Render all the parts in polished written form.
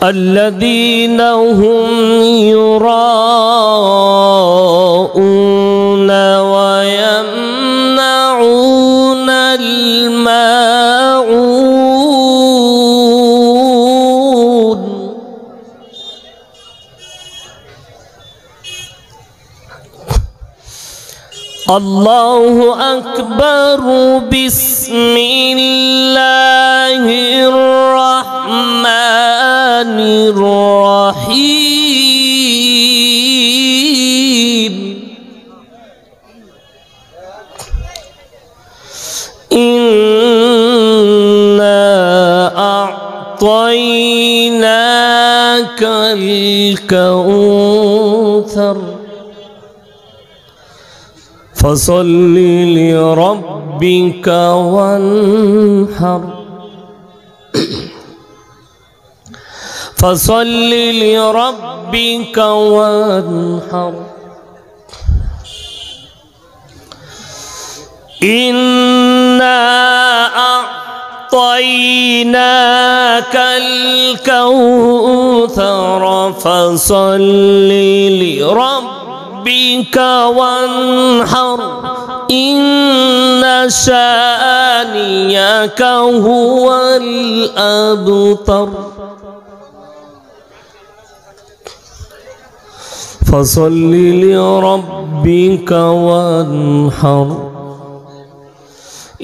الذين هم يراءون ويمنعون الماعون الله أكبر بسم الله الرحمن الرحيم إنا أعطيناك الكوثر فصل لربك وانحر فصل لربك وانحر إنا أعطيناك الكوثر فصل لربك وانحر إن شانيك هو الأبتر فصل لربك وانحر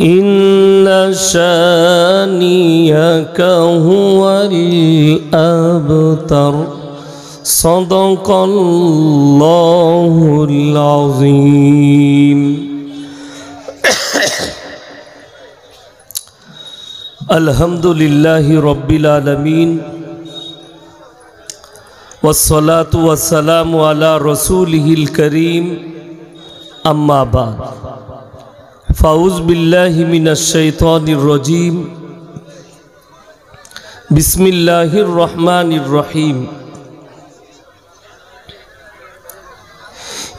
إن شانيك هو الأبتر صدق الله العظيم الحمد لله رب العالمين والصلاة والسلام على رسوله الكريم أما بعد فأعوذ بالله من الشيطان الرجيم بسم الله الرحمن الرحيم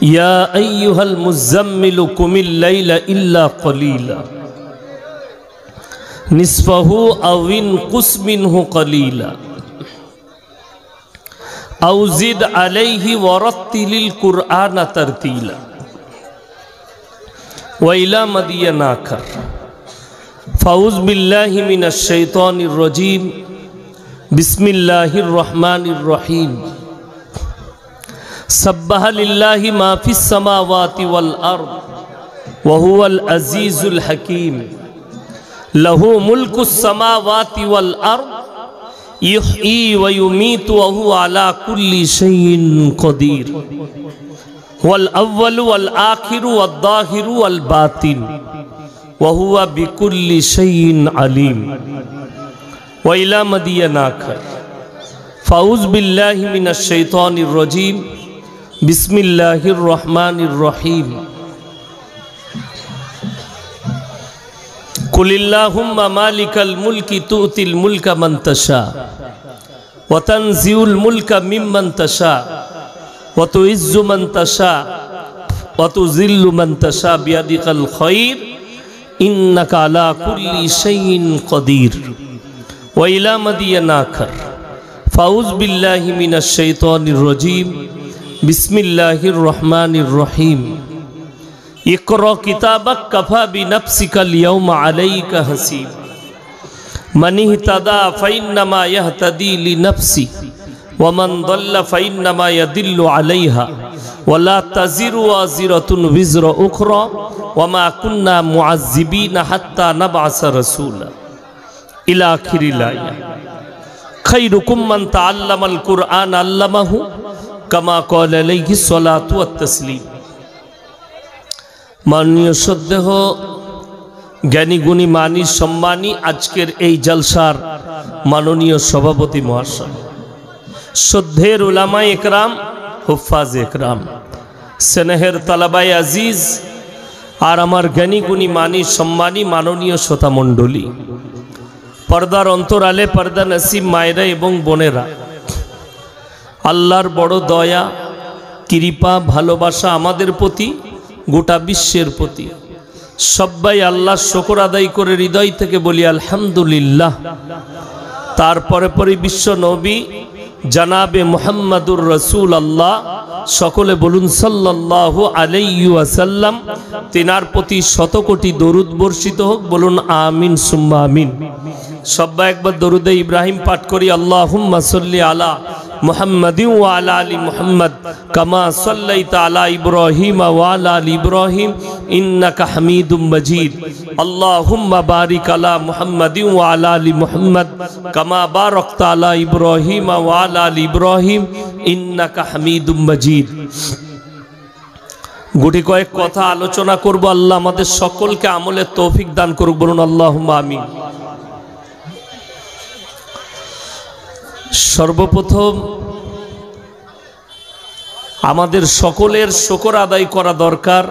يا أيها المزمل قم الليل إلا قليلا نصفه أو انقص منه قليلا أو زد عليه ورتل القرآن ترتيلا وإلى مدين آخر فأعوذ بالله من الشيطان الرجيم بسم الله الرحمن الرحيم سبح لله ما في السماوات والأرض وهو العزيز الحكيم له ملك السماوات والأرض يحيي ويميت وهو على كل شيء قدير والأول والآخر والظاهر والباطن وهو بكل شيء عليم وإلى مدين آخر فأعوذ بالله من الشيطان الرجيم بسم الله الرحمن الرحيم قل اللهم مالك الملك تؤتي الملك من تشاء وتنزع الملك ممن تشاء وتعز من تشاء وتذل من تشاء بيدك الخير إنك على كل شيء قدير وإلى مدين آخر فأعوذ بالله من الشيطان الرجيم بسم الله الرحمن الرحيم اقرأ كتابك كفى بنفسك اليوم عليك حسيبا من اهتدى فإنما يهتدي لنفسه ومن ضل فإنما يدل عليها ولا تزر وازرة وزر أخرى وما كنا معذبين حتى نبعث رسولا إلى آخر الآية خيركم من تعلم القرآن علمه كما قال عليه الصلاة والتسليم माननीय श्रद्धेय ज्ञानी गुणी मानी सम्मानी आजकेर এই জলসার माननीय सभापति महाशय श्रद्धेर उलामाए एकराम हुफ्फाज एकराम स्नेहेर तलाबाए आजिज और आमार ज्ञानी गुणी मानी सम्मानी माननीय श्रोता मंडली पर्दार अंतराले पर्दा नसीब मायरा एवं बोनेरा आल्लाहर बड़ दया कृपा भालोबासा आमादेर प्रति गोटा विश्वेर प्रति সবাই আল্লাহর শুকর আদায় করে হৃদয় থেকে বলি আলহামদুলিল্লাহ। তারপরে পরে বিশ্ব নবী জনাবে মুহাম্মাদুর রাসূলুল্লাহ সকলে বলুন সাল্লাল্লাহু আলাইহি ওয়াসাল্লাম। তিনার প্রতি শত কোটি দরুদ বর্ষিত হোক, বলুন আমিন সুম্মা আমিন। সবাই একবার দরুদে ইব্রাহিম পাঠ করি। আল্লাহুম্মা সাল্লি আলা মুহাম্মাদিন ওয়া আলা আলি মুহাম্মাদ কামা সাল্লাইতা আলা ইব্রাহিম ওয়া আলা আলি ইব্রাহিম ইন্নাকা হামিদুম মাজিদ। আল্লাহুম্মা বারিক আলা মুহাম্মাদিন ওয়া আলা আলি মুহাম্মাদ কামা বারাকতা আলা ইব্রাহিম ওয়া আলা আলি ইব্রাহিম ইন্নাকা হামিদুম মাজিদ। গুটি কয়েক কথা আলোচনা করব। আল্লাহ আমাদের সকলকে আমলের তৌফিক দান করুক, বলুন আল্লাহুম্মা আমিন। সর্বপ্রথম আমাদের সকলের শুকর আদায় করা দরকার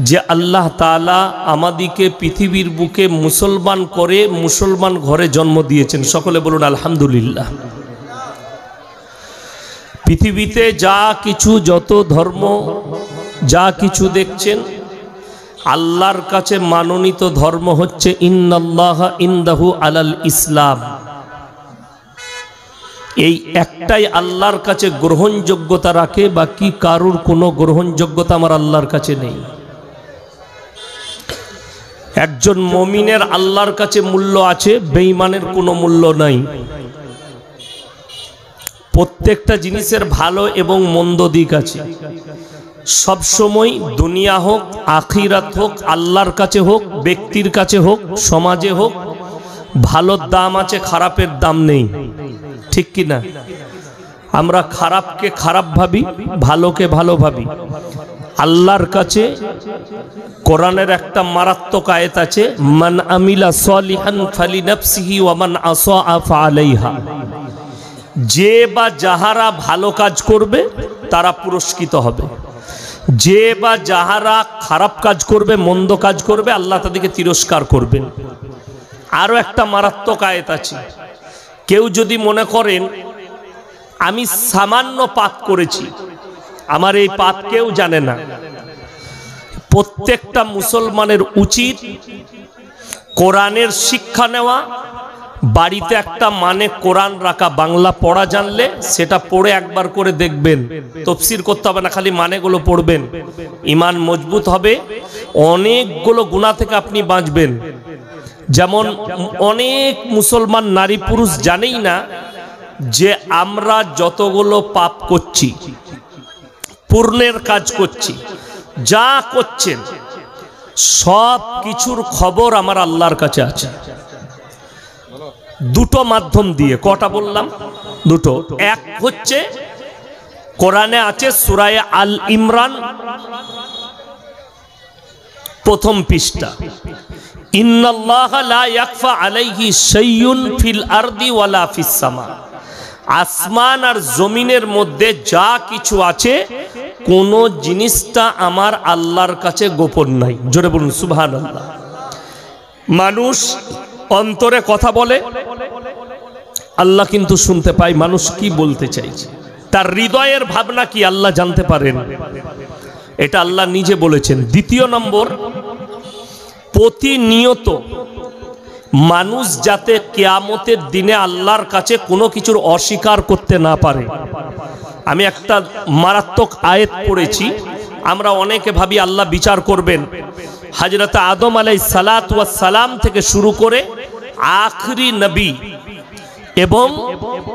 যে আল্লাহ তাআলা আমাদিকে পৃথিবীর বুকে মুসলমান করে মুসলমান ঘরে জন্ম দিয়েছেন। সকলে বলুন আলহামদুলিল্লাহ। পৃথিবীতে যা কিছু, যত ধর্ম, যা কিছু দেখছেন, আল্লাহর কাছে মানোনীত ধর্ম হচ্ছে ইন্নাল্লাহা ইনদাহু আলাল ইসলাম। এই একটাই আল্লাহর কাছে গ্রহণযোগ্যতা রাখে, বাকি কারুর কোনো গ্রহণযোগ্যতা আমার আল্লাহর কাছে নেই। একজন মুমিনের আল্লাহর কাছে মূল্য আছে, বেঈমানের কোনো মূল্য নাই। প্রত্যেকটা জিনিসের ভালো এবং মন্দ দিক আছে। সব সময় দুনিয়া হোক, আখিরাত হোক, আল্লাহর কাছে হোক, ব্যক্তির কাছে হোক, সমাজে হোক, ভালোর দাম আছে, খারাপের দাম নেই। ঠিক কি না? আমরা খারাপকে খারাপ ভাবি, ভালোকে ভালো ভাবি। আল্লাহর কাছে কোরআনের একটা মারাত্মক আয়াত আছে, মান আমিলা সলিহান ফালিনাফসিহি ওয়া মান আসাআ ফাআলাইহা। যে বা যাহারা ভালো কাজ করবে তারা পুরস্কৃত হবে, যে বা যাহারা খারাপ কাজ করবে, মন্দ কাজ করবে, আল্লাহ তাদেরকে তিরস্কার করবেন। আরো একটা মারাত্মক আয়াত আছে, কেউ যদি মনে করেন আমি সামান্য পাপ করেছি, আমার এই পাপ কেউ জানে না। প্রত্যেকটা মুসলমানের উচিত কোরআনের শিক্ষা নেওয়া, বাড়িতে একটা মানে কোরআন রাখা। বাংলা পড়া জানলে সেটা পড়ে একবার করে দেখবেন, তাফসীর করতে হবে না, খালি মানেগুলো পড়বেন। ঈমান মজবুত হবে, অনেকগুলো গুনাহ থেকে আপনি বাঁচবেন। যেমন অনেক মুসলমান নারী পুরুষ জানেই না যে আমরা যতগুলো পাপ করছি, পুণ্যের কাজ করছি, যা করছেন সব কিছুর খবর আমার আল্লাহর কাছে আছে। দুটো মাধ্যম দিয়ে। কটা বললাম? দুটো। এক হচ্ছে কোরআনে আছে সূরা আল ইমরান প্রথম পৃষ্ঠা, ইন্নাল্লাহা লা ইয়াখফা আলাইহি শাইউন ফিল আরদি ওয়ালা ফিস সামা। আসমান আর জমিনের মধ্যে যা কিছু আছে কোন জিনিসটা আমার আল্লাহর কাছে গোপন নাই। জোরে বলুন সুবহানাল্লাহ। মানুষ অন্তরে কথা বলে, আল্লাহ কিন্তু শুনতে পায় মানুষ কি বলতে চাইছে। তার হৃদয়ের ভাবনা কি আল্লাহ জানতে পারেন, এটা আল্লাহ নিজে বলেছেন। দ্বিতীয় নম্বর, প্রতিনিয়ত মানুষ যাতে কিয়ামতের দিনে আল্লাহর কাছে কোনো কিছুর অস্বীকার করতে না পারে। আমি একটা মারাত্মক আয়াত পড়েছি, আমরা অনেকে ভাবি আল্লাহ বিচার করবেন। হযরত আদম আলাইহিস সালাতু ওয়াস সালাম থেকে শুরু করে আখরি নবী এবং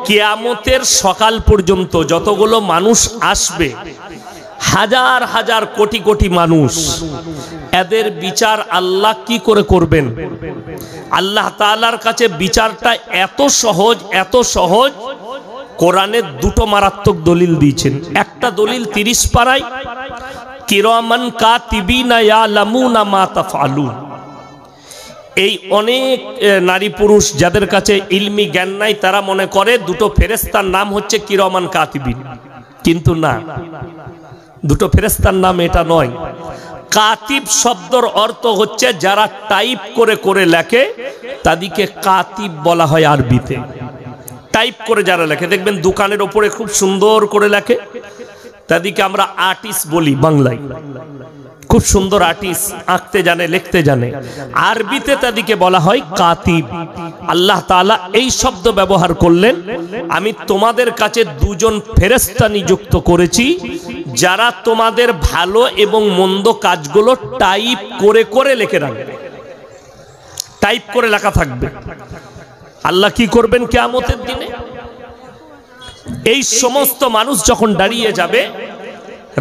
কিয়ামতের সকাল পর্যন্ত যতগুলো মানুষ আসবে, হাজার হাজার কোটি কোটি মানুষ, এদের বিচার আল্লাহ কি করে করবেন? আল্লাহ তাআলার কাছে বিচারটা এত সহজ, এত সহজ। কোরআনের দুটো মারাত্মক দলিল দিয়েছেন। একটা দলিল 30 পারায়, কিরামান কাতিবিনা ইয়ালামুনা মা তাফআলুন। এই অনেক নারী পুরুষ যাদের কাছে ইলমি জ্ঞান নাই, তারা মনে করে দুটো ফেরেশতার নাম হচ্ছে কিরামান কাতিবিন, কিন্তু না, দুটো ফেরেশতার নাম এটা নয়। কাতিব শব্দের অর্থ হচ্ছে যারা টাইপ করে করে লেখে, তাদেরকে কাতিব বলা হয় আরবিতে। টাইপ করে যারা লেখে, দেখবেন দোকানের ওপরে খুব সুন্দর করে লেখে, তাদেরকে আমরা আর্টিস্ট বলি বাংলায়। খুব সুন্দর আর্টিস্ট, আঁকতে জানে, লিখতে জানে। আরবিতে তাদেরকে বলা হয় কাতিব। আল্লাহ তাআলা এই শব্দ ব্যবহার করলেন, আমি তোমাদের কাছে দুজন ফেরেশতা নিযুক্ত করেছি যারা তোমাদের ভালো এবং মন্দ কাজগুলো টাইপ করে করে লিখে রাখবে। টাইপ করে লেখা থাকবে। আল্লাহ কি করবেন কিয়ামতের দিনে? এই সমস্ত মানুষ যখন দাঁড়িয়ে যাবে,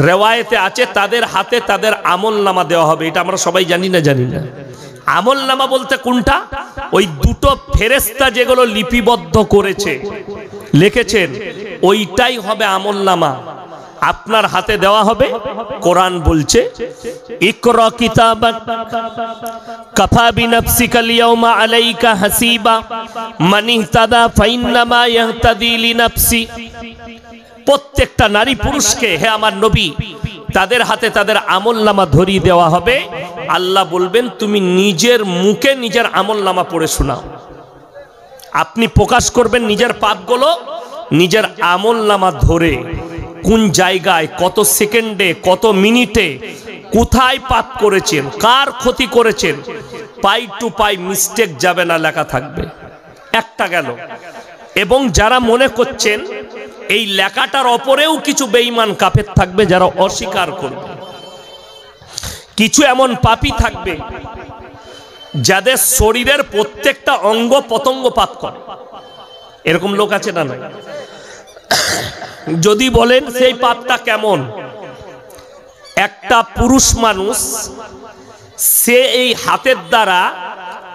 রেওয়ায়েতে আছে তাদের হাতে তাদের আমল নামা দেওয়া হবে। এটা আমরা সবাই জানি না? জানি না। আমল নামা বলতে কোনটা? ওই দুটো ফেরেশতা যেগুলো লিপিবদ্ধ করেছে, লিখেছেন, ওইটাই হবে আমল নামা। আপনার হাতে দেওয়া হবে। কোরআন বলছে, ইকরা কিতাবাক কাফা বিনাফসিকা আল-ইয়াওমা আলাইকা হাসিবা মান ইহতাদা ফাইন্নামা ইয়াহতাদি লিনাফসি। প্রত্যেকটা নারী পুরুষকে, হে আমার নবী, তাদের হাতে তাদের আমলনামা ধরিয়ে দেওয়া হবে। আল্লাহ বলবেন, তুমি নিজের মুখে নিজের আমলনামা পড়ে শোনাও। আপনি প্রকাশ করবেন নিজের পাপগুলো নিজের আমলনামা ধরে, কোন জায়গায়, কত সেকেন্ডে, কত মিনিটে, কোথায় পাপ করেছেন, কার ক্ষতি করেছেন, পাই টু পাই মিস্টেক যাবে না, লেখা থাকবে। একটা গেল। এবং যারা মনে করছেন এই লেখাটার অপরেও কিছু বেঈমান কাফের থাকবে যারা অস্বীকার করবে। কিছু এমন পাপী থাকবে যাদের শরীরের প্রত্যেকটা অঙ্গ পতঙ্গ পাপ করে। এরকম লোক আছে না? নাই? যদি বলেন সেই পাপটা কেমন? একটা পুরুষ মানুষ, সে এই হাতের দ্বারা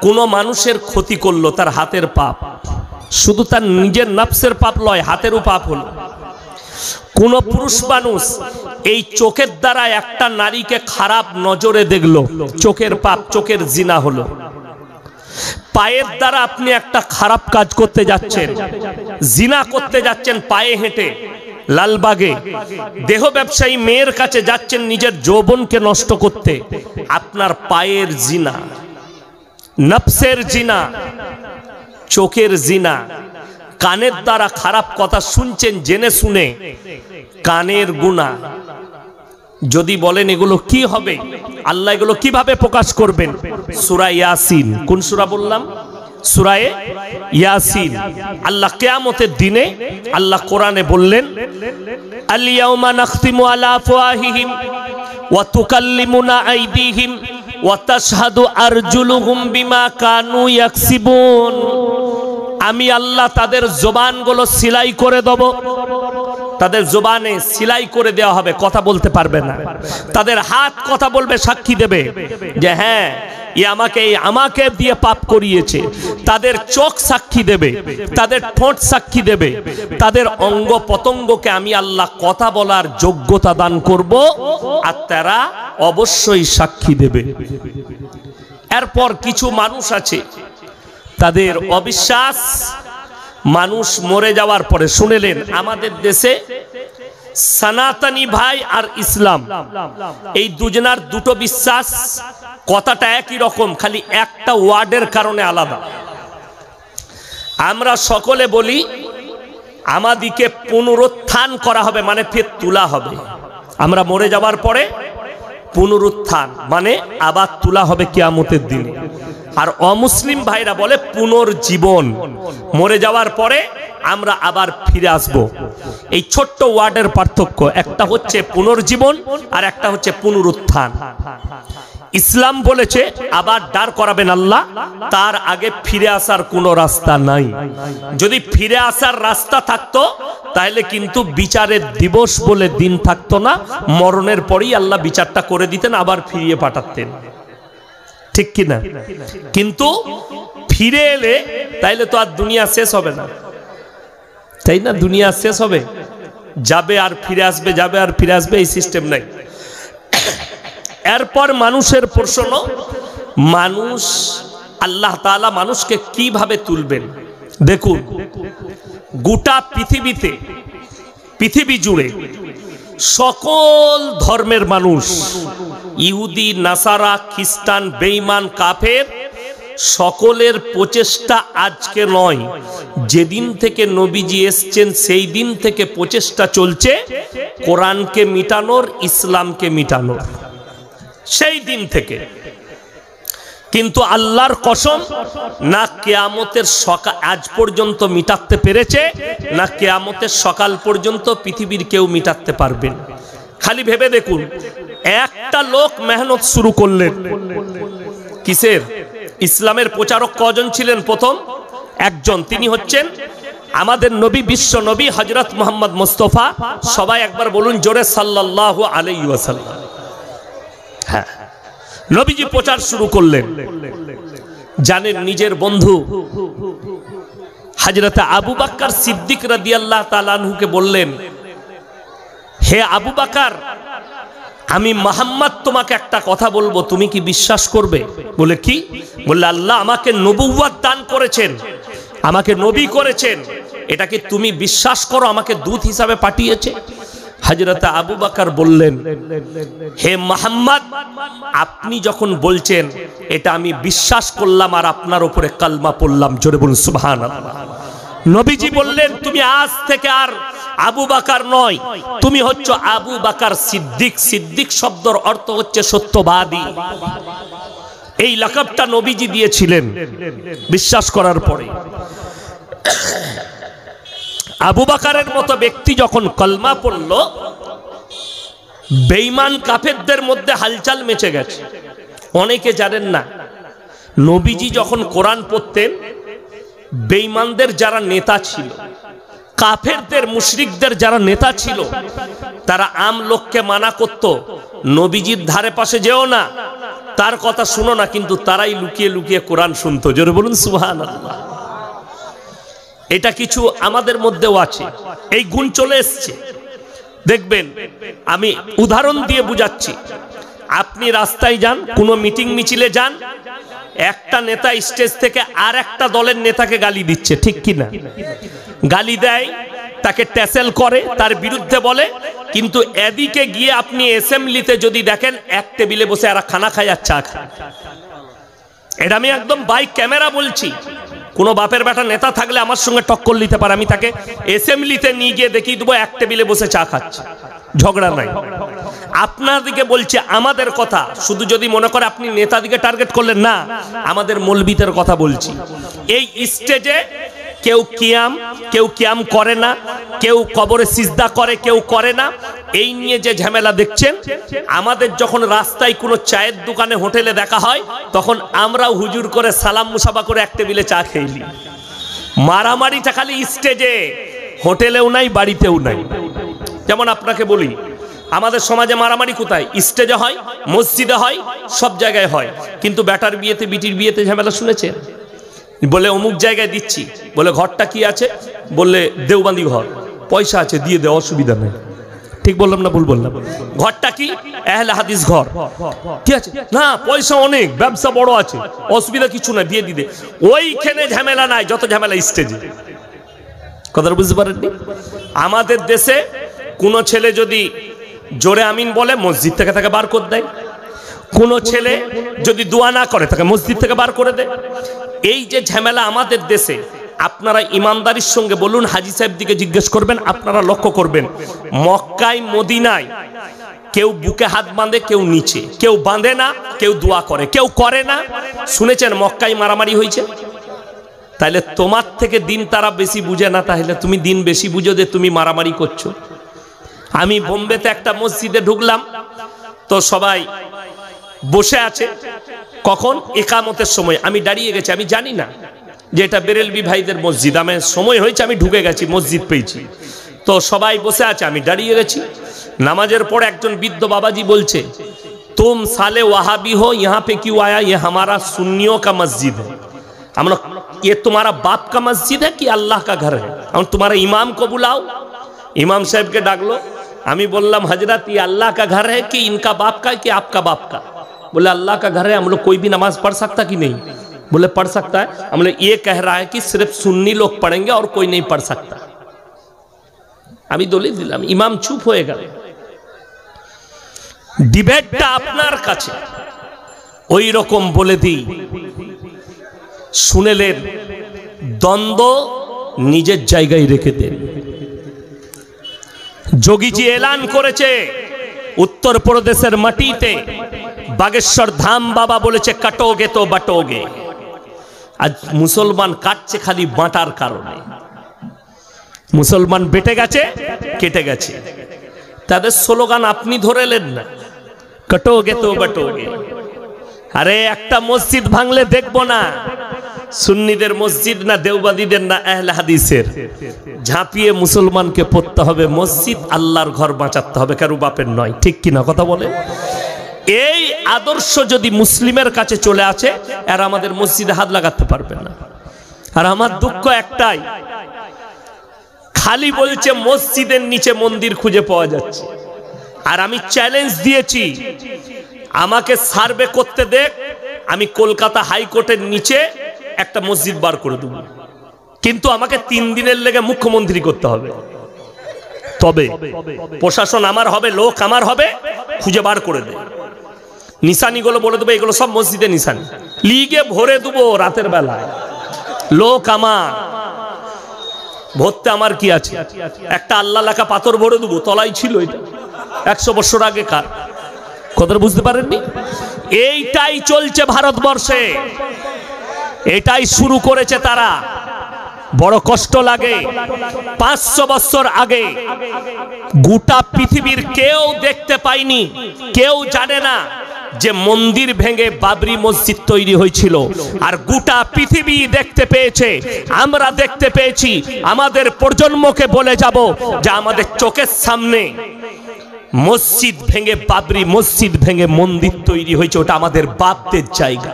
কোনো মানুষের ক্ষতি করলো, তার হাতের পাপ। শুধু তার নিজের নফসের পাপ লয়, হাতেরও পাপ হলো। কোন পুরুষ মানুষ এই চোখের দ্বারা একটা নারীকে খারাপ নজরে দেখলো, চোখের পাপ, চোখের জিনা হলো। পায়ের দ্বারা আপনি একটা খারাপ কাজ করতে যাচ্ছেন, জিনা করতে যাচ্ছেন পায়ে হেঁটে লালবাগে, দেহ ব্যবসায়ী মেয়ের কাছে যাচ্ছেন নিজের যৌবনকে নষ্ট করতে, আপনার পায়ের জিনা, নফসের জিনা, চোখের জিনা। কানের দ্বারা খারাপ কথা শুনছেন জেনে শুনে, কানের গুনাহ। যদি বলেন এগুলো কি হবে, আল্লাহ এগুলো কিভাবে প্রকাশ করবেন? সূরা ইয়াসিন। কোন সূরা বললাম? সূরা ইয়াসিন। আল্লাহ কিয়ামতের দিনে আল্লাহ কোরআনে বললেন, আল ইয়াউমা নাখতিমু আলা আফওয়াহিহিম ওয়া তুকাল্লিমুনা আইদিহিম ওয়া তাশহাদু আরজুলুহুম বিমা কানু ইয়াকসিবুন। আমি আল্লাহ তাদের জবানগুলো সিলাই করে দেব, তাদের জবানে সিলাই করে দেওয়া হবে, কথা বলতে পারবে না। তাদের হাত কথা বলবে, সাক্ষী দেবে যে হ্যাঁ এ আমাকে দিয়ে পাপ করিয়েছে। তাদের চোখ সাক্ষী দেবে, তাদের ঠোঁট সাক্ষী দেবে, তাদের অঙ্গ পতঙ্গকে আমি আল্লাহ কথা বলার যোগ্যতা দান করব, আর তারা অবশ্যই সাক্ষী দেবে। এরপর কিছু মানুষ আছে তাদের অবিশ্বাস, মানুষ মরে যাওয়ার পরে। শুনেলেন আমাদের দেশে সনাতনী ভাই আর ইসলাম, এই দুজনার দুটো বিশ্বাস, কথাটা একই রকম, খালি একটা ওয়ার্ডের কারণে আলাদা। আমরা সকলে বলি আমাদিকে পুনরুত্থান করা হবে, মানে ফের তোলা হবে। আমরা মরে যাওয়ার পরে পুনরুত্থান মানে আবার তোলা হবে কিয়ামতের দিনে। আর অমুসলিম ভাইরা বলে পুনর্জীবন, মরে যাওয়ার পরে আমরা আবার ফিরে আসব। এই ছোট্ট ওয়ার্ডের পার্থক্য, একটা হচ্ছে পুনর্জীবন আর একটা হচ্ছে পুনরুত্থান। ইসলাম বলেছে আবার দাঁড় করাবেন আল্লাহ, তার আগে ফিরে আসার কোনো রাস্তা নাই। যদি ফিরে আসার রাস্তা থাকতো তাহলে কিন্তু বিচারের দিবস বলে দিন থাকতো না, মরণের পরেই আল্লাহ বিচারটা করে দিতেন, আবার ফিরিয়ে পাঠাতেন, ঠিক কি না? কিন্তু ফিরে এলে তাইলে তো আর দুনিয়া শেষ হবে না, তাই না? দুনিয়া শেষ হবে, যাবে আর ফিরে আসবে, যাবে আর ফিরে আসবে, এই সিস্টেম নাই। এরপর মানুষের প্রশ্ন, মানুষ, আল্লাহ তাআলা মানুষকে কিভাবে তুলবেন? দেখুন, গোটা পৃথিবীতে, পৃথিবী জুড়ে সকল ধর্মের মানুষ, ইহুদি, নাসারা, খ্রিস্টান, বেঈমান, কাফের, সকলের প্রচেষ্টা আজকে নয়, যেদিন থেকে নবীজি এসছেন সেই দিন থেকে প্রচেষ্টা চলছে কোরআনকে মিটানোর, ইসলামকে মিটানোর। সেই দিন থেকে। কিন্তু আল্লাহর কসম, না কিয়ামতের সকাল আজ পর্যন্ত মিটাতে পেরেছে, না কিয়ামতের সকাল পর্যন্ত পৃথিবীর কেউ মিটাতে পারবেন। খালি ভেবে দেখুন, একটা লোক মেহনত শুরু করলেন কিসের? ইসলামের প্রচারক কজন ছিলেন? প্রথম একজন, তিনি হচ্ছেন আমাদের নবী, বিশ্ব নবী হযরত মুহাম্মদ মুস্তাফা। সবাই একবার বলুন জোরে সাল্লাল্লাহু আলাইহি ওয়াসাল্লাম। হ্যাঁ, নবীজি প্রচার শুরু করলেন। জানেন, নিজের বন্ধু হযরত আবু বকর সিদ্দিক রাদিয়াল্লাহু তাআলা আনহুকে বললেন, হে আবু বকর, আমি মুহাম্মদ তোমাকে একটা কথা বলবো, তুমি কি বিশ্বাস করবে? বলে কি? বললে আল্লাহ আমাকে নবুয়ত দান করেছেন, আমাকে নবী করেছেন, এটা কি তুমি বিশ্বাস করো? আমাকে দূত হিসাবে পাঠিয়েছে। হযরত আবু বকর বললেন, হে মুহাম্মদ, আপনি যখন বলছেন এটা আমি বিশ্বাস করলাম আর আপনার উপরে কালমা পড়লাম। জোরে বলুন সুবহানাল্লাহ। নবীজি বললেন, তুমি আজ থেকে আর আবু বকর নয়, তুমি হচ্ছ আবু বকর সিদ্দিক। সিদ্দিক শব্দের অর্থ হচ্ছে সত্যবাদী। এই লকবটা নবীজি দিয়েছিলেন বিশ্বাস করার পরে। আবু বকরের মতো ব্যক্তি যখন কলমা পড়ল, বেঈমান কাফেরদের মধ্যে হালচাল মেচে গেছে। অনেকে জানেন না, নবীজি যখন কোরআন পড়তেন, বেঈমানদের যারা নেতা ছিল, কাফেরদের মুশরিকদের যারা নেতা ছিল, তারা আম লোককে মানা করত, নবীজির ধারে পাশে যেও না, তার কথা শুনো না, কিন্তু তারাই লুকিয়ে লুকিয়ে কোরআন শুনতো। জোরে বলুন সুবহানাল্লাহ। এটা কিছু আমাদের মধ্যেও আছে, এই গুণ চলে এসছে। দেখবেন, আমি উদাহরণ দিয়ে বুঝাচ্ছি। আপনি রাস্তায় যান, কোনো মিটিং মিছিলে যান, একটা নেতা স্টেজ থেকে আর একটা দলের নেতাকে গালি দিচ্ছে, ঠিক কি না? গালি দেয়, তাকে ট্যাসেল করে, তার বিরুদ্ধে বলে, কিন্তু এদিকে গিয়ে আপনি অ্যাসেম্বলিতে যদি দেখেন এক টেবিলে বসে আর খানা খায় আর চা খায়। এটা আমি একদম বাই ক্যামেরা বলছি। কোনো বাপের বেটা নেতা থাকলে আমার সঙ্গে টক্কর নিতে পারে, আমি তাকে অ্যাসেম্বলিতে নিয়ে গিয়ে দেখিয়ে দেবো এক টেবিলে বসে চা খাচ্ছে, ঝগড়া নাই। আপনাদিকে বলছে আমাদের কথা, শুধু যদি মনে করে আপনি নেতাদিকে টার্গেট করলেন না, আমাদের মৌলবীদের কথা বলছি। এই স্টেজে কেউ কিয়াম করে না, কেউ কবরে সিজদা করে, কেউ করে না। এই নিয়ে যে ঝামেলা দেখছেন, আমাদের যখন রাস্তায় কোনো চায়ের দোকানে হোটেলে দেখা হয়, তখন আমরাও হুজুর করে সালাম মুসাফা করে এক টেবিলে চা খেয়ে নিই। মারামারিটা খালি স্টেজে, হোটেলেও নাই, বাড়িতেও নাই। যেমন আপনাকে বলি, আমাদের সমাজে মারামারি কোথায়? স্টেজে হয়, মসজিদে হয়, সব জায়গায় হয়। কিন্তু বেটার বিয়েতে, বিটির বিয়েতে ঝামেলা শুনেছেন? বলে অমুক জায়গায় দিচ্ছি, বলে ঘরটা কি আছে? বললে দেওবান্দি ঘর, পয়সা আছে দিয়ে দে, অসুবিধা নেই। ঠিক বললাম না ভুল বললাম? ঘরটা কি? আহলে হাদিস ঘর, ঠিক আছে না, পয়সা অনেক, ব্যবসা বড় আছে, অসুবিধা কিছু না, দিয়ে দিদে। ওইখানে ঝামেলা নাই, যত ঝামেলা স্টেজে। কথাটা বুঝতে পারেননি? আমাদের দেশে কোনো ছেলে যদি জোরে আমিন বলে, মসজিদ থেকে তাকে বার করে দেয়। কোনো ছেলে যদি দোয়া না করে, তাকে মসজিদ থেকে বার করে দেয়। এই যে ঝামেলা আমাদের দেশে, আপনারা ইমানদারির সঙ্গে বলুন, হাজী সাহেব দিকে জিজ্ঞেস করবেন, আপনারা লক্ষ্য করবেন, মক্কায় মদিনায় কেউ বুকে হাত বাঁধে, কেউ নিচে, কেউ বাঁধে না, কেউ দোয়া করে, কেউ করে না। শুনেছেন মক্কায় মারামারি হয়েছে? তাহলে তোমার থেকে দিন তারা বেশি বুঝে না, তাহলে তুমি দিন বেশি বুঝো যে তুমি মারামারি করছো। আমি বোম্বেতে একটা মসজিদে ঢুকলাম, তো সবাই বসে আছে। কখন? একামতের সময়। আমি দাঁড়িয়ে গেছি, আমি জানি না যে এটা বেরেলভি ভাইদের মসজিদ। আমার সময় হয়েছে, আমি ঢুকে গেছি, মসজিদ পেয়েছি। তো সবাই বসে আছে, আমি দাঁড়িয়ে গেছি। নামাজের পর একজন বৃদ্ধ বাবাজি বলছে, তুম সালে ওয়াহাবি হো, ইহাঁ পে কিউ আয়া? ইয়ে হামারা সুন্নিयों का मस्जिद है। আমরা, ये तुम्हारा बाप का मस्जिद है कि अल्लाह का घर है? हम तुम्हारे इमाम को बुलाओ। इमाम साहब के डाक लो। আমি বললাম, हजरत ये अल्लाह का घर है कि इनका बाप का है कि आपका बाप का? बोले अल्लाह का घर है। हम लोग कोई भी नमाज पढ़ सकता कि नहीं? बोले पढ़ सकता है। हम लोग ये कह रहा है कि सिर्फ सुन्नी लोग पढ़ेंगे और कोई नहीं पढ़ सकता। আমি দলিল দিলাম, ইমাম চুপ হয়ে গেল। ডিবেটটা আপনার কাছে। ওই রকম বলে দিই, শুনেলেন, দ্বন্দ্ব নিজের জায়গায় রেখে দেন। যোগীজি এলান করেছে, উত্তর প্রদেশের মাটিতে বাগেশ্বর ধাম বাবা বলেছে কাটোগে তো বাটোগে। আজ মুসলমান কাটছে খালি বাঁটার কারণে। মুসলমান বেটে গেছে, কেটে গেছে। তাদের স্লোগান আপনি ধরেলেন না, কাটোগে তো বাটোগে। আরে একটা মসজিদ ভাঙলে দেখবো না সুন্নিদের মসজিদ না দেওবাদীদের না আহলে হাদিসের, ঝাঁপিয়ে মুসলমানকে পড়তে হবে মসজিদ, আল্লাহর ঘর বাঁচাতে হবে, কারো বাপের নয়। ঠিক কিনা কথা বলে? এই আদর্শ যদি মুসলিমের কাছে চলে আসে, আর আমাদের মসজিদে হাত লাগাতে পারবে না। আর আমার দুঃখ একটাই, খালি বলছে মসজিদের নিচে মন্দির খুঁজে পাওয়া যাচ্ছে। আর আমি চ্যালেঞ্জ দিয়েছি, আমাকে সার্ভে করতে দেখ, আমি কলকাতা হাইকোর্টের নিচে একটা মসজিদ বার করে দেব, কিন্তু আমাকে 3 দিনের লেগে মুখ্যমন্ত্রী করতে হবে। তবে প্রশাসন আমার হবে, লোক আমার হবে, খুঁজে বার করে দেবে। নিশানিগুলো বলে দেবো এগুলো সব মসজিদে নিশানি, লিগে ভরে দেবো রাতের বেলায়। লোক আমার, ভরতে আমার কি আছে? একটা আল্লাহ লেখা পাথর ভরে দেবো, তলায় ছিল এটা 100 বছর আগে কার। কথা বুঝতে পারেননি? এইটাই চলছে ভারতবর্ষে, এটাই শুরু করেছে তারা। বড় কষ্ট লাগে। 500 বছর আগে গোটা পৃথিবীর কেউ দেখতে পায়নি, কেউ জানে না যে মন্দির ভেঙে বাবরি মসজিদ তৈরি হয়েছিল। আর গোটা পৃথিবী দেখতে পেয়েছে, আমরা দেখতে পেয়েছি। আমাদের প্রজন্মকে বলে যাব যে আমাদের চোখের সামনে মসজিদ ভেঙে, বাবরি মসজিদ ভেঙে মন্দির তৈরি হয়েছে, ওটা আমাদের বাপদের জায়গা।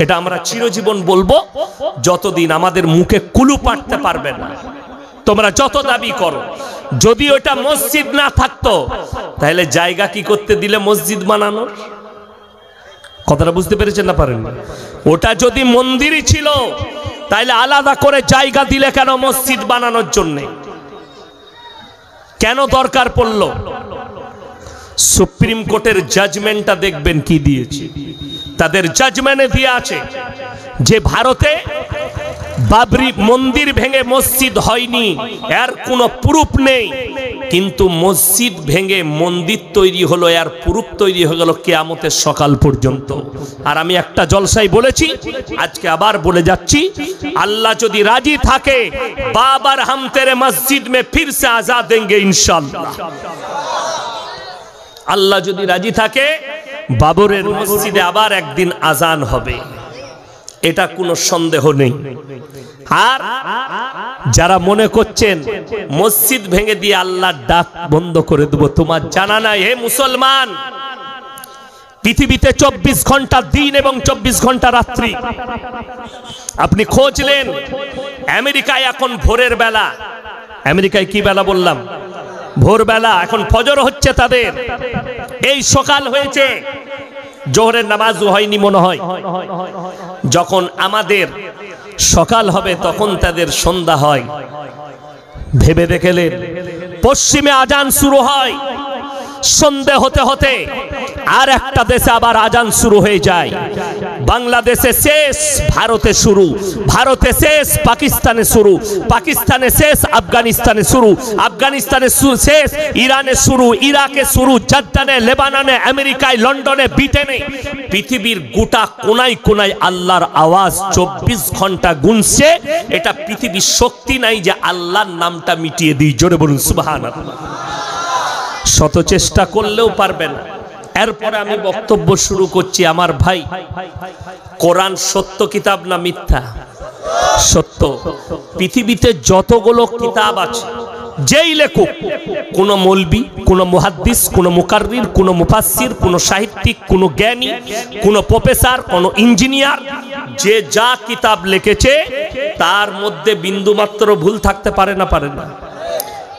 এটা আমরা চিরজীবন বলবো, যতদিন আমাদের মুখে কুলু পাঠতে পারবে না। তোমরা যত দাবি করো, যদি ওটা মসজিদ না থাকতো তাহলে জায়গা কি করতে দিলে মসজিদ বানানোর? কথাটা বুঝতে পেরেছেন না পারেন? ওটা যদি মন্দিরই ছিল তাহলে আলাদা করে জায়গা দিলে কেন মসজিদ বানানোর জন্য? কেন দরকার পড়লো? সুপ্রিম কোর্টের জাজমেন্টটা দেখবেন কি দিয়েছে। তাদের জাজমেন্টে দিয়ে আছে যে ভারতে বাবরি মন্দির ভেঙে মসজিদ হয়নি, এর কোনো প্রুফ নেই, কিন্তু মসজিদ ভেঙে মন্দির তৈরি হলো, এর প্রুফ তৈরি হয়ে গেল কিয়ামতের সকাল পর্যন্ত। আর আমি একটা জলসায় বলেছি, আজকে আবার বলে যাচ্ছি, আল্লাহ যদি রাজি থাকে, বাবার হাম তেরে মসজিদ মে ফির সে আজাদ দেंगे ইনশাআল্লাহ। আল্লাহ যদি রাজি থাকে, বাবরের মসজিদে আবার একদিন আজান হবে, এটা কোনো সন্দেহ নেই। আর যারা মনে করছেন মসজিদ ভেঙে দিয়ে আল্লাহর ডাক বন্ধ করে দেব, তোমার জানা নাই হে মুসলমান, পৃথিবীতে 24 ঘন্টা দিন এবং 24 ঘন্টা রাত্রি। আপনি খোঁজলেন আমেরিকায় এখন ভোরের বেলা, আমেরিকায় কি বেলা বললাম? ভোরবেলা। এখন ফজর হচ্ছে তাদের, এই সকাল হয়েছে, জোহরের নামাজও হয়নি মনে হয়। যখন আমাদের সকাল হবে তখন তাদের সন্ধ্যা হয়। ভেবে দেখলেন, পশ্চিমে আজান শুরু হয়, সন্ধ্যে হতে হতে আর একটা দেশে আবার আজান শুরু হয়ে যায়। বাংলাদেশে শেষ, ভারতে শুরু, ভারতে শেষ, পাকিস্তানে শুরু, পাকিস্তানে শেষ, আফগানিস্তানে শুরু, আফগানিস্তানে শেষ, ইরানে শুরু, ইরাকে শুরু, জর্ডানে, লেবাননে, আমেরিকায়, লন্ডনে, ব্রিটেনে, পৃথিবীর গোটা কোনায় কোনায় আল্লাহর আওয়াজ 24 ঘন্টা গুনছে। এটা পৃথিবীর শক্তি নাই যে আল্লাহর নামটা মিটিয়ে দিই। জোরে বলুন সুবহানাল্লাহ। শত চেষ্টা করলেও পারবে না। এরপরে আমি বক্তব্য শুরু করছি। আমার ভাই, কোরআন সত্য কিতাব না মিথ্যা? সত্য। পৃথিবীতে যতগুলো কিতাব আছে, যেই লেখক, কোন মৌলবি, কোন মুহাদ্দিস, কোন মুকাররির, কোন মুফাসসির, কোন সাহিত্যিক, কোন জ্ঞানী, কোন প্রফেসর, কোন ইঞ্জিনিয়ার, যে যা কিতাব লিখেছে তার মধ্যে বিন্দুমাত্র ভুল থাকতে পারে না? পারে না।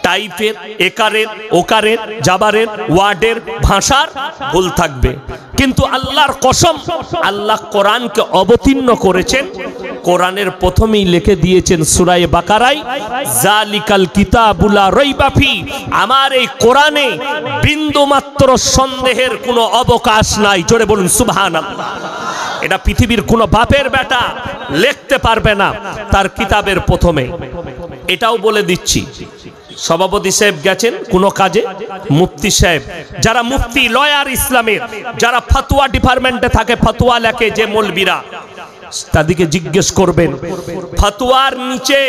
টাইপের, একারের, ওকারের, জাবারের, ওয়ার্ডের, ভাষার ভুল থাকবে, কিন্তু আল্লাহর কসম, আল্লাহ কোরআনকে অবতীর্ণ করেছেন, কোরআনের প্রথমেই লিখে দিয়েছেন সূরা বাকারায়, জালিকাল কিতাবুল লা রাইবা ফি, আমার এই কোরআনে বিন্দুমাত্র সন্দেহের কোনো অবকাশ নাই। জোরে বলুন সুবহানাল্লাহ। এটা পৃথিবীর কোনো বাপের বেটা লিখতে পারবে না তার কিতাবের প্রথমে। এটাও বলে দিচ্ছি, সভাপতি সাহেব গেছেন কোনো কাজে, মুফতি সাহেব, যারা মুফতি লয়ার ইসলামের, যারা ফতোয়া ডিপার্টমেন্টে থাকে, ফতোয়া লেখে যে মৌলবীরা, তাদেরকে জিজ্ঞেস করবেন ফতোয়ার নিচে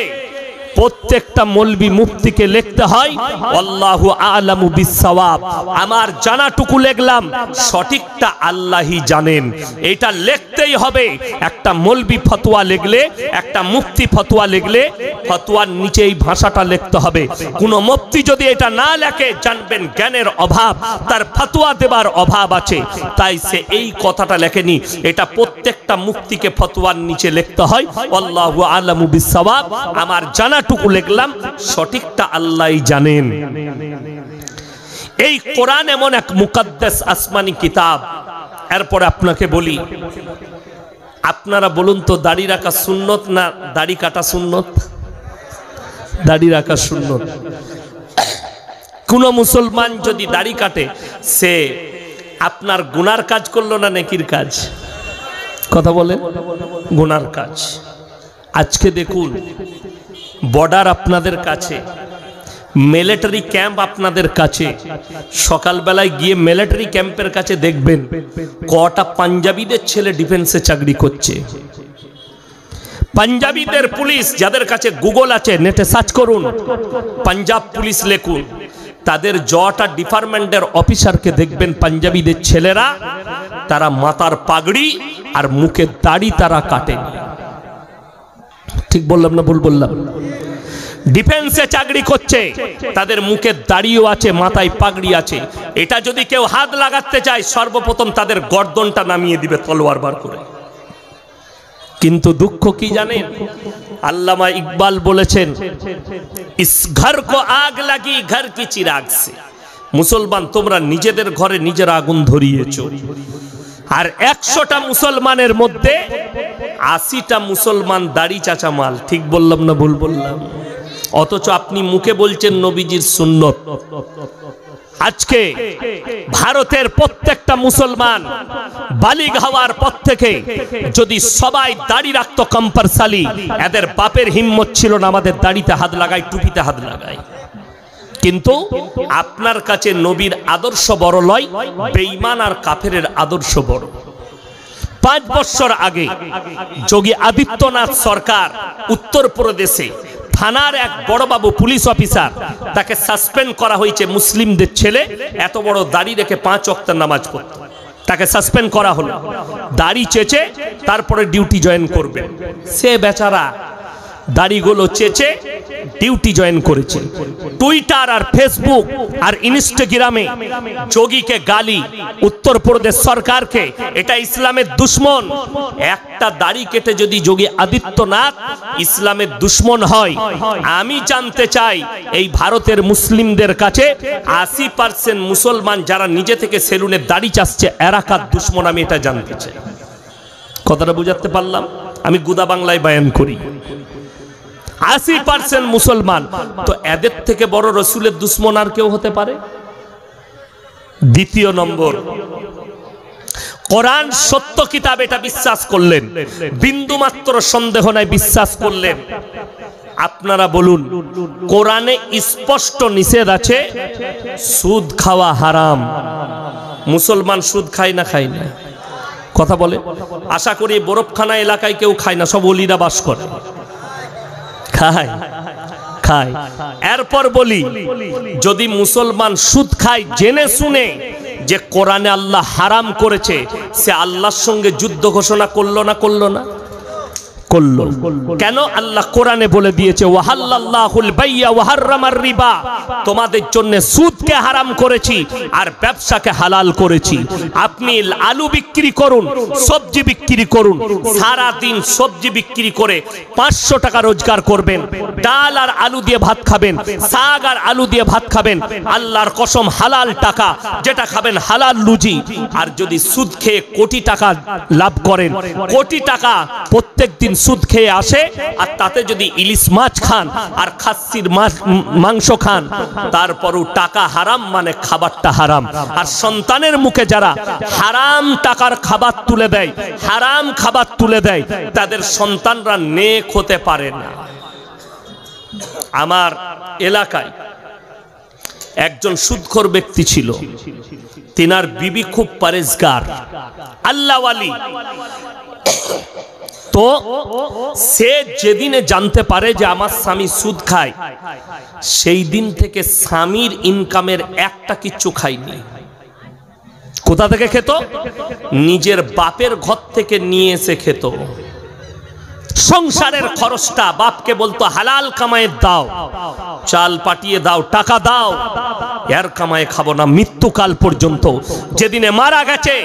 প্রত্যেকটা মৌলবি মুফতিকে লিখতে হয় আল্লাহু আ'লামু বিস-সাওয়াব, আমার জানাটুকু লিখলাম, সঠিকটা আল্লাহই জানেন। এটা লিখতেই হবে। একটা মৌলবি ফতোয়া লিখলে, একটা মুফতি ফতোয়া লিখলে ফতোয়ার নিচে এই ভাষাটা লিখতে হবে। কোন মুফতি যদি এটা না লেখে, জানবেন জ্ঞানের অভাব, তার ফতোয়া দেবার অভাব আছে, তাই সে এই কথাটা লেখেনি। এটা প্রত্যেকটা মুফতিকে ফতোয়ার নিচে লিখতে হয় আল্লাহু আ'লামু বিস-সাওয়াব, আমার জানাটুকু লিখলাম, সঠিকটা আল্লাহই জানেন। এই কোরআন এমন এক মুকদ্দাস আসমানি কিতাব। এরপরে আপনাকে বলি, আপনারা বলুন তো, দাড়ি রাখা সুন্নত না দাড়ি কাটা সুন্নত? দাড়ি রাখা সুন্নত। কোন মুসলমান যদি দাড়ি কাটে, সে আপনার গুনার কাজ করলো না নেকির কাজ? কথা বলেন, গুনার কাজ। আজকে দেখুন, বর্ডার আপনাদের কাছে, মিলিটারি ক্যাম্প আপনাদের কাছে, সকালবেলায় গিয়ে মিলিটারি ক্যাম্পের কাছে দেখবেন কটা পাঞ্জাবিদের ছেলে ডিফেন্সে চাকরি করছে। পাঞ্জাবিদের পুলিশ, যাদের কাছে গুগল আছে, নেটে সার্চ করুন, পাঞ্জাব পুলিশ লেখুন, তাদের জটা ডিপার্টমেন্টের অফিসারকে দেখবেন পাঞ্জাবিদের ছেলেরা, তারা মাথার পাগড়ি আর মুখের দাড়ি তারা কাটে। ঠিক বললাম না ভুল বললাম? ডিফেন্সে চাকরি করছে, তাদের মুখে দাড়িও আছে, মাথায় পাগড়ি আছে। এটা যদি কেউ হাত লাগাতে চায়, সর্বপ্রথম তাদের গর্দনটা নামিয়ে দিবে তলোয়ার বার করে। কিন্তু দুঃখ কি জানেন? আল্লামা ইকবাল বলেছেন, ইস ঘর কো আগ লাগি ঘর কি চিরাগ সে। মুসলমান, তোমরা নিজেদের ঘরে নিজেরা আগুন ধরিয়েছো। আর 100টা মুসলমানের মধ্যে 80টা মুসলমান দাড়ি চাচা মাল। ঠিক বললাম না ভুল বললাম? অথচ আপনি মুখে বলছেন নবীজির সুন্নত। আজকে ভারতের প্রত্যেকটা মুসলমান বালিগ হওয়ার পর থেকে যদি সবাই দাড়ি রাখতো কম্পালসারি, এদের বাপের হিম্মত ছিল না আমাদের দাড়িতে হাত লাগাই, টুপিতে হাত লাগাই। কিন্তু আপনার কাছে নবীর আদর্শ বড় লয়, বেঈমান আর কাফেরের আদর্শ বড়। 5 বছর আগে যোগী আদিত্যনাথ সরকার উত্তরপ্রদেশে থানার এক বড় বাবু পুলিশ অফিসার, তাকে সাসপেন্ড করা হয়েছে। মুসলিমদের ছেলে এত বড় দাড়ি রেখে 5 ওয়াক্ত নামাজ পড়তো, তাকে সাসপেন্ড করা হলো। দাড়ি চেচে তারপরে ডিউটি জয়েন করবে। সে বেচারা দাড়িগুলো চেচে ডিউটি জয়েন করেছে। টুইটার আর ফেসবুক আর ইনস্টাগ্রামে যোগীকে গালি, উত্তরপ্রদেশ সরকারকে, এটা ইসলামের দুশ্মন। একটা দাড়ি কেটে যদি যোগী আদিত্যনাথ ইসলামের দুশ্মন হয়, আমি জানতে চাই এই ভারতের মুসলিমদের কাছে 80% মুসলমান যারা নিজে থেকে সেলুনে দাড়ি চাচ্ছে, এরা কার দুশ্মন? আমি এটা জানতে চাই। কথাটা বুঝাতে পারলাম? আমি গুদা বাংলায় বয়ান করি। 80% মুসলমান, তো এদের থেকে বড় রসুলের দুশ্মন আর কেউ হতে পারে? দ্বিতীয় নম্বর, কোরআন সত্য কিতাব, এটা বিশ্বাস করলেন, বিন্দু মাত্র সন্দেহ নাই বিশ্বাস করলেন। আপনারা বলুন, কোরআনে স্পষ্ট নিষেধ আছে সুদ খাওয়া হারাম। মুসলমান সুদ খায় না? খায় না? কথা বলে? আশা করি বরফখানা এলাকায় কেউ খায় না, সব ওলিরা বাস করে। খায়? খায়। এরপর বলি, যদি মুসলমান সুদ খায় জেনে শুনে যে কোরআনে আল্লাহ হারাম করেছে, সে আল্লাহর সঙ্গে যুদ্ধ ঘোষণা করলো না? করলো না? করলো। কেন? আল্লাহ কোরআনে বলে দিয়েছে, ওয়াহাল্লাল্লাহুল বাইয়া ওয়া হাররামার রিবা, তোমাদের জন্য সুদকে হারাম করেছি আর ব্যবসাকে হালাল করেছি। আপনি আলু বিক্রি করুন, সবজি বিক্রি করুন, সারা দিন সবজি বিক্রি করে 500 টাকা রোজগার করবেন, ডাল আর আলু দিয়ে ভাত খাবেন, শাক আর আলু দিয়ে ভাত খাবেন, আল্লাহর কসম হালাল টাকা, যেটা খাবেন হালাল রুজি। আর যদি সুদ খেয়ে কোটি টাকা লাভ করেন, কোটি টাকা প্রত্যেকদিন সুদ খেয়ে আসে, আর তাতে যদি ইলিশ মাছ খান আর খাসির মাংস খান, তারপরও টাকা হারাম, মানে খাবারটা হারাম। আর সন্তানের মুখে যারা হারাম টাকার খাবার তুলে দেয়, হারাম খাবার তুলে দেয়, তাদের সন্তানরা নেক হতে পারে না। আমার এলাকায় একজন সুদখোর ব্যক্তি ছিল, তিনার বিবি খুব পরেজগার আল্লাহওয়ালি। তো সে যেদিনে জানতে পারে যে আমার স্বামী সুদ খায়, সেই দিন থেকে স্বামীর ইনকামের একটা কিচ্ছু খায়নি। কোথা থেকে খেত? নিজের বাপের ঘর থেকে নিয়ে এসে খেত। সংসারের খরচটা বাপকে বলতো হালাল কামায়ে দাও, চাল পাঠিয়ে দাও, টাকা দাও, এর কামায়ে খাবো না মৃত্যুকাল পর্যন্ত। যেদিনে মারা গেছে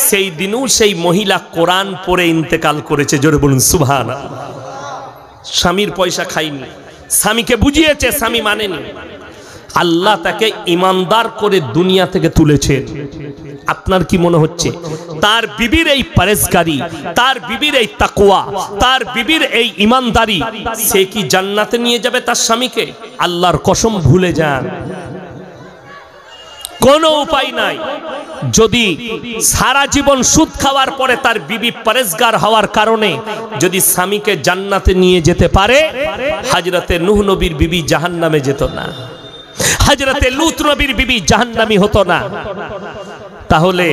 সেই দিনও সেই মহিলা কোরআন পড়ে ইন্তেকাল করেছে। জোরে বলুন সুবহানাল্লাহ। স্বামীর পয়সা খায়নি, স্বামীকে বুঝিয়েছে, স্বামী মানেনি। আল্লাহ তাকে ইমানদার করে দুনিয়া থেকে তুলেছেন। আপনার কি মনে হচ্ছে তার বিবির এই পরেজগারি, তার বিবির এই তাকওয়া, তার বিবির এই ইমানদারি, সে কি জান্নাতে নিয়ে যাবে তার স্বামীকে? আল্লাহর কসম ভুলে যান, কোনো উপায় নাই। যদি সারা জীবন সুদ খাওয়ার পরে তার বিবি পরেজগার হওয়ার কারণে যদি স্বামীকে জান্নাতে নিয়ে যেতে পারে, হযরতে নূহ নবীর বিবি জাহান্নামে যেত না, হযরতে লূত নবীর বিবি জাহান্নামী হতো না। তাহলে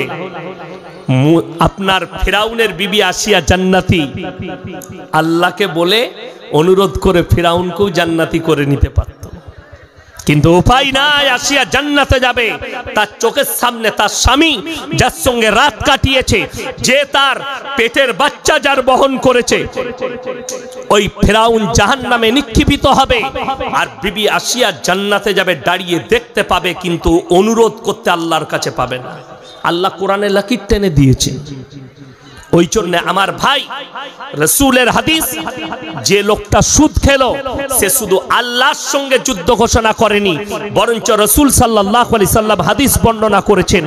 আপনার ফিরাউনের বিবি আসিয়া জান্নাতি, আল্লাহকে বলে অনুরোধ করে ফিরাউনকেও জান্নাতি করে নিতে পারত, কিন্তু উপায় নাই। আসিয়া জান্নাতে যাবে, তার চোখের সামনে তার স্বামী যার সঙ্গে রাত কাটিয়েছে, যে তার পেটের বাচ্চা যার বহন করেছে, ওই ফিরাউন জাহান্নামে নিক্ষিপ্ত হবে। আর বিবি আসিয়া জান্নাতে যাবে, দাঁড়িয়ে দেখতে পাবে, কিন্তু অনুরোধ করতে আল্লাহর কাছে পাবে না। আল্লাহ কোরআনে লাকির টেনে দিয়েছে। ওই জন্য আমার ভাই, রাসূলের হাদিস, যে লোকটা সুদ খেলো সে শুধু আল্লাহর সঙ্গে যুদ্ধ ঘোষণা করেনি, বরঞ্চ রাসূল সাল্লাল্লাহু আলাইহি সাল্লাম হাদিস বর্ণনা করেছেন,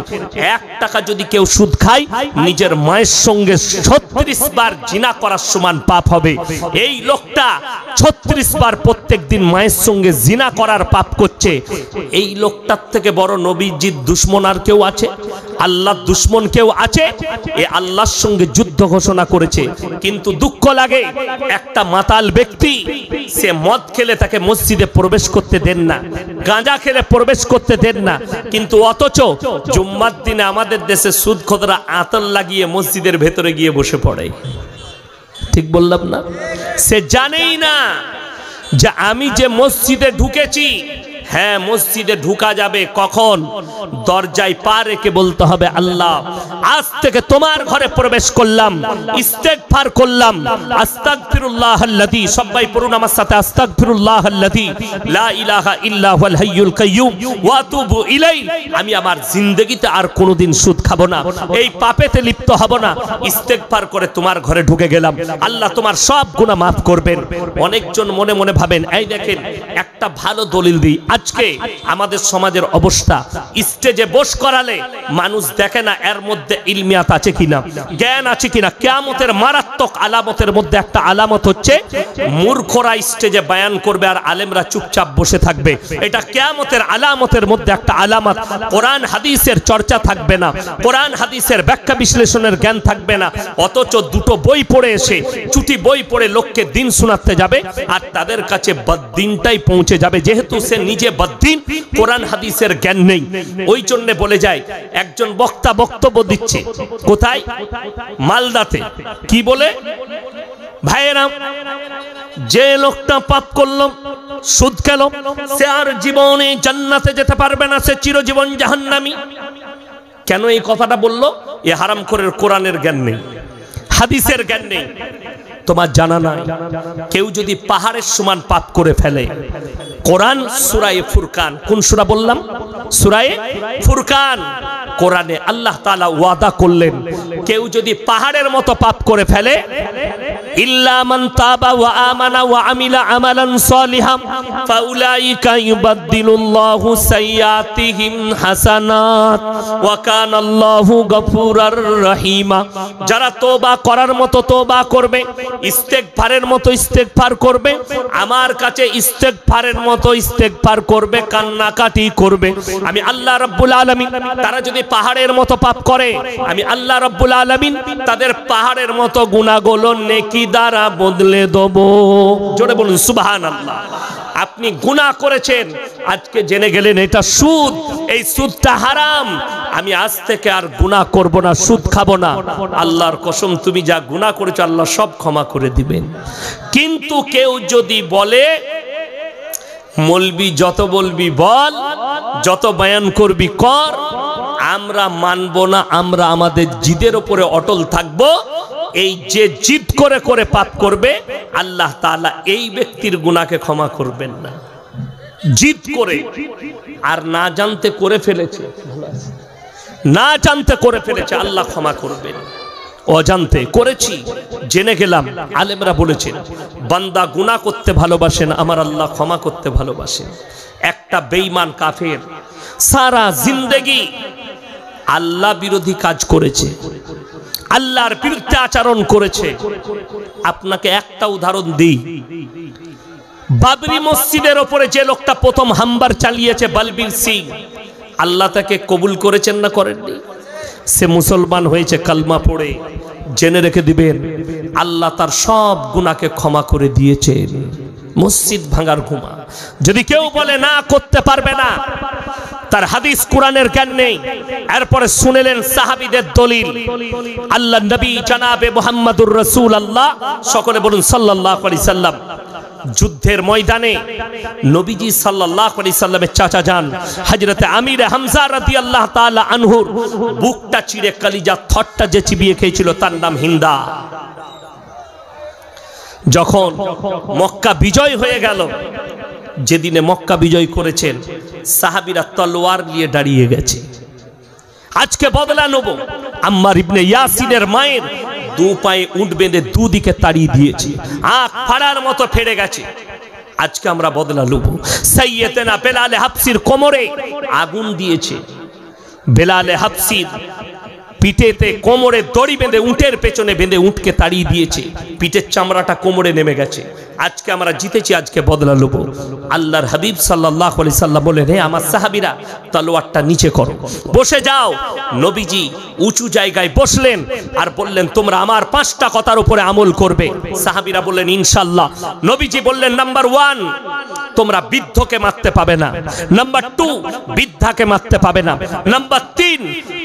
1 টাকা যদি কেউ সুদ খায় নিজের মায়ের সঙ্গে 36 বার জিনা করার সমান পাপ হবে। এই লোকটা 36 বার প্রত্যেকদিন মায়ের সঙ্গে জিনা করার পাপ করছে। এই লোকটার থেকে বড় নবীজির দুশমন আর কেউ আছে? আল্লাহর দুশমন কেউ আছে? এ আল্লাহর সঙ্গে যুদ্ধ ঘোষণা করেছে। কিন্তু দুঃখ লাগে, একটা মাতাল ব্যক্তি, সে মদ খেলে তাকে মসজিদে প্রবেশ করতে দেন না, গাঁজা খেলে প্রবেশ করতে দেন না, কিন্তু অথচ জুম্মার দিনে আমাদের দেশে সুদখোররা আতর লাগিয়ে মসজিদের ভেতরে গিয়ে বসে পড়ে। ঠিক বললাম না? সে জানেই না যে আমি যে মসজিদে ঢুকেছি, হ্যাঁ মসজিদে ঢুকা যাবে কখন? দরজায় পা রেখে বলতে হবে, আল্লাহ আজ থেকে তোমার ঘরে প্রবেশ করলাম, ইস্তেগফার করলাম, আস্তাগফিরুল্লাহাল্লাযী, সবাই পড়ুন আমার সাথে, আস্তাগফিরুল্লাহাল্লাযী লা ইলাহা ইল্লা হুয়াল হাইয়ুল কাইয়্যুম ওয়া আতুবু ইলাইহি। আমি আমার জিন্দেগিতে আর কোনোদিন সুদ খাবো না, এই পাপেতে লিপ্ত হব না, ইস্তেগফার করে তোমার ঘরে ঢুকে গেলাম, আল্লাহ তোমার সব গুনাহ মাফ করবেন। অনেকজন মনে মনে ভাবেন, এই দেখেন একটা ভালো দলিল দিই, আজকে আমাদের সমাজের অবস্থা, স্টেজে বস করালে মানুষ দেখে না এর মধ্যে ইলমিয়াত আছে কিনা, জ্ঞান আছে কিনা। কিয়ামতের মারাত্মক আলামতের মধ্যে একটা আলামত হচ্ছে মূর্খরা স্টেজে বয়ান করবে আর আলেমরা চুপচাপ বসে থাকবে। এটা কিয়ামতের আলামতের মধ্যে একটা আলামত। কোরআন হাদিসের চর্চা থাকবে না, কোরআন হাদিসের ব্যাখ্যা বিশ্লেষণের জ্ঞান থাকবে না, অথচ দুটো বই পড়ে এসে, চুটি বই পড়ে লোককে দিন শোনাতে যাবে, আর তাদের কাছে বদ্দিনটাই পৌঁছে যাবে, যেহেতু সে নিজে বদ্দিন, কোরআন হাদিসের জ্ঞান নেই। ওই জন্য বলে যায়, একজন বক্তা বক্তব্য দিচ্ছে, কোথায়? মালদাতে। কি বলে? ভাইয়েরা, যে লোকটা পাপ করলো, সুদ খেলো, সে আর জীবনে জান্নাতে যেতে পারবে না, সে চিরজীবন জাহান্নামী। কেন এই কথাটা বললো? এ হারামখোরের কোরআনের জ্ঞান নেই, হাদিসের জ্ঞান নেই। তোমার জানা নাই, কেউ যদি পাহাড়ের সমান পাপ করে ফেলে, কোরআন সূরায়ে ফুরকান, কোন সূরা বললাম? সূরায়ে ফুরকান। কোরআনে আল্লাহ তাআলা ওয়াদা করলেন, কেউ যদি পাহাড়ের মতো পাপ করে ফেলে, ইল্লা মান তাবা ওয়া আমানা ওয়া আমিলা আমালান সালিহান ফাউলাইকা ইউবাদদিলুল্লাহু সাইয়্যাতিহিম হাসানাত ওয়া কানাল্লাহু গফুরার রহিমা। যারা তওবা করার মতো তওবা করবে, ইস্তেগফারের মতো ইস্তেগফার করবে, আমার কাছে ইস্তেগফারের মতো ইস্তেগফার করবে, কান্নাকাটি করবে, আমি আল্লাহ রাব্বুল আলামিন, তারা যদি পাহাড়ের মতো পাপ করে, আমি আল্লাহ রাব্বুল আলামিন তাদের পাহাড়ের মতো গুনাহগুলো নেকি দ্বারা বদলে দেব। জোরে বলুন সুবহানাল্লাহ। আপনি গুনাহ করেছেন, আজকে জেনে গেলেন এটা সুদ, এই সুদটা হারাম, আমি আজ থেকে আর গুনাহ করব না, সুদ খাবো না। আল্লাহর কসম তুমি যা গুনাহ করেছো আল্লাহ সব ক্ষমা করে দিবেন। কিন্তু কেউ যদি বলে মৌলবি যত বলবি বল, যত বয়ান করবি কর, আমরা মানব না, আমরা আমাদের জিদের উপরে অটল থাকব, এই যে জিদ করে করে পাপ করবে আল্লাহ তাআলা এই ব্যক্তির গুনাহকে ক্ষমা করবেন না। জিদ করে আর না জানতে করে ফেলেছে, না জানতে করে ফেলেছে, আল্লাহ ক্ষমা করবেন। অজান্তে করেছি, জেনে গেলাম, আলেমরা বলেছেন বান্দা গুনাহ করতে ভালোবাসেন, আমার আল্লাহ ক্ষমা করতে ভালোবাসেন। একটা বেঈমান কাফের সারা জিন্দেগি আল্লাহ বিরোধী কাজ করেছে, আল্লাহর বিরুদ্ধে আচরণ করেছে। আপনাকে একটা উদাহরণ দিই, বাবরি মসজিদের ওপরে যে লোকটা প্রথম হামবার চালিয়েছে বলবীর সিং, আল্লাহ তাকে কবুল করেছেন না করেননি? সে মুসলমান হয়েছে কালমা পড়ে। জেনে রেখে দিবেন আল্লাহ তার সব গুনাহকে ক্ষমা করে দিয়েছেন। মসজিদ ভাঙার গুনাহ যদি কেউ বলে না করতে পারবে না, তার হাদিস কোরআনের জ্ঞান নেই। এরপরে শুনেলেন সাহাবীদের দলিল, আল্লাহ নবী জনাবে মুহাম্মদুর রাসূলুল্লাহ, সকলে বলুন সাল্লাল্লাহু আলাইহি সাল্লাম, যুদ্ধের ময়দানে নবীজি সাল্লাল্লাহু আলাইহি সাল্লামের চাচা যান হযরতে আমির হামজা রাদিয়াল্লাহু তাআলা আনহুর বুকটা চিরে কলিজা থটটা যে চিবিয়ে খেয়েছিল তার নাম হিন্দা। যখন মক্কা বিজয় হয়ে গেল, যেদিনে মক্কা বিজয় করেছেন, সাহাবীরা তলোয়ার নিয়ে দাঁড়িয়ে গেছে, আজকে বদলা নেব। আম্মার ইবনে ইয়াসিনের মায়ের দু পায়ে উট বেঁধে দুদিকে তাড়িয়ে দিয়েছে, আখ ফাড়ার মতো ফেড়ে গেছে, আজকে আমরা বদলা নেব। সাইয়েদনা বেলাল হাবসির কোমরে আগুন দিয়েছে, বেলাল হাবসির পিঠেতে কোমরে দড়ি বেঁধে উটের পেছনে বেঁধে উটকে তাড়িয়ে দিয়েছে, পিঠের চামড়াটা কোমরে নেমে গেছে। আজকে আমরা জিতেছি, আজকে বদলা নেব। আল্লাহর হাবিব সাল্লাল্লাহু আলাইহি সাল্লাম বলেন, হে আমার সাহাবীরা তলোয়ারটা নিচে করো, বসে যাও। নবীজি উঁচু জায়গায় বসলেন আর বললেন, তোমরা আমার 5টা কথার উপরে আমল করবে। সাহাবীরা বললেন ইনশাআল্লাহ। নবীজি বললেন, নাম্বার 1, তোমরা বৃদ্ধকে মারতে পাবে না। নাম্বার 2, বৃদ্ধাকে মারতে পাবে না। নাম্বার 3,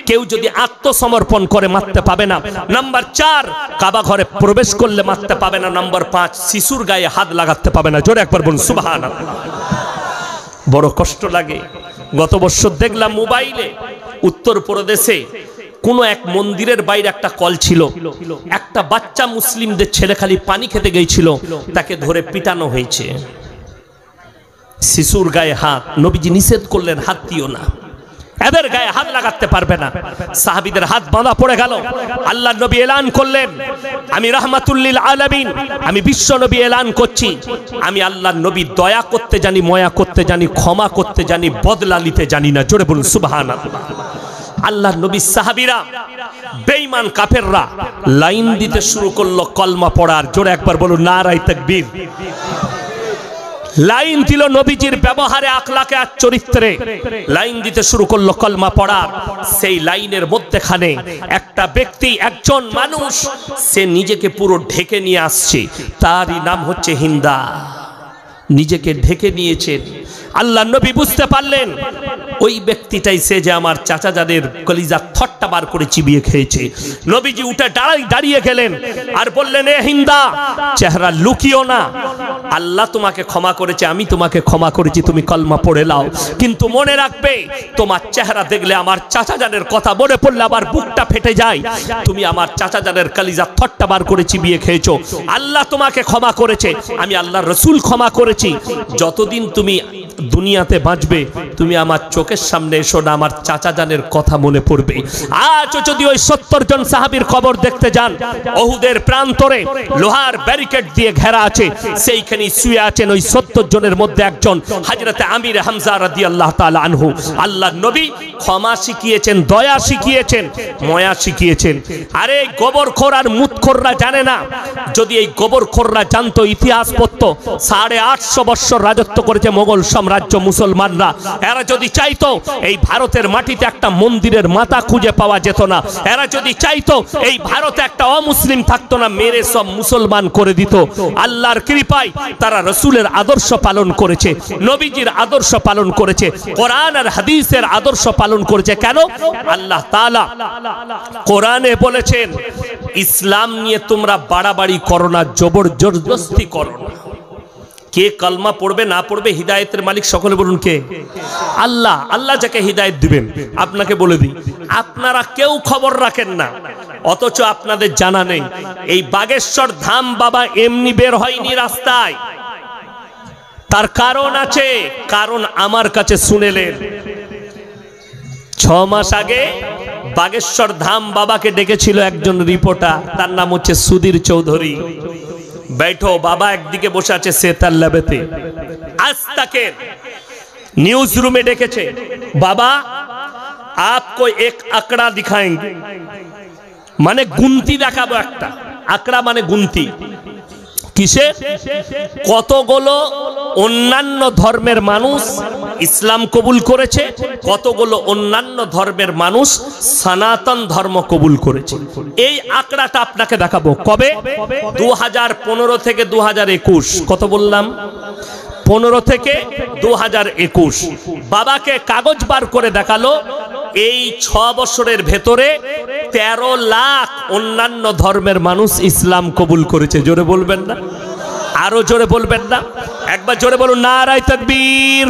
কেউ যদি আত্মসমর্পণ করে মারতে পাবে না। নাম্বার 4, কাবা ঘরে প্রবেশ করলে মারতে পাবে না। নাম্বার 5, শিশুর গায়ে হাত লাগাতে পাবে না। জোরে একবার বলুন সুবহানাল্লাহ। বড় কষ্ট লাগে। গত বছর দেখলাম মোবাইলে উত্তরপ্রদেশে কোন এক মন্দিরের বাইরে একটা কল ছিল, একটা বাচ্চা মুসলিমদের ছেলে খালি পানি খেতে গিয়েছিল, তাকে ধরে পিটানো হয়েছে। শিশুর গায়ে হাত, নবীজি নিষেধ করলেন হাত দিও না, এদের গায়ে হাত লাগাতে পারবে না। সাহাবীদের হাত বাঁধা পড়ে গেল। আল্লাহ নবী এলান করলেন, আমি রাহমাতুল লিল আলামিন, আমি বিশ্ব নবী এলান করছি, আমি আল্লাহর নবী দয়া করতে জানি, ময়া করতে জানি, ক্ষমা করতে জানি, বদলা নিতে জানি না। জোরে বলুন সুবহানাল্লাহ। আল্লাহর নবী সাহাবীরা বেঈমান কাফেররা লাইন দিতে শুরু করলো কলমা পড়ার। জোরে একবার বলুন নারায়ে তাকবীর। লাইন দিল নবীজির ব্যবহারে, আখলাকে আর চরিত্রে, লাইন দিতে শুরু করলো কলমা পড়ার। সেই লাইনের মধ্যখানে একটা ব্যক্তি, একজন মানুষ, সে নিজেকে পুরো ঢেকে নিয়ে আসছে, তারই নাম হচ্ছে হিন্দা। নিজেকে ঢেকে নিয়েছেন। আল্লাহ নবী বুঝতে পারলেন ওই ব্যক্তিটাই সে যে আমার চাচা যাদের কলিজা থট্টা বার করে চিবিয়ে খেয়েছে। নবীজি উঠে দাঁড়িয়ে গেলেন আর বললেন, এ হিন্দা, চেহারা লুকিও না, আল্লাহ তোমাকে ক্ষমা করেছে, আমি তোমাকে ক্ষমা করেছি, তুমি কলমা পড়ে নাও। কিন্তু মনে রাখবে, তোমার চেহারা দেখলে আমার চাচা জানের কথা মনে পড়লে আবার বুকটা ফেটে যায়। তুমি আমার চাচা জানের কলিজা থট্টা বার করে চিবিয়ে খেয়েছো, আল্লাহ তোমাকে ক্ষমা করেছে, আমি আল্লাহর রাসূল ক্ষমা করেছি। যতদিন তুমি দুনিয়াতে বাঁচবে, তুমি আমার চোখের সামনে এসো না, আমার চাচা জানের কথা মনে পড়বে। আজ যদি ওই 70 জন সাহাবীর কবর দেখতে যান, উহুদের প্রান্তরে লোহার ব্যারিকেড দিয়ে ঘেরা আছে, সেইখানে শুয়ে আছেন ওই 70 জনের মধ্যে একজন হযরতে আমির হামজা রাদিয়াল্লাহু তাআলা আনহু। আল্লাহর নবী ক্ষমা শিখিয়েছেন, দয়া শিখিয়েছেন, ময়া শিখিয়েছেন। আরে গোবরখোর আর মুতখোররা জানে না। যদি এই গোবরখোররা জানতো, ইতিহাস পড়তো, 850 বছর রাজত্ব করেছে মোগল সাম্রাজ্য মুসলমানরা, এরা যদি চাইতো চাইতো এই ভারতের মাটিতে একটা মন্দিরের মাথা খুঁজে পাওয়া যেত না। এরা যদি চাইতো এই ভারতে একটা অমুসলিম থাকতো না, মেরে সব মুসলমান করে দিত। আল্লাহর কৃপায় তারা রসুলের আদর্শ পালন করেছে, নবীজির আদর্শ পালন করেছে, কোরআন আর হাদিসের আদর্শ পালন করেছে। কেন? আল্লাহ তাআলা কোরআনে বলেছেন ইসলাম নিয়ে তোমরা বাড়াবাড়ি করো না, জবরদস্তি করো না। কে কলমা পড়বে না পড়বে হিদায়েতের মালিক সকলে বলুন কে? আল্লাহ। আল্লাহ যাকে হিদায়েত দিবেন। আপনাকে বলে দিই, আপনারা কেউ খবর রাখেন না, অথচ আপনাদের জানা নেই এই বাগেশ্বর ধাম বাবা এমনি বের হয়নি রাস্তায়, তার কারণ আছে। কারণ আমার কাছে শুনেলেন 6 মাস আগে বাগেশ্বর ধাম বাবাকে ডেকেছিল একজন রিপোর্টার, তার নাম হচ্ছে সুধীর চৌধুরী। बैठो बाबा একদিকে বসে আছে সেতার ল্যাবেতে, আজ তাকে নিউজ রুমে ডেকেছে, বাবা आपको एक आंकड़ा दिखाएंगे, মানে গুনতি দেখাবো একটা। আঁকড়া মানে গুনতি। কিসে? কতগুলো অন্যান্য ধর্মের মানুষ ইসলাম কবুল করেছে, কতগুলো অন্যান্য ধর্মের মানুষ সনাতন ধর্ম কবুল করেছে। এই আঁকড়াটা আপনাকে দেখাবো। কবে? 2015 থেকে 2021। কত বললাম? 15 থেকে 2021। বাবাকে কাগজ বার করে দেখালো এই 6 বছরের ভেতরে 13 লাখ অন্যান্য ধর্মের মানুষ ইসলাম কবুল করেছে। জোরে বলবেন না? আরো জোরে বলবেন না? একবার জোরে বলুন নারায়ে তাকবীর।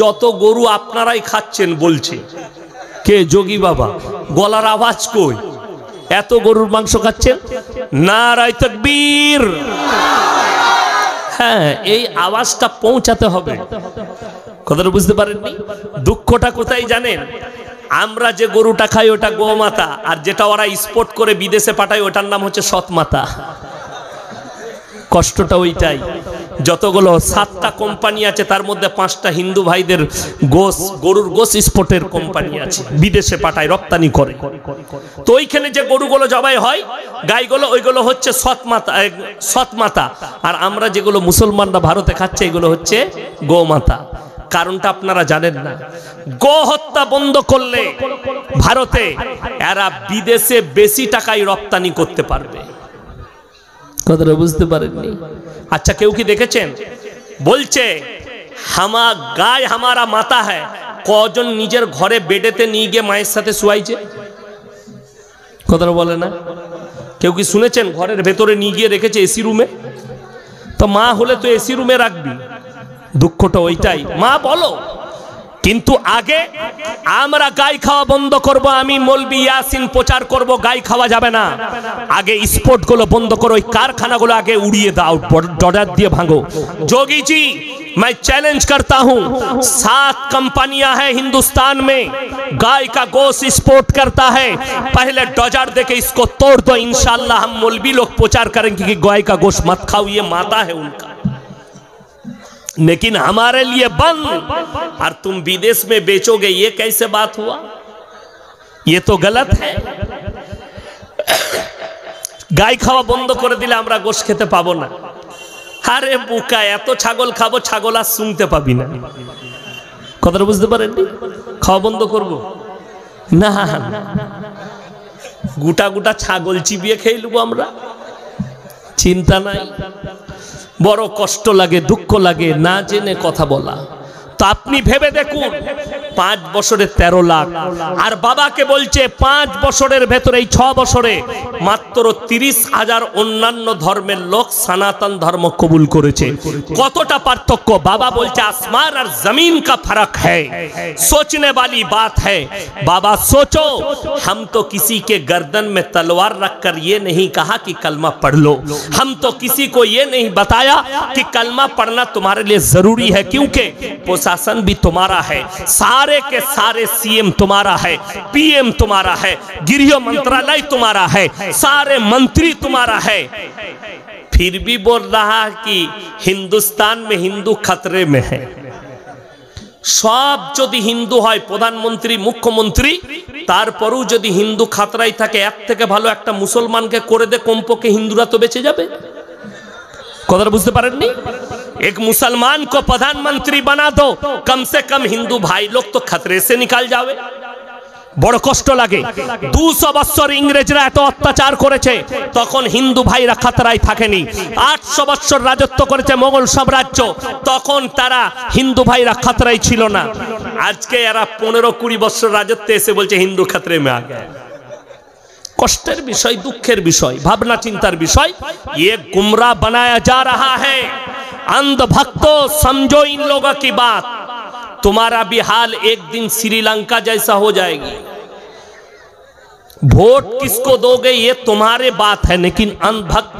যত গরু আপনারাই খাচ্ছেন বলছে কে? যোগী বাবা। গলার আওয়াজ কই? এত গরুর মাংস খাচ্ছেন? নারায়ে তাকবীর। হ্যাঁ, এই আওয়াজটা পৌঁছাতে হবে। কথাটা বুঝতে পারেননি? দুঃখটা কোথায় জানেন? আমরা যে গরুটা খাই ওটা গোমাতা, আর যেটা ওরা এক্সপোর্ট করে বিদেশে পাঠায় ওটার নাম হচ্ছে সৎমাতা। কষ্টটা ওইটাই। যতগুলো 7টা কোম্পানি আছে তার মধ্যে 5টা হিন্দু ভাইদের গোশ, গরুর গোশ এক্সপোর্টের কোম্পানি আছে, বিদেশে পাঠায়, রপ্তানি করে। তো ওইখানে যে গরুগুলো জবাই হয়, গাইগুলো, ওইগুলো হচ্ছে সৎমাতা। আর আমরা যেগুলো মুসলমানরা ভারতে খাচ্ছে এগুলো হচ্ছে গোমাতা। কারণটা আপনারা জানেন না। গো হত্যা বন্ধ করলে ভারতে এরা বিদেশে বেশি টাকায় রপ্তানি করতে পারবে। কথাটা বুঝতে পারেননি? আচ্ছা, কেউ কি দেখেছেন? বলছে গায় হামারা মাতা হ্যায়। কজন নিজের ঘরে বেডেতে নিয়ে গিয়ে মায়ের সাথে শুয়াইছে? কথাটা বলে না? কেউ কি শুনেছেন? ঘরের ভেতরে নিয়ে গিয়ে রেখেছে এসি রুমে। তো মা হলে তো এসি রুমে রাখবি। দুঃখটা ওইটাই। মা বলো, কিন্তু আগে আমরা গাই খাওয়া বন্ধ করব। আমি মৌলবি ইয়াসিন প্রচার করব গাই খাওয়া যাবে না। আগে স্পোর্ট গুলো বন্ধ করো, ওই কারখানাগুলো আগে উড়িয়ে দাও, ডলার দিয়ে ভাঙো। जोगी जी, मैं चैलेंज करता हूं, 7 कंपनियां हैं हिंदुस्तान में, गाय का गोश्त एक्सपोर्ट करता है। पहले डॉजर देके इसको तोड़ दो, इंशाल्लाह हम मौलवी लोग प्रचार करेंगे कि गाय का गोश्त मत खाओ, ये माता है उनका। लेकिन हमारे लिए बंद, और तुम विदेश में बेचोगे, ये कैसे बात हुआ? ये तो गलत है। गाय खावा बंद कर दिले আমরা গোশ খেতে পাবো না। আরে বুকা, এত ছাগল খাবো, ছাগল আর শুনতে পাবি না। কথাটা বুঝতে পারেননি? খাওয়া বন্ধ করব না, গোটা গোটা ছাগল চিবিয়ে খেয়ে নেবো আমরা। চিন্তা নাই। বড় কষ্ট লাগে, দুঃখ লাগে না জেনে কথা বলা। তো আপনি ভেবে দেখুন, 5 বছরে 13 লাখ, আর বাবাকে বলছে 5 বছরের ভেতরে, এই 6 বছরে মাত্র 30,000 অন্যান্য ধর্মের লোক সনাতন ধর্ম কবুল করেছে। কতটা পার্থক্য! বাবা বলছে আসমান আর জমিন का फर्क है, सोचने वाली बात है। बाबा सोचो, हम तो किसी के गर्दन में तलवार रखकर ये नहीं कहा कि कलमा पढ़ लो, हम तो किसी को ये नहीं बताया कि कलमा पढ़ना तुम्हारे लिए जरूरी है, क्योंकि शासन भी तुम्हारा है, सारे के सारे सीएम तुम्हारा है, पीएम तुम्हारा है, गृह मंत्रालय तुम्हारा है, सारे मंत्री तुम्हारा है। फिर भी बोल रहा कि हिंदुस्तान में हिंदू खतरे में है। सब যদি হিন্দু হয়, প্রধানমন্ত্রী, মুখ্যমন্ত্রী, তারপরেও যদি হিন্দু খাতরাই থাকে, এর থেকে ভালো একটা মুসলমানকে করে দে, কমপক্ষে হিন্দুরা তো বেঁচে যাবে। কথাটা বুঝতে পারেননি? एक मुसलमान को प्रधानमंत्री बना दो, कम से कम हिंदू भाई लोग तो खतरे से निकाल जावे। बड़ कष्ट लागे 200 বছর ইংরেজরা এত অত্যাচার করেছে, তখন হিন্দু ভাইরা খতরায় থাকেনি। 800 বছর রাজত্ব করেছে মোগল সাম্রাজ্য, তখন তারা হিন্দু ভাইরা খতরায় ছিল না। আজকে এরা 15-20 বছর রাজত্বে এসে বলছে হিন্দু খতরে মে আ গয়ে। কষ্টের বিষয়, দুঃখের বিষয়, ভাবনা চিন্তার বিষয়। ये गुमराह बनाया जा रहा है। अंध भक्तों, समझो इन लोगों की बात। तुम्हारा भी हाल एक दिन श्रीलंका जैसा हो जाएगी। वोट किसको दोगे ये तुम्हारे बात है, लेकिन अंध भक्त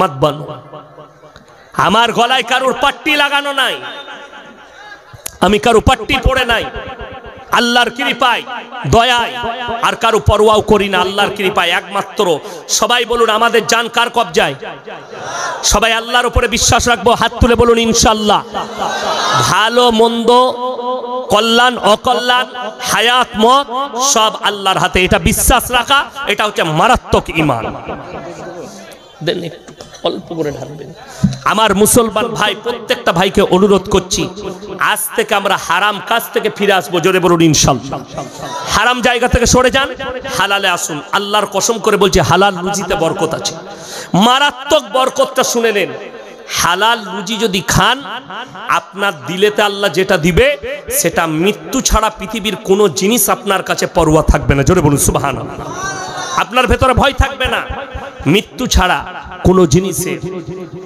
मत बनो। हमार गलाय कारुर पट्टी लागानो नाई, आमी कारू पट्टी पड़े नाई, আল্লাহর কৃপায় দয়ায় আর কারো পরোয়াও করি না। আল্লাহর কৃপায় একমাত্র। সবাই বলুন আমাদের জান কার কবজায়? সবাই আল্লাহর উপরে বিশ্বাস রাখবো, হাত তুলে বলুন ইনশাআল্লাহ। ভালো মন্দ, কল্যাণ অকল্যাণ, হায়াত মত সব আল্লাহর হাতে, এটা বিশ্বাস রাখা, এটা হচ্ছে মারাত্মক ঈমান। দেন একটু অল্প করে ঢালবেন। আমার মুসলমান ভাই, প্রত্যেকটা ভাইকে অনুরোধ করছি, আজ থেকে আমরা হারাম কাজ থেকে ফিরে আসবো। জোরে বলুন ইনশাআল্লাহ। হারাম জায়গা থেকে সরে যান, হালালে আসুন। আল্লাহর কসম করে বলছি, হালাল রুজিতে বরকত আছে, মারাত্মক বরকতটা শুনে নেন। হালাল রুজি যদি খান, আপনার দিলেতে আল্লাহ যেটা দিবে সেটা মৃত্যু ছাড়া পৃথিবীর কোনো জিনিস আপনার কাছে পরোয়া থাকবে না। জোরে বলুন সুবহানাল্লাহ। আপনার ভেতরে ভয় থাকবে না মৃত্যু ছাড়া কোনো জিনিসে।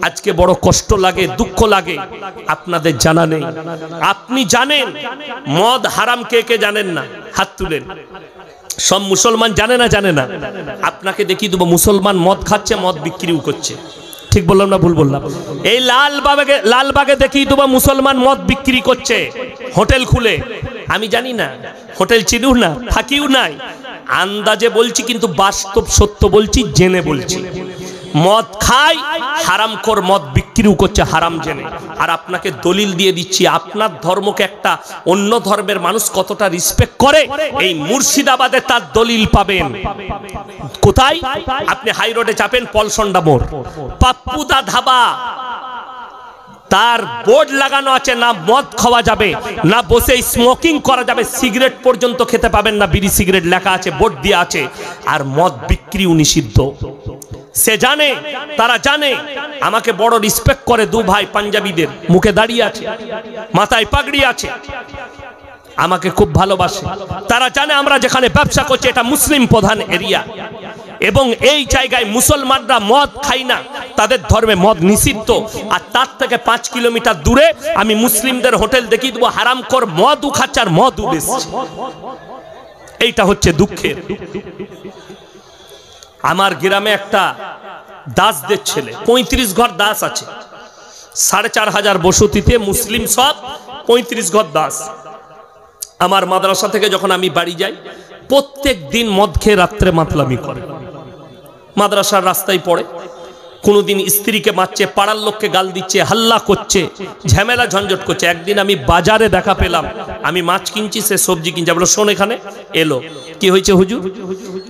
আজকে বড় কষ্ট লাগে, দুঃখ লাগে, আপনাদের জানা নেই। আপনি জানেন মদ হারাম, কে কে জানেন না? হাত তুলেন। সব মুসলমান জানে না? জানে না। আপনাকে দেখিয়ে দেবো মুসলমান মদ খাচ্ছে, মদ বিক্রিও করছে। ঠিক বললাম না ভুল বললাম? এই লালবাগে দেখিয়ে দেবো মুসলমান মদ বিক্রি করছে হোটেল খুলে। আমি জানি না, হোটেল চিনিও না, থাকিও নাই, আন্দাজে বলছি, কিন্তু বাস্তব সত্য বলছি, জেনে বলছি। মদ খায়, হারামখোর মদ বিক্রিও করছে হারাম জেনে। আর আপনাকে দলিল দিয়ে দিচ্ছি, আপনার ধর্মকে একটা অন্য ধর্মের মানুষ কতটা রেসপেক্ট করে, এই মুর্শিদাবাদে তার দলিল পাবেন। কোথায়? আপনি হাই রোডে চাপেন, পলসন্ডা মোড়, পাপ্পুদা ধাবা, তার বোর্ড লাগানো আছে, না মদ খাওয়া যাবে, না বসে স্মোকিং করা যাবে, সিগারেট পর্যন্ত খেতে পাবেন না, বিড়ি সিগারেট লেখা আছে, বোর্ড দেওয়া আছে। আর মদ বিক্রিও নিষিদ্ধ। সে জানে, তারা জানে। আমাকে বড় রিসপেক্ট করে দু ভাই পাঞ্জাবিদের, মুখে দাঁড়িয়ে আছে, মাথায় পাগড়ি আছে, আমাকে খুব ভালোবাসে। তারা জানে আমরা যেখানে ব্যবসা করছি এটা মুসলিম প্রধান এরিয়া, এবং এই জায়গায় মুসলমানরা মদ খায় না, তাদের ধর্মে মদ নিষিদ্ধ। আর তার থেকে 5 কিলোমিটার দূরে আমি মুসলিমদের হোটেল দেখিয়ে দেবো, হারামখোর মদও খাচ্ছে আর মদও বেচছে। এইটা হচ্ছে দুঃখের। আমার গ্রামে একটা দাসদের ছেলে, 35 ঘর দাস আছে, 4500 বসতিতে মুসলিম সব, 35 ঘর দাস। আমার মাদ্রাসা থেকে যখন আমি বাড়ি যাই, প্রত্যেক দিন মদ খেয়ে রাত্রে মাতলামি করে, মাদ্রাসার রাস্তায় পড়ে, কোনোদিন স্ত্রীকে মারছে, পাড়ার লোককে গাল দিচ্ছে, হাল্লা করছে, ঝামেলা ঝঞ্ঝট করছে। একদিন আমি বাজারে দেখা পেলাম, আমি মাছ কিনছি, সে সবজি কিনছে। বলো শোন, এখানে এলো, কি হয়েছে হুজুর?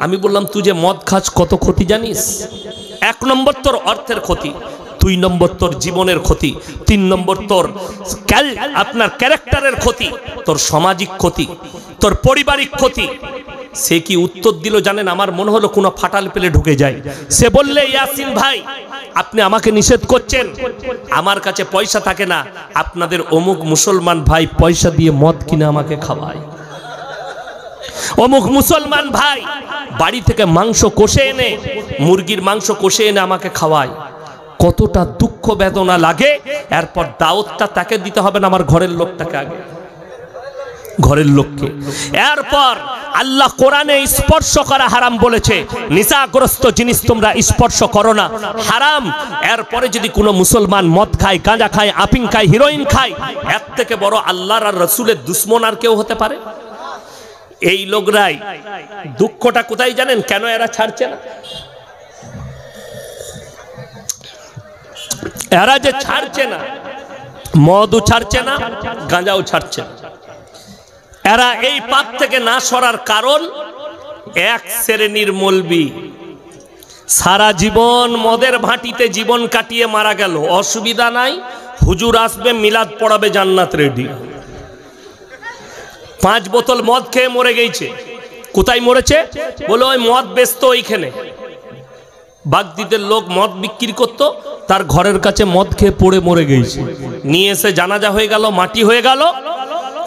আমি বললাম তুই যে মদ খাস কত ক্ষতি জানিস? 1 নম্বর তোর অর্থের ক্ষতি, 2 নম্বর তোর জীবনের ক্ষতি, 3 নম্বর তোর আপনার ক্যারেক্টারের ক্ষতি, তোর সামাজিক ক্ষতি, তোর পারিবারিক ক্ষতি। সে কি উত্তর দিল জানেন? আমার মনে হলো কোনো ফাটাল পেলে ঢুকে যায়। সে বললে, ইয়াসিন ভাই আপনি আমাকে নিষেধ করছেন, আমার কাছে পয়সা থাকে না, আপনাদের অমুক মুসলমান ভাই পয়সা দিয়ে মদ কিনে আমাকে খাওয়ায়। অমুক মুসলমান ভাই বাড়ি থেকে মাংস কষে এনে, মুরগির মাংস কষে এনে আমাকে খাওয়ায়। কতটা দুঃখ বেদনা লাগে। এরপর দাওয়াতটা তাকে দিতে হবে না, আমার ঘরের লোকটাকে আগে, ঘরের লোককে। এরপর আল্লাহ কোরআনে স্পর্শ করা হারাম বলেছে, নিশাগ্রস্ত জিনিস তোমরা স্পর্শ করো না, হারাম। এরপরে যদি কোনো মুসলমান মদ খায়, গাঁজা খায়, আফিং খায়, হিরোইন খায়, এর থেকে বড় আল্লাহর আর রাসূলের দুশমন আর কেউ হতে পারে? এই লোকরাই, দুঃখটা কোথায় জানেন? কেন এরা ছাড়ছে না? এরা যে ছাড়ছে না, মদও ছাড়ছে না, গাঁজাও ছাড়ছে না, এরা এই পাপ থেকে না সরার কারণ, এক শ্রেণীর মৌলবি সারা জীবন মদের ভাটিতে জীবন কাটিয়ে মারা গেল, অসুবিধা নাই, হুজুর আসবে মিলাদ পড়াবে, জান্নাত রেডি। 5 বোতল মদ খেয়ে মরে গেছে। কোথায় মরেছে? বলে ওই মদ বেচতো ওইখানে। বাগদিদের লোক মদ বিক্রি করতো, তার ঘরের কাছে মদ খেয়ে পড়ে মরে গেছে। নিয়ে এসে জানাজা হয়ে গেল, মাটি হয়ে গেল।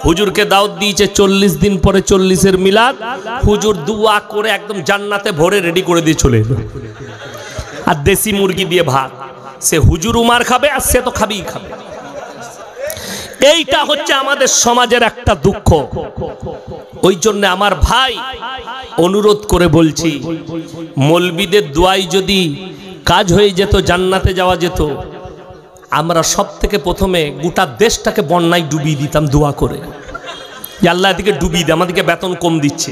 হুজুরকে দাওয়াত দিয়েছে 40 দিন পরে 40-এর মিলাদ। হুজুর দুয়া করে একদম জান্নাতে ভরে রেডি করে দিয়ে চলে এলো, আর দেশি মুরগি দিয়ে ভাত। সে হুজুর উমার খাবে, আর সে তো খাবেই খাবে। এইটা হচ্ছে আমাদের সমাজের একটা দুঃখ। ওই জন্য আমার ভাই অনুরোধ করে বলছি, মৌলবীদের দোয়াই যদি কাজ হয়ে যেত, জান্নাতে যাওয়া যেত, আমরা সব থেকে প্রথমে গোটা দেশটাকে বন্যায় ডুবিয়ে দিতাম দোয়া করে, যে আল্লাহ এদিকে ডুবিয়ে দে, আমাদেরকে বেতন কম দিচ্ছে।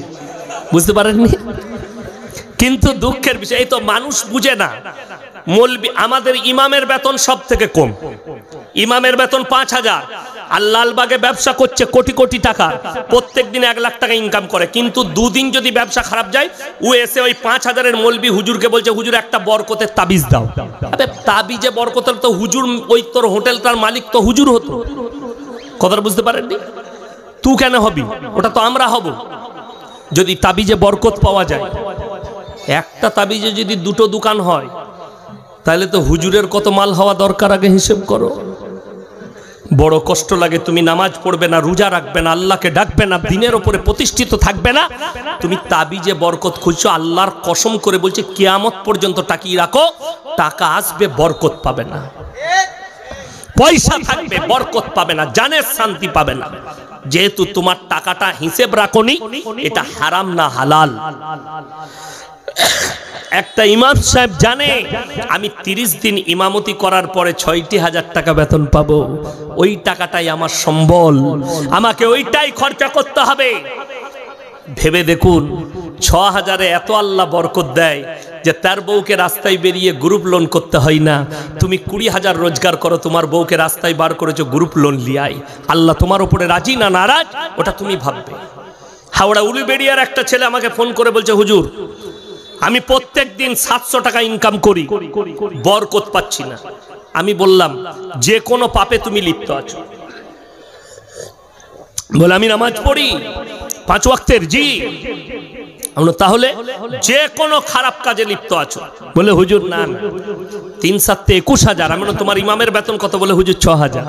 বুঝতে পারেননি? কিন্তু দুঃখের বিষয় এই তো মানুষ বুঝে না। মৌলবী আমাদের ইমামের বেতন সব থেকে কম। ইমামের বেতন 5,000, আর লালবাগে ব্যবসা করছে কোটি কোটি টাকা, প্রত্যেক দিন 1 লাখ টাকা ইনকাম করে। কিন্তু 2 দিন যদি ব্যবসা খারাপ যায়, ও এসে ওই 5,000-এর মৌলবী হুজুরকে বলছে, হুজুর একটা বরকতের তাবিজ দাও। আরে তাবিজে বরকতের তো হুজুর, ওই তোর হোটেলটার মালিক তো হুজুর হতো। কথাটা বুঝতে পারেননি? তুই কেন হবি? ওটা তো আমরা হব। যদি তাবিজে বরকত পাওয়া যায়, একটা তাবিজে যদি 2টো দোকান হয়, তাহলে তো হুজুরের কত মাল হওয়া দরকার, আগে হিসেব করো। বড় কষ্ট লাগে। তুমি নামাজ পড়বে না, রোজা রাখবে না, আল্লাহকে ডাকবে না, দিনের উপরে প্রতিষ্ঠিত থাকবে না, তুমি তাবিজে বরকত খুঁজছো। আল্লাহর কসম করে বলছে, কিয়ামত পর্যন্ত টাকিয়ে রাখো, টাকা আসবে, বরকত পাবে না। পয়সা থাকবে, বরকত পাবে না, জানের শান্তি পাবে না। যেহেতু তোমার টাকাটা হিসেব রাখোনি, এটা হারাম না হালাল। একটা ইমাম সাহেব জানে আমি 30 দিন ইমামতি করার পরে 6,000 টাকা বেতন পাবো, ওই টাকাটাই আমার সম্বল, আমাকে ওইটাই খরচা করতে হবে। ভেবে দেখুন, 6,000-এ এত আল্লাহ বরকত দেয় যে তার বউকে রাস্তায় বেরিয়ে গ্রুপ লোন করতে হয় না। তুমি 20,000 রোজগার করো, তোমার বউকে রাস্তায় বার করেছো গ্রুপ লোন লিয়াই। আল্লাহ তোমার উপরে রাজি না নারাজ, ওটা তুমি ভাববে। হাওড়া উলুবেড়িয়ার একটা ছেলে আমাকে ফোন করে বলছে, হুজুর আমি প্রত্যেক দিন 700 টাকা ইনকাম করি, বরকত পাচ্ছি না। আমি বললাম, যে কোনো পাপে তুমি লিপ্ত আছো। বলে আমি নামাজ পড়ি 5 ওয়াক্তের। জি। তাহলে যে কোনো খারাপ কাজে লিপ্ত আছো? বলে হুজুর না, 3-7 21,000। আমরা তোমার ইমামের বেতন কত? বলে হুজুর 6,000।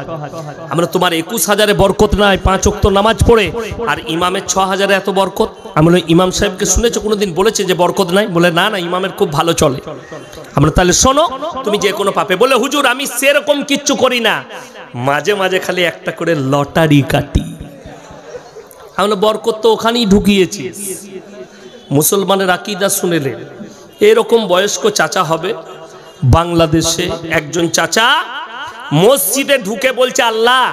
আমরা তোমার 21,000-এ বরকত নাই, 5 ওয়াক্ত নামাজ পড়ে, আর ইমামের 6,000-এ এত বরকত? আমরা ইমাম সাহেবকে শুনেছো কোনোদিন বলেছে যে বরকত নাই? বলে না না, ইমামের খুব ভালো চলে। আমরা তাহলে শোনো, তুমি যে কোনো পাপে। বলে হুজুর আমি সেরকম কিচ্ছু করি না, মাঝে মাঝে খালি একটা করে লটারি কাটি। আমরা বরকত তো ওখানেই ঢুকিয়েছি। মুসলমানের আকীদা শুনেলেন। এরকম বয়স্ক চাচা হবে বাংলাদেশে, একজন চাচা মসজিদে ঢুকে বলছে, আল্লাহ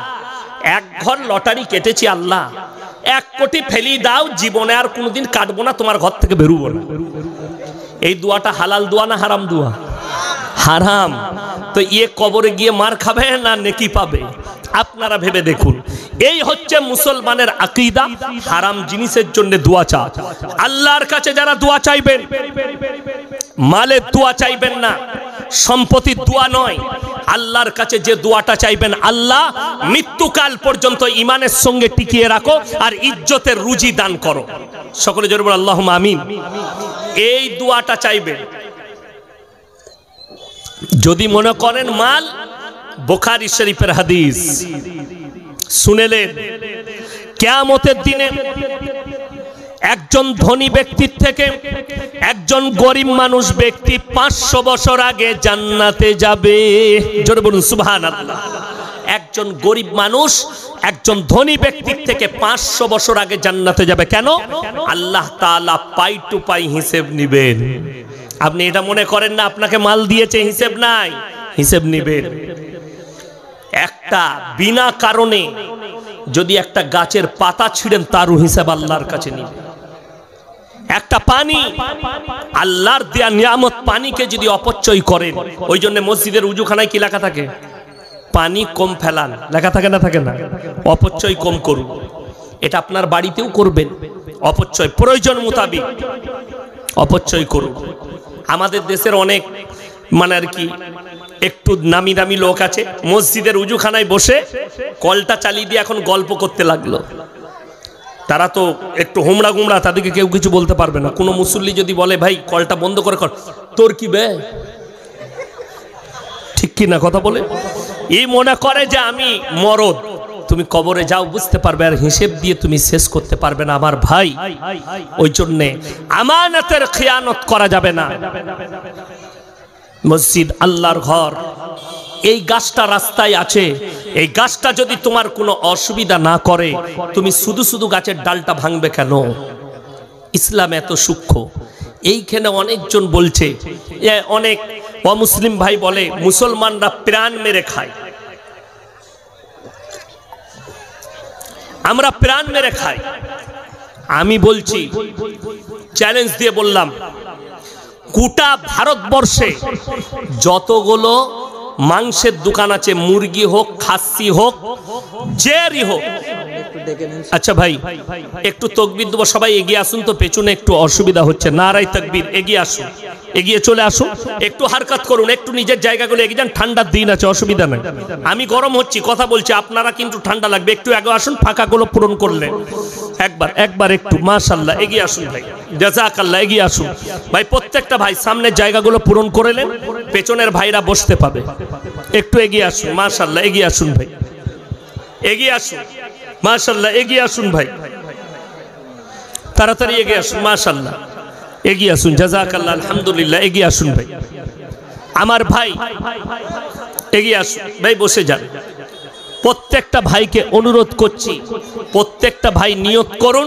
1 ঘর লটারি কেটেছি, আল্লাহ 1 কোটি ফেলি দাও, জীবনে আর কোনোদিন কাটবো না, তোমার ঘর থেকে বেরোবো না। এই দোয়াটা হালাল দোয়া না হারাম দোয়া? হারাম। তো কবরে গিয়ে মার খাবে না নেকি পাবে? আপনারা ভেবে দেখুন। এই হচ্ছে মুসলমানের আকীদা, হারাম জিনিসের জন্য দোয়া চা। আল্লাহর কাছে যারা দোয়া চাইবেন, মালের দোয়া চাইবেন না, সম্পত্তির দোয়া নয়। আল্লাহর কাছে যে দোয়াটা চাইবেন, আল্লাহ মৃত্যুকাল পর্যন্ত ইমানের সঙ্গে টিকিয়ে রাখো আর ইজ্জতের রুজি দান করো। সকলে জোরে বলো আল্লাহুম্মা আমিন। এই দোয়াটা চাইবেন। যদি মনে করেন মাল, বুখারী শরীফের হাদিস শুনেলেন, কিয়ামতের দিনে একজন ধনী ব্যক্তির থেকে একজন গরিব মানুষ ব্যক্তি 500 বছর আগে জান্নাতে যাবে। জোরে বলুন সুবহানাল্লাহ। একজন গরিব মানুষ একজন ধনী ব্যক্তির থেকে 500 বছর আগে জান্নাতে যাবে। কেন? আল্লাহ তাআলা পাই টু পাই হিসেব নেবেন। আপনি এটা মনে করেন না আপনাকে মাল দিয়েছে, হিসেব নাই, হিসেব নেবেন। একটা বিনা কারণে যদি একটা গাছের পাতা ছিঁড়েন, তারও হিসাব আল্লাহর কাছে নিবে। একটা পানি, আল্লাহর দেয়া নিয়ামত, পানিকে যদি অপচয় করেন, ওই জন্য মসজিদের উজুখানায় কি লেখা থাকে? পানি কম ফেলান, লেখা থাকে না? থাকে না? অপচয় কম করুন। এটা আপনার বাড়িতেও করবেন। অপচয় প্রয়োজন মোতাবেক অপচয় করুন। আমাদের দেশের অনেক মানে আর কি একটু নামি দামি লোক আছে, মসজিদের উজুখানায় বসে কলটা চালিয়ে দিয়ে এখন গল্প করতে লাগলো। তারা তো একটু হোমড়া গুমড়া, তাদেরকে কেউ কিছু বলতে পারবে না। কোনো মুসল্লি যদি বলে ভাই কলটা বন্ধ করে কর, তোর কি বে, ঠিক কি না কথা বলে, এই মনে করে যে আমি মরদ। তুমি কবরে যাও বুঝতে পারবে, আর হিসেব দিয়ে তুমি শেষ করতে পারবে না আমার ভাই। ওই জন্যে আমানতের খিয়ানত করা যাবে না। মসজিদ আল্লাহর ঘর, এই গাছটা রাস্তায় আছে, এই গাছটা যদি তোমার কোনো অসুবিধা না করে, তুমি শুধু শুধু গাছের ডালটা ভাঙবে কেন? ইসলাম এত সূক্ষ্ম। এইখানে অনেকজন বলছে, অনেক অমুসলিম ভাই বলে মুসলমানরা প্রাণ মেরে খায়, আমরা প্রাণ মেরে খাই। আমি বলছি, চ্যালেঞ্জ দিয়ে বললাম, গোটা ভারতবর্ষে যতগুলো মাংসের দোকান আছে, মুরগি হোক, খাসি হোক, যেরই হোক, আচ্ছা ভাই একটু তাকবীর দেবো, সবাই এগিয়ে আসুন তো, পেছনে একটু অসুবিধা হচ্ছে। নারায়ে তাকবীর, এগিয়ে আসুন, এগিয়ে চলে আসুন, একটু হারকাত করুন, একটু নিজের জায়গাগুলো এগিয়ে যান। ঠান্ডার দিন আছে, অসুবিধা নেই। আমি গরম হচ্ছি, কথা বলছি, আপনারা কিন্তু ঠান্ডা লাগবে। একটু আগে আসুন, ফাঁকাগুলো পূরণ করলেন একবার একটু, মাশাআল্লাহ, এগিয়ে আসুন ভাই, জাযাকাল্লাহ, এগিয়ে আসুন ভাই। প্রত্যেকটা ভাই সামনের জায়গাগুলো পূরণ করে নেন, পেছনের ভাইরা বসতে পাবে। একটু এগিয়ে আসুন, মাশাআল্লাহ, এগিয়ে আসুন ভাই, এগিয়ে আসুন, মাশাআল্লাহ, এগিয়ে আসুন ভাই, তাড়াতাড়ি এগিয়ে আসুন, মাশাআল্লাহ, এগিয়ে আসুন, জাযাকাল্লাহ, আলহামদুলিল্লাহ, এগিয়ে আসুন ভাই। আমার ভাই এগিয়ে আসুন ভাই, বসে যান। প্রত্যেকটা ভাইকে অনুরোধ করছি, প্রত্যেকটা ভাই নিয়ত করুন,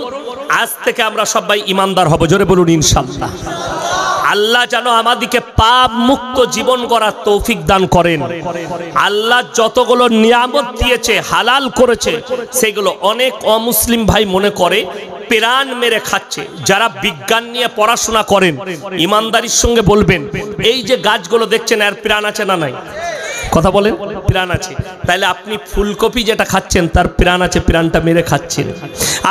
আজ থেকে আমরা সবাই ইমানদার হব। জোরে বলুন ইনশাআল্লাহ। আল্লাহ যেন আমাদেরকে পাপ মুক্ত জীবন করার তৌফিক দান করেন। আল্লাহ যতগুলো নিয়ামত দিয়েছে, হালাল করেছে, সেগুলো অনেক অমুসলিম ভাই মনে করে প্রাণ মেরে খাচ্ছে। যারা বিজ্ঞান নিয়ে পড়াশোনা করেন, ইমানদারির সঙ্গে বলবেন, এই যে গাছগুলো দেখছেন, এর প্রাণ আছে না নাই? কথা বলেন, প্রাণ আছে। তাহলে আপনি ফুলকপি যেটা খাচ্ছেন তার প্রাণ আছে, প্রাণটা মেরে খাচ্ছেন।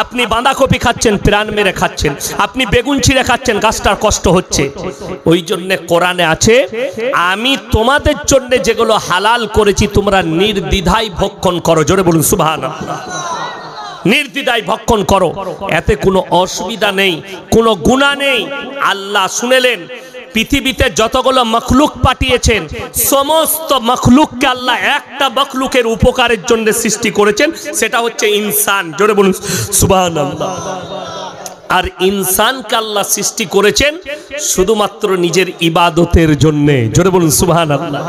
আপনি বাঁধাকপি খাচ্ছেন, প্রাণ মেরে খাচ্ছেন। আপনি বেগুন ছিঁড়ে খাচ্ছেন, গাছটার কষ্ট হচ্ছে। ওই জন্য কোরআনে আছে, আমি তোমাদের জন্য যেগুলো হালাল করেছি তোমরা নির্দ্বিধায় ভক্ষণ করো। জোরে বলুন সুবহানাল্লাহ। নির্দ্বিধায় ভক্ষণ করো, এতে কোনো অসুবিধা নেই, কোনো গুনাহ নেই। আল্লাহ শুনেলেন, পৃথিবীতে যতগুলো মখলুক পাঠিয়েছেন, সমস্ত মখলুককে আল্লাহ একটা মখলুকের উপকারের জন্য সৃষ্টি করেছেন, সেটা হচ্ছে ইনসান। জোরে বলুন সুবহানাল্লাহ। আর ইনসানকে আল্লাহ সৃষ্টি করেছেন শুধুমাত্র নিজের ইবাদতের জন্য। জোরে বলুন সুবহানাল্লাহ।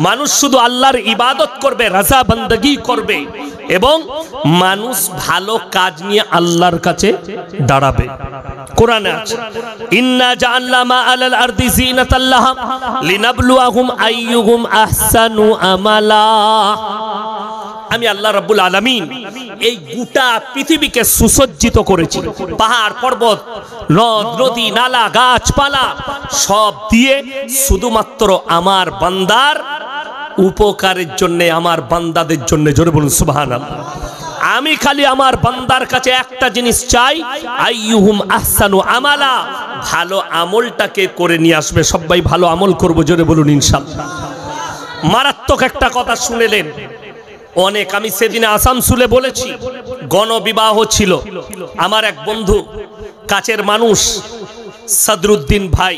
মানুষ শুধু আল্লাহর ইবাদত করবে, রাজা বান্দাগি করবে, এবং মানুষ ভালো কাজ নিয়ে আল্লাহর কাছে দাঁড়াবে। কোরআনে আছে, ইন্না জাআলনা মা আলাল আরদি জিনাতাল লাহা লিনাবলুয়াহুম আইয়ুহুম আহসানু আমালা। আমি আল্লাহ রাব্বুল আলামিন এই গোটা পৃথিবীকে সুসজ্জিত করেছি, পাহাড় পর্বত, নদ নদী, নালা, গাছপালা সব দিয়ে শুধুমাত্র আমার বান্দার উপকারের জন্য, আমার বান্দাদের জন্য। জোরে বলুন সুবহানাল্লাহ। আমি খালি আমার বান্দার কাছে একটা জিনিস চাই, আইয়ুহুম আহসানু আমালা, ভালো আমলটাকে করে নিয়ে আসবে। সবাই ভালো আমল করব, জোরে বলুন ইনশাআল্লাহ। মারাত্মক একটা কথা শুনেলেন অনেক। আমি সেদিনে আসানসোলে বলেছি, গণবিবাহ ছিল। আমার এক বন্ধু, কাছের মানুষ, সদরুদ্দিন ভাই,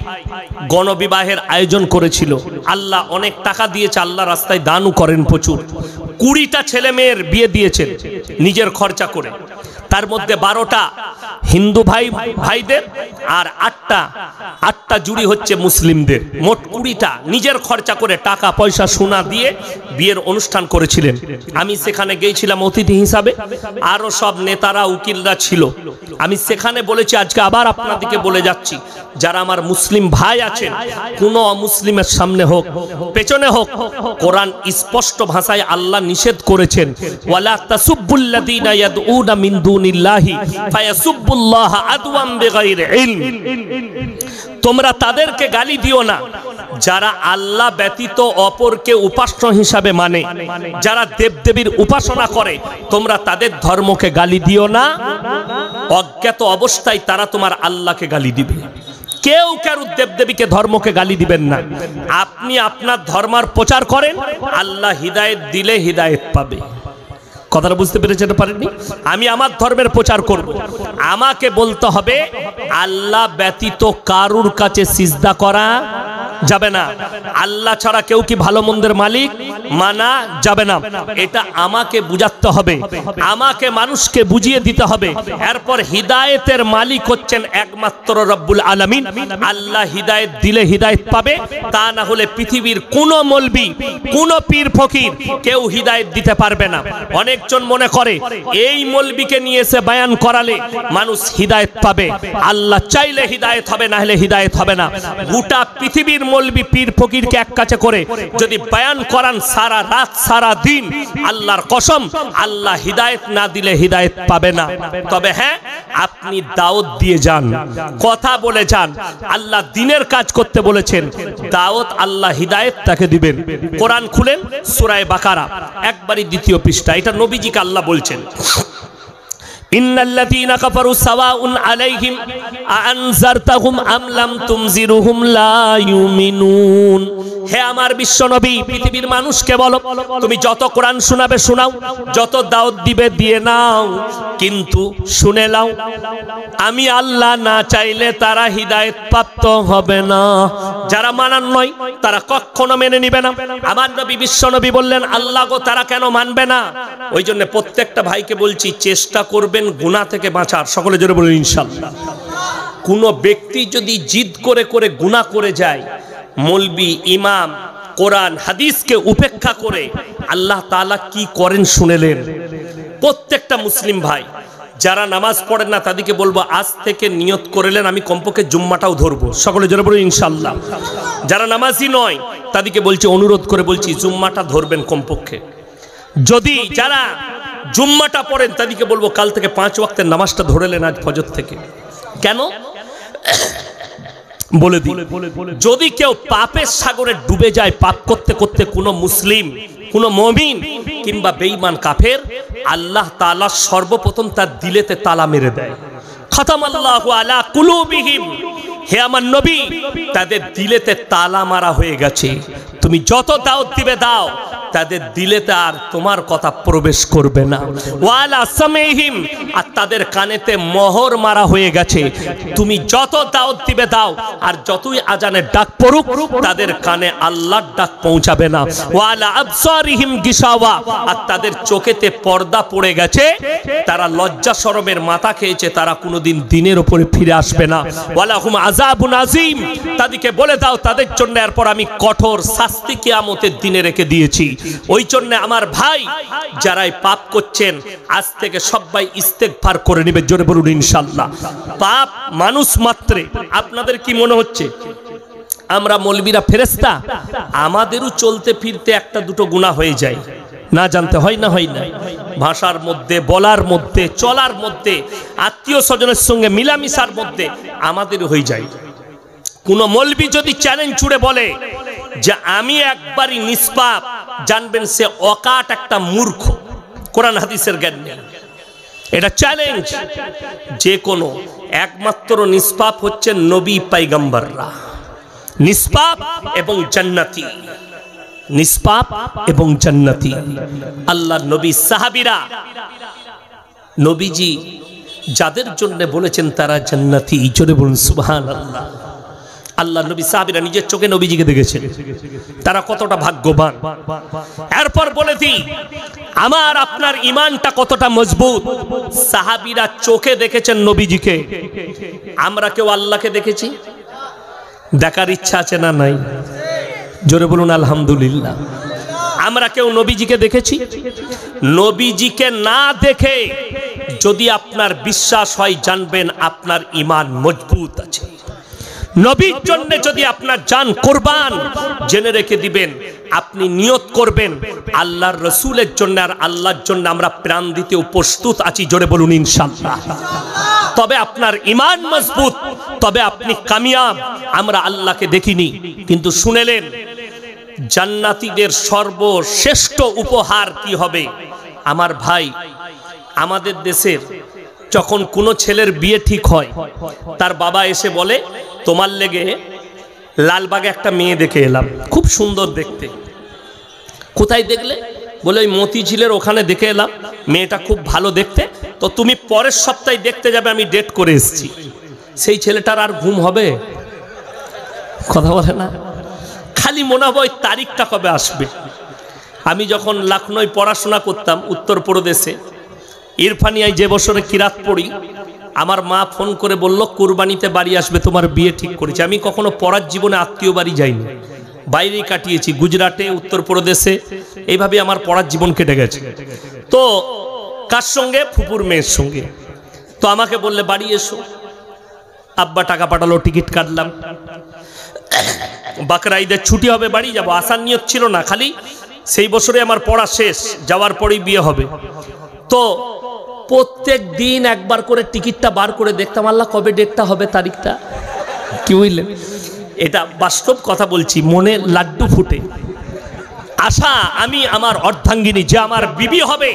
গণবিবাহের আয়োজন করেছিল। আল্লাহ অনেক টাকা দিয়েছে, আল্লাহ রাস্তায় দানও করেন প্রচুর। 20টা ছেলে মেয়ের বিয়ে দিয়েছেন নিজের খরচা করে। তার মধ্যে 12টা হিন্দু ভাইদের আর 8টা জুড়ি হচ্ছে মুসলিমদের। মোট 20টা নিজের খরচা করে, টাকা পয়সা সোনা দিয়ে বিয়ের অনুষ্ঠান করেছিলেন। আমি সেখানে গিয়েছিলাম অতিথি হিসাবে, আরো সব নেতারা উকিলরা ছিল। আমি সেখানে বলেছি, আজকে আবার আপনাদেরকে বলে যাচ্ছি, যারা আমার মুসলিম ভাই আছেন, কোন অমুসলিমের সামনে হোক, পেছনে হোক, কোরআন স্পষ্ট ভাষায় আল্লাহ নিষেধ করেছেন, ওয়ালা তাসুব্বুল্লাযীনা ইয়াদউনা মিন দুনিল্লাহি ফায়াসুব্বুল্লাহা আদওয়াম বিগাইরি ইলম। তোমরা তাদেরকে গালি দিও না যারা আল্লাহ ব্যতীত অপরকে উপাস্য হিসাবে মানে, যারা দেবদেবীর উপাসনা করে, তোমরা তাদের ধর্মকে গালি দিও না। অজ্ঞাত অবস্থায় তারা তোমার আল্লাহকে গালি দিবে। কেউ কারো দেবদেবীকে ধর্মকে গালি দিবেন না। আপনি আপনার ধর্মের প্রচার করেন, আল্লাহ হিদায়েত দিলে হিদায়েত পাবে। কথাটা বুঝতে পেরেছেন পারেননি? আমি আমার ধর্মের প্রচার করব, আমাকে বলতে হবে আল্লাহ ব্যতীত কারুর কাছে সিজদা করা যাবে না, আল্লাহ ছাড়া কেউ কি ভালো মন্দের মালিক মানা যাবে না। এটা আমাকে বুঝাতে হবে, আমাকে মানুষকে বুঝিয়ে দিতে হবে। এরপর হিদায়েতের মালিক হচ্ছেন একমাত্র রব্বুল আলামিন। আল্লাহ হিদায়েত দিলে হিদায়েত পাবে, তা না হলে পৃথিবীর কোন মৌলবি, কোন পীর ফকির কেউ হিদায়েত দিতে পারবে না। অনেকজন মনে করে এই মৌলবিকে নিয়ে এসে বয়ান করালে মানুষ হিদায়েত পাবে। আল্লাহ চাইলে হিদায়েত হবে, না হলে হিদায়েত হবে না। গোটা পৃথিবীর মৌলবি পীর ফকিরকে এক কাছে করে যদি বয়ান করান সারা রাত সারা দিন, আল্লাহর কসম আল্লাহ হিদায়েত না দিলে হিদায়েত পাবে না। তবে হ্যাঁ, আপনি দাওয়াত দিয়ে যান, কথা বলে যান। আল্লাহ দ্বীনের কাজ করতে বলেছেন, দাওয়াত আল্লাহ হিদায়েত তাকে দিবেন। কোরআন খুলেন সূরা বাকারা একবারই 2য় পৃষ্ঠা, এটা নবীজিকে আল্লাহ বলছেন, ইন্নাল্লাযীনা কাফারু সাওয়াউন আলাইহিম আনজারতাহুম আম লাম তুনজিরুহুম লা ইউমিনুন। হে আমার বিশ্ব নবী, পৃথিবীর মানুষকে বলো, তুমি যত কোরআন শোনাবে শোনাও, যত দাওয়াত দিবে দিয়ে নাও, কিন্তু শুনে নাও আমি আল্লাহ না চাইলে তারা হিদায়েত প্রাপ্ত হবে না। যারা মানার নয় তারা কখনো মেনে নিবে না। আমার নবী বিশ্ব নবী বললেন, আল্লাহ গো তারা কেন মানবে না? ওই জন্য প্রত্যেকটা ভাইকে বলছি, চেষ্টা করবেন গুনাহ থেকে বাঁচার। সকলে জোরে বলুন ইনশাআল্লাহ। কোন ব্যক্তি যদি জিদ করে করে গুনাহ করে যায়, মৌলবি ইমাম কোরআন হাদিসকে উপেক্ষা করে, আল্লাহ তাআলা কি করেন শুনেলেন। প্রত্যেকটা মুসলিম ভাই যারা নামাজ পড়েন না তাদেরকে বলবো, আজ থেকে নিয়ত করেলেন আমি কমপক্ষে জুম্মাটাও ধরবো। সকলে জোরে বলুন ইনশাআল্লাহ। যারা নামাজি নয় তাদেরকে বলছি, অনুরোধ করে বলছি, জুম্মাটা ধরবেন কমপক্ষে। যদি যারা জুম্মাটা পড়েন তাদেরকে বলবো, কাল থেকে 5 ওয়াক্তের নামাজটা ধরেলেন আজ ফজর থেকে। কেন বলে দিই, যদি কেউ পাপের সাগরে ডুবে যায়, পাপ করতে করতে, কোনো মুসলিম, কোন মুমিন কিংবা বেঈমান কাফের, আল্লাহ তাআলা সর্বপ্রথম তার দিলেতে তালা মেরে দেয়। খাতামাল্লাহু আলা কুলুবিহিম, হে আমার নবী তাদের দিলেতে তালা মারা হয়ে গেছে। তুমি যত দাওয়াত দিবে দাও, তাদের দিলেতে আর তোমার কথা প্রবেশ করবে না। ওয়ালা সামিহিম, আর তাদের কানেতে মোহর মারা হয়ে গেছে। তুমি যত দাওয়াত দিবে দাও, আর যতই আজানের ডাক পড়ুক তাদের কানে আল্লাহর ডাক পৌঁছাবে না। ওয়ালা আবসারিহিম গিশাওয়া, আর তাদের চোখেতে পর্দা পড়ে গেছে, তারা লজ্জা শরমের মাথা খেয়েছে, তারা কোনোদিন দ্বীনের উপরে ফিরে আসবে না। ওয়ালা হুম আযাবুন আযীম, তাদেরকে বলে দাও তাদের জন্য এরপর আমি কঠোর শাস্তি কিয়ামতের দিনে রেখে দিয়েছি। ওই জন্য আমার ভাই যারাই পাপ করছেন, আজ থেকে সবাই ইস্তেগফার করে নেবে। জোরে বলুন ইনশাআল্লাহ। পাপ মানুষ মাত্রে, আপনাদের কি মনে হচ্ছে আমরা মৌলবীরা ফেরেশতা? আমাদেরও চলতে ফিরতে একটা দুটো গুনাহ হয়ে যায়, না জানতে হয় না, হয় না? ভাষার মধ্যে, বলার মধ্যে, চলার মধ্যে, আত্মীয় স্বজনের সঙ্গে মিলামিশার মধ্যে আমাদেরও হয়ে যায়। কোন মৌলবী যদি চ্যালেঞ্জ ছুড়ে বলে যে আমি একবারই নিষ্পাপ, জানবেন সে অকাট একটা মূর্খ, কোরআন হাদিসের জ্ঞান নেই। এটা চ্যালেঞ্জ। যে কোনো একমাত্র নিষ্পাপ হচ্ছে নবী পয়গম্বররা, নিষ্পাপ এবং জান্নাতি, নিষ্পাপ এবং জান্নাতি। আল্লাহ নবী সাহাবীরা, নবীজি যাদের জন্য বলেছেন তারা জান্নাতি। জোরে বলুন সুবহানাল্লাহ। আল্লাহ নবী সাহাবীরা নিজের চোখে নবীজিকে দেখেছেন, তারা কতটা ভাগ্যবান। এরপর বলে দিই আমার আপনার ঈমানটা কতটা মজবুত। সাহাবীরা চোখে দেখেছেন নবীজিকে, আমরা কেউ আল্লাহকে দেখেছি? দেখার ইচ্ছা আছে না নাই? জোরে বলুন আলহামদুলিল্লাহ। আমরা কেউ নবীজিকে দেখেছি? নবীজিকে না দেখে যদি আপনার বিশ্বাস হয়, জানবেন আপনার ঈমান মজবুত আছে। নবীর জন্য যদি আপনার জান কুরবান, জেনে রেখে দিবেন আপনি নিয়ত করবেন আল্লাহর রাসূলের জন্য, আর আল্লাহর জন্য আমরা প্রাণ দিতেও প্রস্তুত আছি। জোরে বলুন ইনশাআল্লাহ। তবে আপনার ঈমান মজবুত, তবে আপনি কামিয়াব। আমরা আল্লাহকে দেখিনি কিন্তু শুনেলেন জান্নাতীদের সর্বশ্রেষ্ঠ উপহার কি হবে? আমার ভাই, আমাদের দেশের যখন কোনো ছেলের বিয়ে ঠিক হয়, তার বাবা এসে বলে তোমার লেগে লালবাগে একটা মেয়ে দেখে এলাম, খুব সুন্দর দেখতে। কোথায় দেখলে? বলে ওই মতিঝিলের ওখানে দেখে এলাম, মেয়েটা খুব ভালো দেখতে, তো তুমি পরের সপ্তাহে দেখতে যাবে, আমি ডেট করে এসেছি। সেই ছেলেটার আর ঘুম হবে? কথা বলে না, খালি মনে হবে ওই তারিখটা কবে আসবে। আমি যখন লখনৌয় পড়াশোনা করতাম উত্তরপ্রদেশে, ইরফানিয়ায় যে বছরে কিরাত পড়ি, আমার মা ফোন করে বলল কুরবানিতে বাড়ি আসবে, তোমার বিয়ে ঠিক করেছে। আমি কখনো পড়ার জীবনে আত্মীয় বাড়ি যাইনি, বাইরেই কাটিয়েছি, গুজরাটে, উত্তরপ্রদেশে, এইভাবে আমার পড়ার জীবন কেটে গেছে। তো কার সঙ্গে? ফুপুর মেয়ের সঙ্গে। তো আমাকে বললে বাড়ি এসো, আব্বা টাকা পাঠালো, টিকিট কাটলাম। বাকরা ঈদের ছুটি হবে, বাড়ি যাব, আসার নিয়ত ছিল না, খালি সেই বছরে আমার পড়া শেষ, যাওয়ার পরেই বিয়ে হবে। তো প্রত্যেক দিন একবার করে টিকিটটা বার করে দেখতাম, আল্লাহ কবে ডেটটা হবে, তারিখটা। কি বুঝলেন? এটা বাস্তব কথা বলছি, মনে লাড্ডু ফুটে আশা, আমি আমার অর্ধাঙ্গিনী, যে আমার বিবি হবে,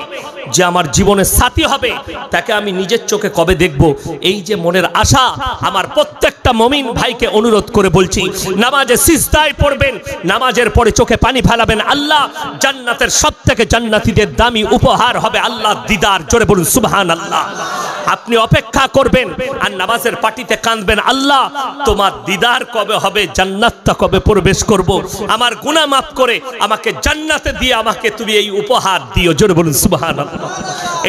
যে আমার জীবনের সাথী হবে, তাকে আমি নিজের চোখে কবে দেখব, এই যে মনের আশা। আমার প্রত্যেকটা মুমিন ভাইকে অনুরোধ করে বলছি, নামাজে সিজদায় পড়বেন, নামাজের পরে চোখে পানি ফেলাবেন। আল্লাহ জান্নাতের সবথেকে জান্নাতীদের দামি উপহার হবে আল্লাহ দিদার। জোরে বলুন সুবহানাল্লাহ। আপনি অপেক্ষা করবেন আর নামাজের পাটিতে কাঁদবেন, আল্লাহ তোমার দিদার কবে হবে, জান্নাতটা কবে প্রবেশ করব, আমার গুনাহ মাফ করে আমাকে জান্নাতে দিয়ে আমাকে তুমি এই উপহার দিও। জোরে বলুন সুবহানাল্লাহ।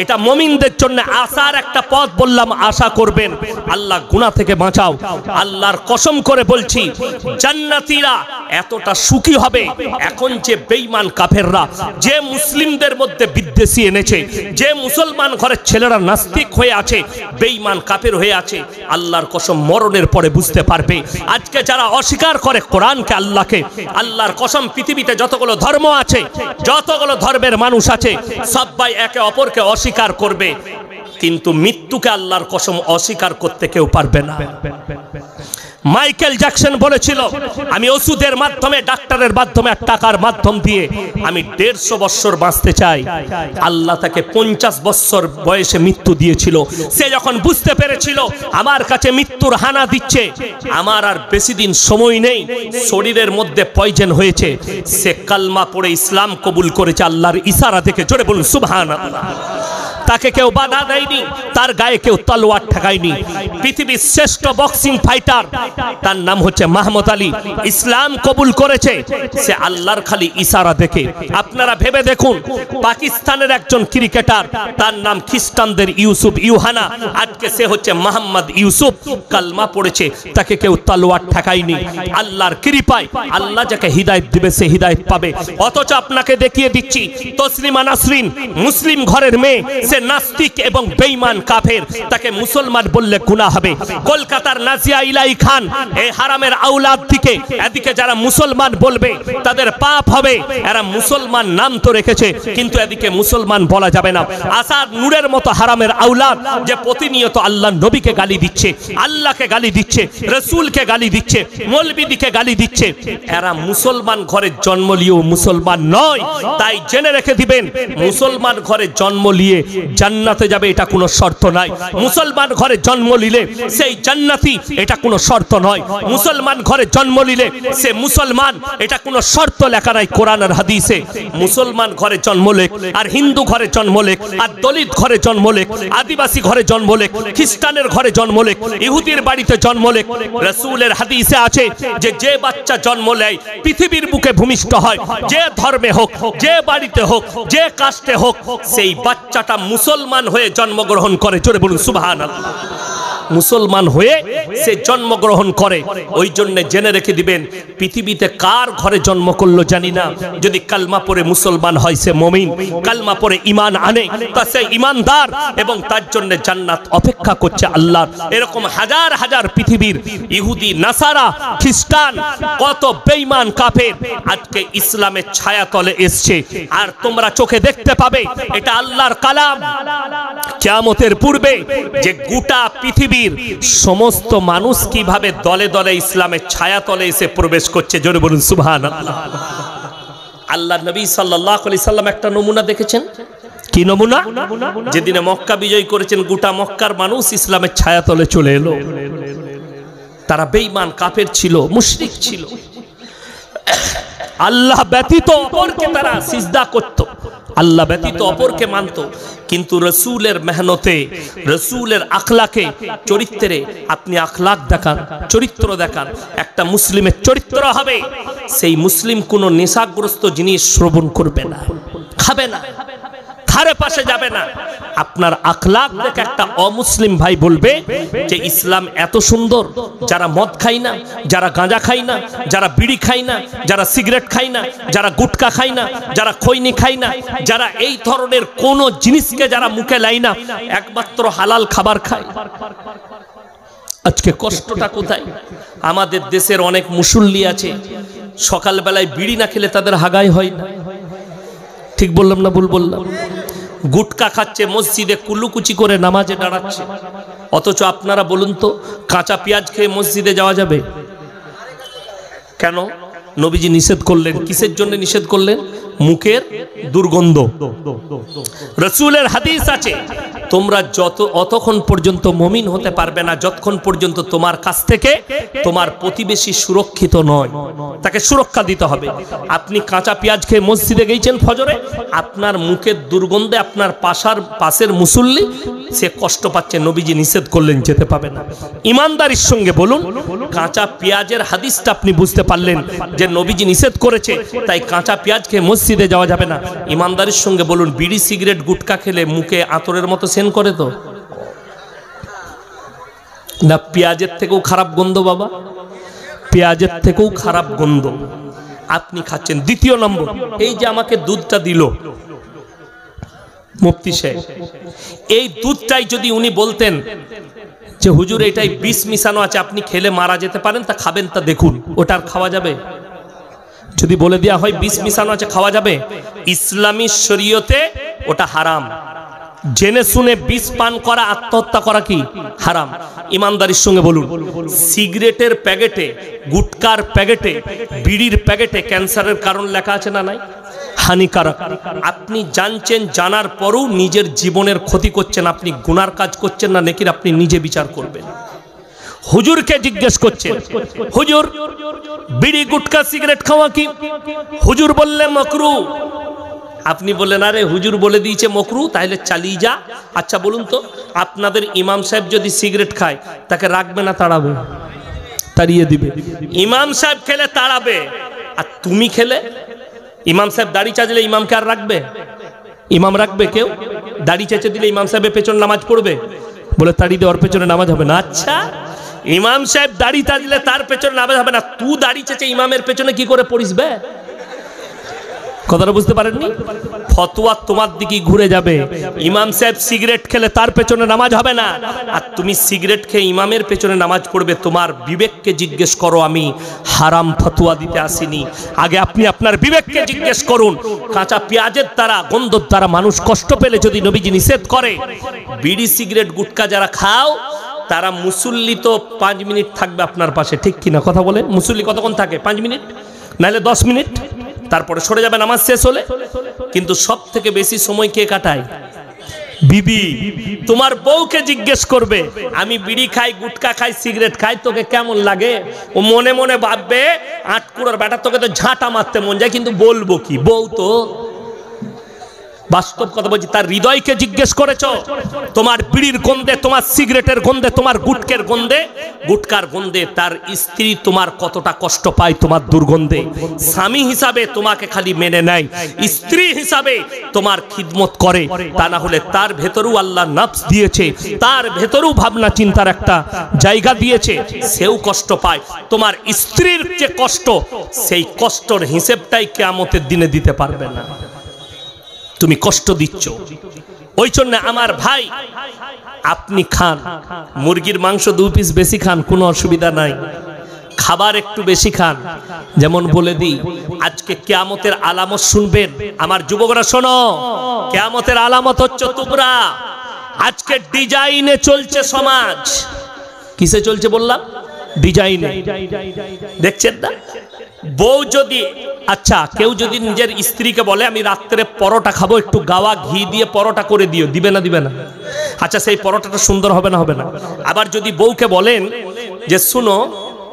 এটা মুমিনদের জন্য আশার একটা পথ বললাম, আশা করবেন আল্লাহ গুনাহ থেকে বাঁচাও। আল্লাহর কসম করে বলছি, জান্নাতীরা এতটা সুখী হবে, এখন যে বেঈমান কাফেররা, যে মুসলিমদের মধ্যে বিদ্বেষী এনেছে, যে মুসলমান ঘরের ছেলেরা নাস্তিক হয়ে আছে, বেঈমান কাফের হয়ে আছে, আল্লাহর কসম মরণের পরে বুঝতে পারবে। আজকে যারা অস্বীকার করে কোরআনকে, আল্লাহকে, আল্লাহর কসম পৃথিবীতে যতগুলো ধর্ম আছে, যতগুলো ধর্মের মানুষ আছে, সবাই একে অপরকে অস্বীকার করবে, কিন্তু মৃত্যুকে আল্লাহর কসম অস্বীকার করতে কেউ পারবে না। মাইকেল জ্যাকসন বলেছিল, আমি ওষুধের মাধ্যমে, ডাক্তারের মাধ্যমে, টাকার মাধ্যম দিয়ে আমি 150 বছর বাঁচতে চাই। আল্লাহ তাকে 50 বছর বয়সে মৃত্যু দিয়েছিল। সে যখন বুঝতে পেরেছিল আমার কাছে মৃত্যুর হানা দিচ্ছে, আমার আর বেশি দিন সময় নেই, শরীরের মধ্যে পয়জন হয়েছে, সে কালমা পড়ে ইসলাম কবুল করেছে আল্লাহর ইশারা থেকে। জোরে বলুন সুবহানাল্লাহ। তাকে কেউ বাধা দেয়নি, তার গায়ে কেউ তলোয়ার ঠেকায়নি। পৃথিবীর শ্রেষ্ঠ বক্সিং ফাইটার, তার নাম হচ্ছে মাহমুদ আলী, ইসলাম কবুল করেছে সে আল্লাহর খালি ইশারা দেখে। আপনারা ভেবে দেখুন, পাকিস্তানের একজন ক্রিকেটার, তার নাম খ্রিস্টানদের ইউসুফ ইউহানা, আজকে সে হচ্ছে মোহাম্মদ ইউসুফ, কালমা পড়েছে, তাকে কেউ তলোয়ার ঠেকায়নি। আল্লাহর কৃপায় আল্লাহ যাকে হিদায়াত দিবে সে হিদায়াত পাবে। অথচ আপনাকে দেখিয়ে দিচ্ছি, তসলিমা নাসরিন মুসলিম ঘরের মেয়ে, সে নাস্তিক এবং বেঈমান কাফের, তাকে মুসলমান বললে গুনাহ হবে। কলকাতার নাজিয়া ইলাই খান, এই হারামের আওলাদ থেকে, এদিকে যারা মুসলমান বলবে তাদের পাপ হবে। এরা মুসলমান নাম তো রেখেছে, কিন্তু এদিকে মুসলমান বলা যাবে না। আসাদ নূরের মতো হারামের আওলাদ, যে প্রতিনিয়ত আল্লাহ নবীকে গালি দিচ্ছে, আল্লাহকে গালি দিচ্ছে, রসুলকে গালি দিচ্ছে, মৌলবীদিকে গালি দিচ্ছে, এরা মুসলমান ঘরে জন্ম নিয়েও মুসলমান নয়। তাই জেনে রেখে দিবেন, মুসলমান ঘরে জন্ম নিয়ে জান্নাতে যাবে এটা কোনো শর্ত নাই। মুসলমান ঘরে জন্ম নিলে সেই জান্নাতি, এটা কোনো শর্ত নয়। মুসলমান ঘরে জন্ম নিলে সে মুসলমান, এটা কোনো শর্ত লেখা নাই কোরআন আর হাদিসে। মুসলমান ঘরে জন্ম লেখ, আর হিন্দু ঘরে জন্ম লেখ, আর দলিত ঘরে জন্ম লেখ, আদিবাসী ঘরে জন্ম লেখ, খ্রিস্টানের ঘরে জন্ম লেখ, ইহুদির বাড়িতে জন্ম লেখ। রাসূলের হাদিসে আছে যে যে বাচ্চা জন্ম নেয় পৃথিবীর বুকে ভূমিষ্ঠ হয়, যে ধর্মে হোক, যে বাড়িতে হোক, যে কাস্টে হোক, সেই বাচ্চাটা মুসলমান হয়ে জন্মগ্রহণ করে। জোরে বলুন সুবহানাল্লাহ। মুসলমান হয়ে সে জন্মগ্রহণ করে। ওই জন্য জেনে রেখে দিবেন, পৃথিবীতে কার ঘরে জন্ম করলো জানি না, যদি কালমা পড়ে মুসলমান হয় সে মুমিন, কালমা পড়ে ঈমান আনে তা সে ঈমানদার, এবং তার জন্য জান্নাত অপেক্ষা করছে আল্লাহর। এরকম হাজার হাজার পৃথিবীর ইহুদি, নাসারা, খ্রিস্টান, কত বেঈমান কাফের আজকে ইসলামের ছায়া তলে এসছে, আর তোমরা চোখে দেখতে পাবে। এটা আল্লাহর কালাম। কিয়ামতের পূর্বে যে গোটা পৃথিবীর সমস্ত মানুষ কিভাবে দলে দলে ইসলামের ছায়া তলে এসে প্রবেশ করছে। জোরে বলুন সুবহানাল্লাহ। আল্লাহ নবী সাল্লাল্লাহু আলাইহি সাল্লাম একটা নমুনা দেখেছেন, কি নমুনা? যেদিনে মক্কা বিজয় করেছেন গোটা মক্কার মানুষ ইসলামের ছায়াতলে চলে এলো। তারা বেঈমান কাফের ছিল, মুশরিক ছিল, আল্লাহ ব্যতীত অপরকে তারা সিজদা করত, আল্লাহ ব্যতীত অপরকে মানত। কিন্তু রসুলের মেহনতে, রসুলের আখলাকে, চরিত্রে আপনি আখলাক দেখান, চরিত্র দেখান, একটা মুসলিমের চরিত্র হবে সেই মুসলিম কোনো নেশাগ্রস্ত জিনিস শ্রবণ করবে না, খাবে না, ধারে পাশে যাবে না। আপনার আখলাক দেখে একটা অমুসলিম ভাই বলবে যে ইসলাম এত সুন্দর। যারা মদ খায় না, যারা গাঁজা খায় না, যারা বিড়ি খায় না, যারা সিগারেট খায় না, যারা গুটকা খায় না, যারা খৈনি খায় না, যারা এই ধরনের কোন জিনিসকে যারা মুখে লাই না, একমাত্র হালাল খাবার খায়। আজকে কষ্টটা কোথায়? আমাদের দেশের অনেক মুসল্লি আছে সকালবেলায় বিড়ি না খেলে তাদের হাগাই হয় না। ঠিক বললাম না ভুল বললাম? গুটকা খাচ্ছে, মসজিদে কুলুকুচি করে নামাজে দাঁড়াচ্ছে। অথচ আপনারা বলুন তো, কাঁচা পেঁয়াজ খেয়ে মসজিদে যাওয়া যাবে? কেন? নবীজি নিষেধ করলেন। কিসের জন্য নিষেধ করলেন? মুখের দুর্গন্ধ। রাসূলের হাদিস আছে, তোমরা অতক্ষণ পর্যন্ত মুমিন হতে পারবে না যতক্ষণ পর্যন্ত তোমার কাছ থেকে তোমার প্রতিবেশী সুরক্ষিত নয়, তাকে সুরক্ষা দিতে হবে। আপনি কাঁচা পেঁয়াজ খেয়ে মসজিদে গিয়েছেন ফজরে, আপনার মুখের দুর্গন্ধে আপনার পাশের মুসল্লি সে কষ্ট পাচ্ছে, নবীজি নিষেধ করলেন, যেতে পাবে না। ইমানদারির সঙ্গে বলুন, কাঁচা পেঁয়াজের হাদিসটা আপনি বুঝতে পারলেন যে নবীজি নিষেধ করেছে, তাই কাঁচা পেঁয়াজ খেয়ে মসজিদে যাওয়া যাবে না। ইমানদারির সঙ্গে বলুন, বিড়ি সিগারেট গুটকা খেলে মুখে আতরের মতো সেন করে তো না? পেঁয়াজের থেকেও খারাপ গন্ধ বাবা, পেঁয়াজের থেকেও খারাপ গন্ধ আপনি খাচ্ছেন। দ্বিতীয় নম্বর, এই যে আমাকে দুধটা দিল মুফতি সাহেব, এই দুধটাই যদি উনি বলতেন যে হুজুর এটাই বিষ মিশানো আছে, আপনি খেলে মারা যেতে পারেন, তা খাবেন, তা দেখুন, ওটা আর খাওয়া যাবে? যদি বলে দেওয়া হয় বিষ মিশানো আছে খাওয়া যাবে, ইসলামী শরীয়তে ওটা হারাম। জেনে শুনে বিষ পান করা, আত্মহত্যা করা কি হারাম। ইমানদারির সঙ্গে বলুন, সিগারেটের প্যাকেটে, গুটকার প্যাকেটে, বিড়ির প্যাকেটে ক্যান্সারের কারণ লেখা আছে না নাই? হানিকারক। আপনি জানছেন, জানার পরও নিজের জীবনের ক্ষতি করছেন। আপনি গুনার কাজ করছেন না নেকির? আপনি নিজে বিচার করবেন। হুজুরকে জিজ্ঞেস করছেন, হুজুর বিড়ি গুটকা সিগারেট খাওয়া কি? হুজুর বললেন মাকরু। আপনি বললেন আরে হুজুর বলে দিয়েছে মাকরু, তাহলে চালিয়ে যা। আচ্ছা বলুন তো, আপনাদের ইমাম সাহেব যদি সিগারেট খায়, তাকে রাখবে না তাড়াবে? তাড়িয়ে দিবে। ইমাম সাহেব খেলে তাড়াবে, আর তুমি খেলে? ইমাম সাহেব দাড়ি চাচলে ইমামকে আর রাখবে? ইমাম রাখবে কেউ? দাড়ি চেঁচে দিলে ইমাম সাহেবের পেছনে নামাজ পড়বে? বলে তাড়িয়ে দেওয়ার পেছনে নামাজ হবে না? আচ্ছা, ইমাম সাহেব দাড়ি চাচলে তার পেছনে নামাজ হবে না, তুই দাড়ি চেঁচে ইমামের পেছনে কি করে পড়িস বে? কথাটা বুঝতে পারেননি? ফতোয়া তোমার দিকে ঘুরে যাবে। ইমাম সাহেব সিগারেট খেলে তার পেছনে নামাজ হবে না, আর তুমি সিগারেট খেয়ে ইমামের পেছনে নামাজ পড়বে। তোমার বিবেককে জিজ্ঞেস করো, আমি হারাম ফতোয়া দিতে আসিনি। আগে আপনি আপনার বিবেককে জিজ্ঞেস করুন। কাঁচা পেঁয়াজের দ্বারা, গন্ধর দ্বারা মানুষ কষ্ট পেলে যদি নবীজি নিষেধ করে, বিড়ি সিগারেট গুটকা যারা খাও, তারা মুসল্লি তো 5 মিনিট থাকবে আপনার পাশে, ঠিক কিনা কথা বলে? মুসল্লি কতক্ষণ থাকে? 5 মিনিট, নাহলে 10 মিনিট, তারপরে সরে যাবে নামাজ শেষ হলে। কিন্তু সব থেকে বেশি সময় কে কাটায়? বিবি। তোমার বউকে জিজ্ঞেস করবে, আমি বিড়ি খাই, গুটকা খাই, সিগারেট খাই, তোকে কেমন লাগে? ও মনে মনে ভাববে, আটকুড়ার বেটা তোকে তো ঝাঁটা মারতে মন যায়, কিন্তু বলবো কি? বউ তো, বাস্তব কথা বলছি, তার হৃদয়কে জিজ্ঞেস করেছো? তোমার বিড়ির গন্ধে, তোমার সিগারেটের গন্ধে, তোমার গুটকের গন্ধে, গুটকার গন্ধে তার স্ত্রী তোমার কতটা কষ্ট পায় তোমার দুর্গন্ধে। স্বামী হিসাবে তোমাকে খালি মেনে নেয়, স্ত্রী হিসাবে তোমার খিদমত করে, তা না হলে তার ভেতরেও আল্লাহ নফস দিয়েছে, তার ভেতরেও ভাবনা চিন্তার একটা জায়গা দিয়েছে, সেও কষ্ট পায়। তোমার স্ত্রীর যে কষ্ট, সেই কষ্টর হিসেবটাই কিয়ামতের দিনে দিতে পারবে না। তুমি কষ্ট দিচ্ছ। ওই জন্য আমার ভাই, আপনি খান, মুরগির মাংস 2 পিস বেশি খান, কোনো অসুবিধা নাই, খাবার একটু বেশি খান। যেমন বলে দিই, আজকে কিয়ামতের আলামত শুনবেন। আমার যুবকরা শোনো, কিয়ামতের আলামত হচ্ছে তোমরা। আজকে ডিজাইনে চলছে সমাজ। কিসে চলছে বললাম? ডিজাইনে। দেখছেন না? বউ যদি আচ্ছা কেউ যদি নিজের স্ত্রীকে বলে আমি রাত্রে পরোটা খাবো, একটু গাওয়া ঘি দিয়ে পরোটা করে দিও, দিবে না দিবে না? আচ্ছা সেই পরোটাটা সুন্দর হবে না হবে না? আবার যদি বউকে বলেন যে শুনো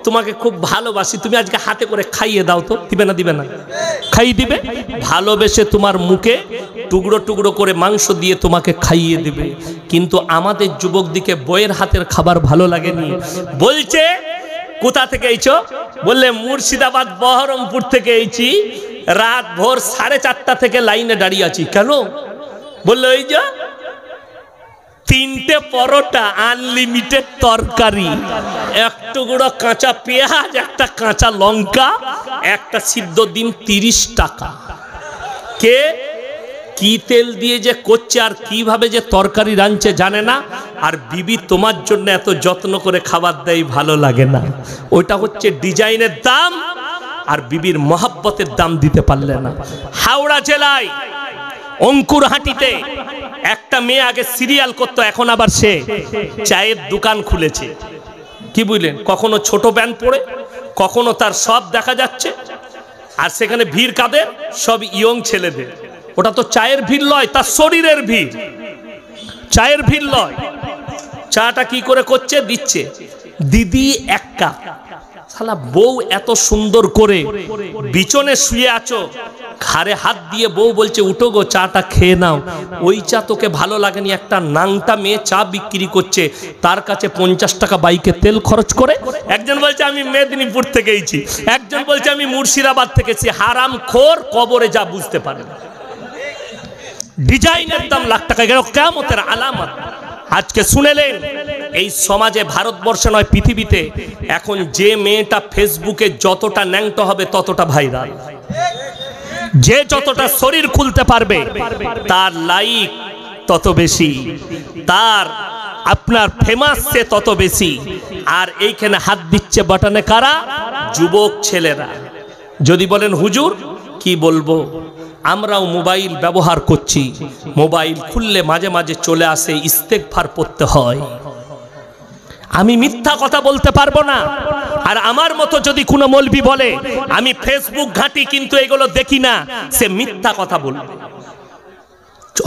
তোমাকে খুব ভালোবাসি, তুমি আজকে হাতে করে খাইয়ে দাও তো, দিবে না দিবে না? খাইয়ে দিবে। ভালোবেসে তোমার মুখে টুকরো টুকরো করে মাংস দিয়ে তোমাকে খাইয়ে দিবে। কিন্তু আমাদের যুবকদিকে বইয়ের হাতের খাবার ভালো লাগেনি, বলছে কোথা থেকে এইছো? বললে মুর্শিদাবাদ বহরমপুর থেকে এইছি, রাত ভোর 4:30 থেকে লাইনে দাঁড়িয়ে আছি। কেন? বললো ওই যে 3টে পরোটা, আনলিমিটেড তরকারি, এক টুকরো কাঁচা পেঁয়াজ, একটা কাঁচা লঙ্কা, একটা সিদ্ধ ডিম, 30 টাকা। কে কি তেল দিয়ে যে করছে আর কিভাবে যে তরকারি রাঁধছে জানে না, আর বিবি তোমার জন্য এত যত্ন করে খাবার দেয়, ভালো লাগে না? ওইটা হচ্ছে ডিজাইনের দাম, আর বিবির মহাব্বতের দাম দিতে পারলে না। হাওড়া জেলায় অঙ্কুরহাটিতে একটা মেয়ে আগে সিরিয়াল করতো, এখন আবার সে চায়ের দোকান খুলেছে। কি বুঝলেন? কখনো ছোট প্যান্ট পরে, কখনো তার সব দেখা যাচ্ছে, আর সেখানে ভিড় কাদের? সব ইয়ং ছেলেদের। ওটা তো চায়ের ভিড় লয়, তার শরীরের ভিড়, চায়ের ভিড় লয়। চাটা কি করে করছে? দিচ্ছে দিদি 1 কাপ। শালা বউ এত সুন্দর করে বিছনে শুয়ে আছো, ঘাড়ে হাত দিয়ে বউ বলছে উঠো গো চাটা খেয়ে নাও। ওই চা তোকে ভালো লাগেনি? একটা নাংটা মেয়ে চা বিক্রি করছে, তার কাছে 50 টাকা বাইকে তেল খরচ করে। একজন বলছে আমি মেদিনীপুর থেকে এসেছি, একজন বলছে আমি মুর্শিদাবাদ থেকে এসেছি। হারাম খোর, কবরে যা বুঝতে পারে না। ডিজাইনের দাম লাখ টাকা, গেল কিয়ামতের আলামত। আজকে শুনেলেন এই সমাজে, ভারতবর্ষে নয় পৃথিবীতে, এখন যে মেয়েটা ফেসবুকে যতটা ন্যাংটো হবে ততটা ভাইরাল, যে যতটা শরীর খুলতে পারবে তার লাইক তত বেশি, তার আপনার ফেমাস সে তত বেশি। আর এইখানে হাত দিচ্ছে বাটনে কারা? যুবক ছেলেরা। যদি বলেন হুজুর কি বলবো, আমরাও মোবাইল ব্যবহার করছি, মোবাইল খুললে মাঝে মাঝে চলে আসে ইস্তেগফার পড়তে হয়। আমি মিথ্যা কথা বলতে পারবো না। আর আমার মতো যদি কোনো মৌলবি বলে আমি ফেসবুক ঘাঁটি কিন্তু এগুলো দেখি না, সে মিথ্যা কথা বলবে।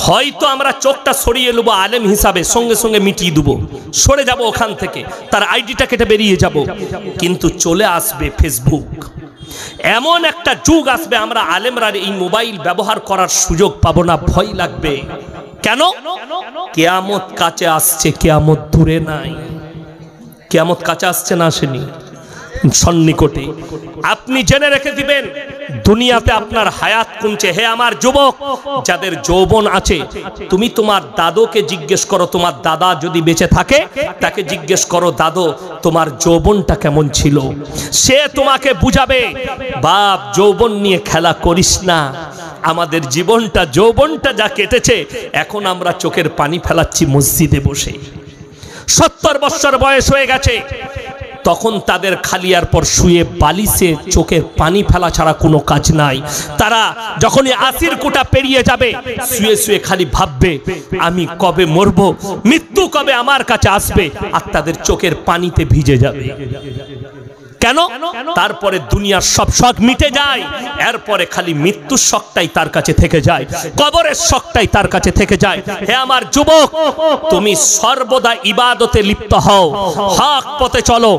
হয়তো আমরা চোখটা সরিয়ে নেবো আলেম হিসাবে, সঙ্গে সঙ্গে মিটিয়ে দেবো, সরে যাব ওখান থেকে, তার আইডিটা কেটে বেরিয়ে যাব, কিন্তু চলে আসবে ফেসবুক। এমন একটা যুগ আসবে আমরা আলেমরা এই মোবাইল ব্যবহার করার সুযোগ পাবো না, ভয় লাগবে। কেন? কিয়ামত কাছে আসছে, কিয়ামত দূরে নাই। কিয়ামত কাছে আসছে না আসেনি, সন্নিকটে। আপনি জেনে রেখে দিবেন দুনিয়াতে আপনার হায়াত কমছে। হে আমার যুবক, যাদের যৌবন আছে, তুমি তোমার দাদুকে জিজ্ঞেস করো, তোমার দাদা যদি বেঁচে থাকে তাকে জিজ্ঞেস করো দাদু তোমার যৌবনটা কেমন ছিল। সে তোমাকে বুঝাবে বাপ যৌবন নিয়ে খেলা করিস না। আমাদের জীবনটা, যৌবনটা যা কেটেছে, এখন আমরা চোখের পানি ফেলাচ্ছি মসজিদে বসে। 70 বছর বয়স হয়ে গেছে, তখন তাদের খালিয়ার পর শুয়ে বালিশে চোখের পানি ফেলা ছাড়া কোনো কাজ নাই। তারা যখনই 80 কোটা পেরিয়ে যাবে, শুয়ে শুয়ে খালি ভাববে আমি কবে মরবো, মৃত্যু কবে আমার কাছে আসবে, আর তাদের চোখের পানিতে ভিজে যাবে। কেন? তারপরে দুনিয়ার সব শখ মিটে যায়, এরপরে খালি মৃত্যুর শখটাই তার কাছে থেকে যায়, কবরের শখটাই তার কাছে থেকে যায়। হে আমার যুবক, তুমি সর্বদা ইবাদতে লিপ্ত হও, হক পথে চলো।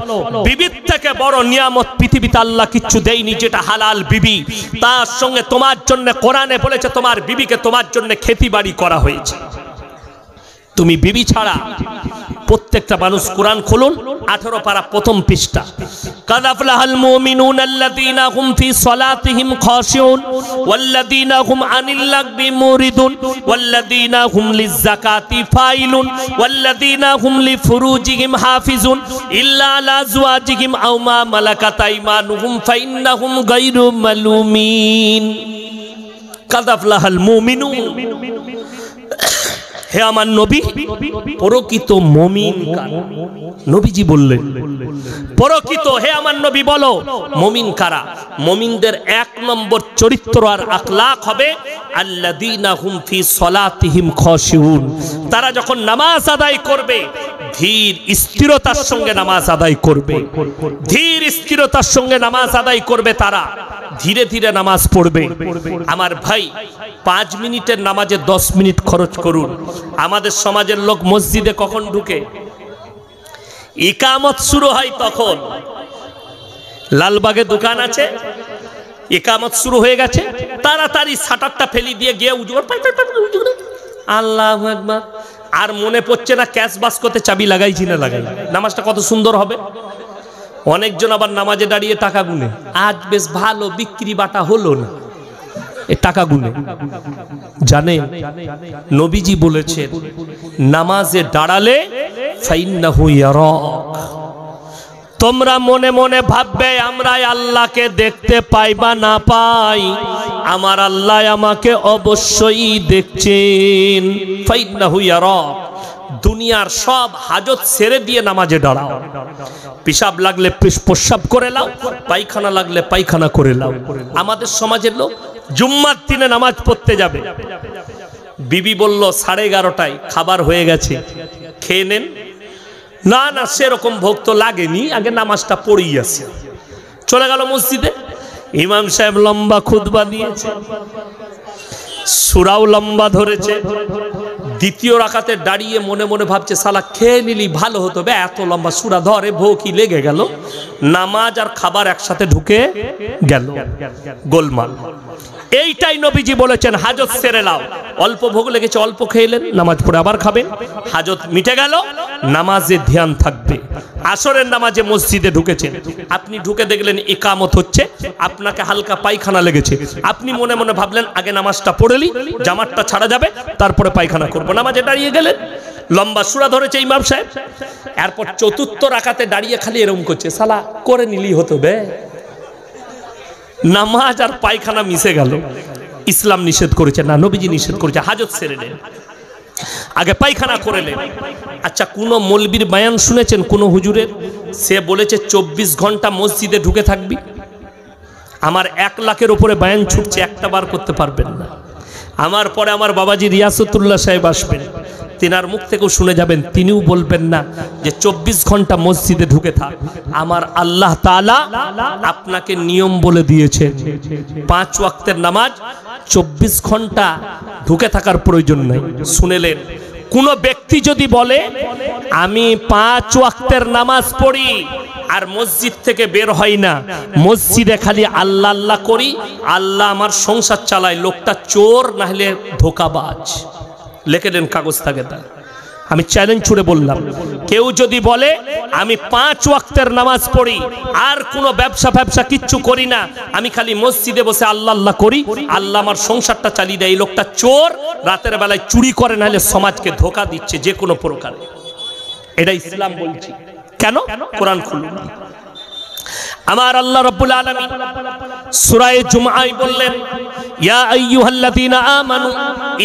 বিবির থেকে বড় নিয়ামত পৃথিবীতে আল্লাহ কিচ্ছু দেয়নি, যেটা হালাল বিবি। তার সঙ্গে তোমার জন্য কোরআনে বলেছে তোমার বিবিকে তোমার জন্য খেতি বাড়ি করা হয়েছে। তুমি বিবি ছাড়া, প্রত্যেকটা মানুষ কোরআন খুলুন, 18 পারা প্রথম পৃষ্ঠা। কাদ আফলাহাল মুমিনুন আল্লাযীনা হুম ফি সালাতিহিম খাশিউন ওয়াল্লাযীনা হুম আনিল লাগবি মুরিদুন ওয়াল্লাযীনা হুম লিয-যাকাতি ফাইলুন ওয়াল্লাযীনা হুম লিফুরুজিহিম হাফিজুন ইল্লা আলা আজওয়াজিহিম আও মা মালাকাত আইমানুহুম ফাইন্নাহুম গায়রু মালুমিন। কাদ আফলাহাল মুমিনুন। হে আমার নবী, প্রকৃত মুমিন কারা? নবীজি বললেন প্রকৃত, হে আমার নবী বলো মুমিন কারা? মুমিনদের 1 নম্বর চরিত্র আর আখলাক হবে আল্লাযীনা হুম ফি সালাতিহিম খাশিউন। তারা যখন নামাজ আদায় করবে ধীর স্থিরতার সঙ্গে নামাজ আদায় করবে, ধীর স্থিরতার সঙ্গে নামাজ আদায় করবে। তারা ধীরে ধীরে নামাজ পড়বে। আমার ভাই 5 মিনিটের নামাজে 10 মিনিট খরচ করুন। আমাদের সমাজের লোক মসজিদে কখন ঢুকে? ইকামত শুরু হয় তখন। লালবাগে দোকান আছে, ইকামত শুরু হয়ে গেছে, তাড়াতাড়ি শাটারটা ফেলি দিয়ে গিয়ে উজুর আল্লাহু আকবার। আর মনে পড়ছে না ক্যাশ বাস্কতে চাবি লাগাইছি না লাগাই, নামাজটা কত সুন্দর হবে। অনেকজন আবার নামাজে দাঁড়িয়ে টাকা গুনে, আজ বেশ ভালো বিক্রি বাটা হলো না, এ টাকা গুনে। জানে নবীজি বলেছেন নামাজে দাঁড়ালে ফাইন্নাহু ইয়ারাক, তোমরা মনে মনে ভাববে আমরা আল্লাহকে দেখতে পাই বা না পাই, আমার আল্লাহ আমাকে অবশ্যই দেখছেন। ফাইন্নাহু ইয়ারাক, দুনিয়ার সব হাজত ছেড়ে দিয়ে নামাজে দাঁড়াও। পেশাব লাগলে প্রস্রাব করে নাও, পায়খানা লাগলে পায়খানা করে নাও। আমাদের সমাজের লোক জুম্মার দিনে নামাজ পড়তে যাবে, বিবি বলল 11:30টায় খাবার হয়ে গেছে, খেয়ে নেন। না না, সেরকম ভোগ তো লাগেনি, আগে নামাজটা পড়েই আসে। চলে গেল মসজিদে, ইমাম সাহেব লম্বা খুতবা দিয়েছে, সূরাও লম্বা ধরেছে। দ্বিতীয় রাকাতে দাঁড়িয়ে মনে মনে ভাবছে সালা খেয়ে নিলি ভালো হতো, বে এত লম্বা সূরা ধরে ভোকই লেগে গেল। নামাজ আর খাবার একসাথে ঢুকে গেল, গোলমাল। এইটাই নবীজি বলেছেন হাজত সেরে লাও। অল্প ভোগ লেগেছে, অল্প খেলেন, নামাজ পড়ে আবার খাবেন, হাজত মিটে গেল, নামাজে ধ্যান থাকবে। আসরের নামাজে মসজিদে ঢুকেছেন, আপনি ঢুকে দেখলেন ইকামত হচ্ছে, আপনাকে হালকা পায়খানা লেগেছে, আপনি মনে মনে ভাবলেন আগে নামাজটা পড়েলি, জামাতটা ছাড়া যাবে, তারপরে পায়খানা করবো। নামাজে দাঁড়িয়ে গেলেন, লম্বা সূরা ধরেছে ইমাম সাহেব, এরপর চতুর্থ রাকাতে দাঁড়িয়ে খালি এরকম করছে, সালা করে নিলি হতো বে। নামাজ আর পায়খানা মিশে গেল। ইসলাম নিষেধ করেছে না, নবীজি নিষেধ করেছে, হাজত সেরে নেন, আগে পায়খানা করে নেন। আচ্ছা, কোন মৌলবীর বয়ান শুনেছেন কোন হুজুরের? সে বলেছে 24 ঘন্টা মসজিদে ঢুকে থাকবি। আমার 1 লাখের উপরে বয়ান ছুটছে, একটা বার করতে পারবেন না। আমার পরে আমার বাবাজি রিয়াসতুল্লাহ সাহেব আসবেন, তিনার মুখ থেকেও শুনে যাবেন, তিনিও বলবেন না যে 24 ঘন্টা মসজিদে ঢুকে থাক। আমার আল্লাহ তাআলা আপনাকে নিয়ম বলে দিয়েছে 5 ওয়াক্তের নামাজ 24 ঘন্টা ঢুকে থাকার প্রয়োজন নেই। শুনেলেন, কোন ব্যক্তি যদি বলে আমি 5 ওয়াক্তের নামাজ পড়ি আর মসজিদ থেকে বের হই না, মসজিদে খালি আল্লাহ আল্লাহ করি, আল্লাহ আমার সংসার চালায়, লোকটা চোর না হলে ধোঁকাবাজ। লিখে দেন কাগজ থাকে তার। আমি চ্যালেঞ্জ ছুড়ে বললাম, কেউ যদি বলে আমি 5 ওয়াক্তের নামাজ পড়ি আর কোনো ব্যবসা কিচ্ছু করি না, আমি খালি মসজিদে বসে আল্লাহ আল্লাহ করি, আল্লাহ আমার সংসারটা চালিয়ে দেয়, এই লোকটা চোর, রাতের বেলায় চুরি করে, নাহলে সমাজকে ধোঁকা দিচ্ছে যে কোনো প্রকারে। এটা ইসলাম বলছি। কেন? কোরআন খুলুন। আমার আল্লাহ রাব্বুল আলামিন সূরা জুমআয় বললেন, ইয়া আইয়ুহাল্লাযীনা আমানু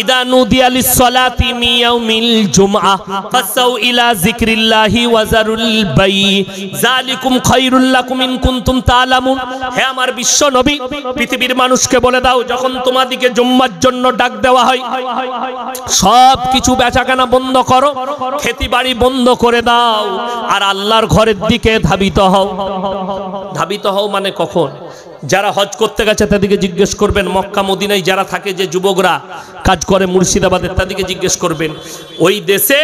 ইযা নুদিয়া লিস-সালাতি মিন ইয়াউমিল জুমআহ ফাসাউ ইলা যিকরিল্লাহি ওয়া যারুল বাই যালিকুম খায়রুল লাকুম ইন কুনতুম তা'লামুন। হে আমার বিশ্ব নবী, পৃথিবীর মানুষকে বলে দাও, যখন তোমাদিকে জুম্মার জন্য ডাক দেওয়া হয়, সব কিছু বেচাকেনা বন্ধ করো, খেতিবাড়ি বন্ধ করে দাও, আর আল্লাহর ঘরের দিকে ধাবিত হও। ধাবিত হও মানে কখন? যারা হজ করতে গেছে তাদেরকে জিজ্ঞেস করবেন, মক্কা মদিনায় যারা থাকে, যে যুবকরা কাজ করে মুর্শিদাবাদের, তাদেরকে জিজ্ঞেস করবেন, ওই দেশে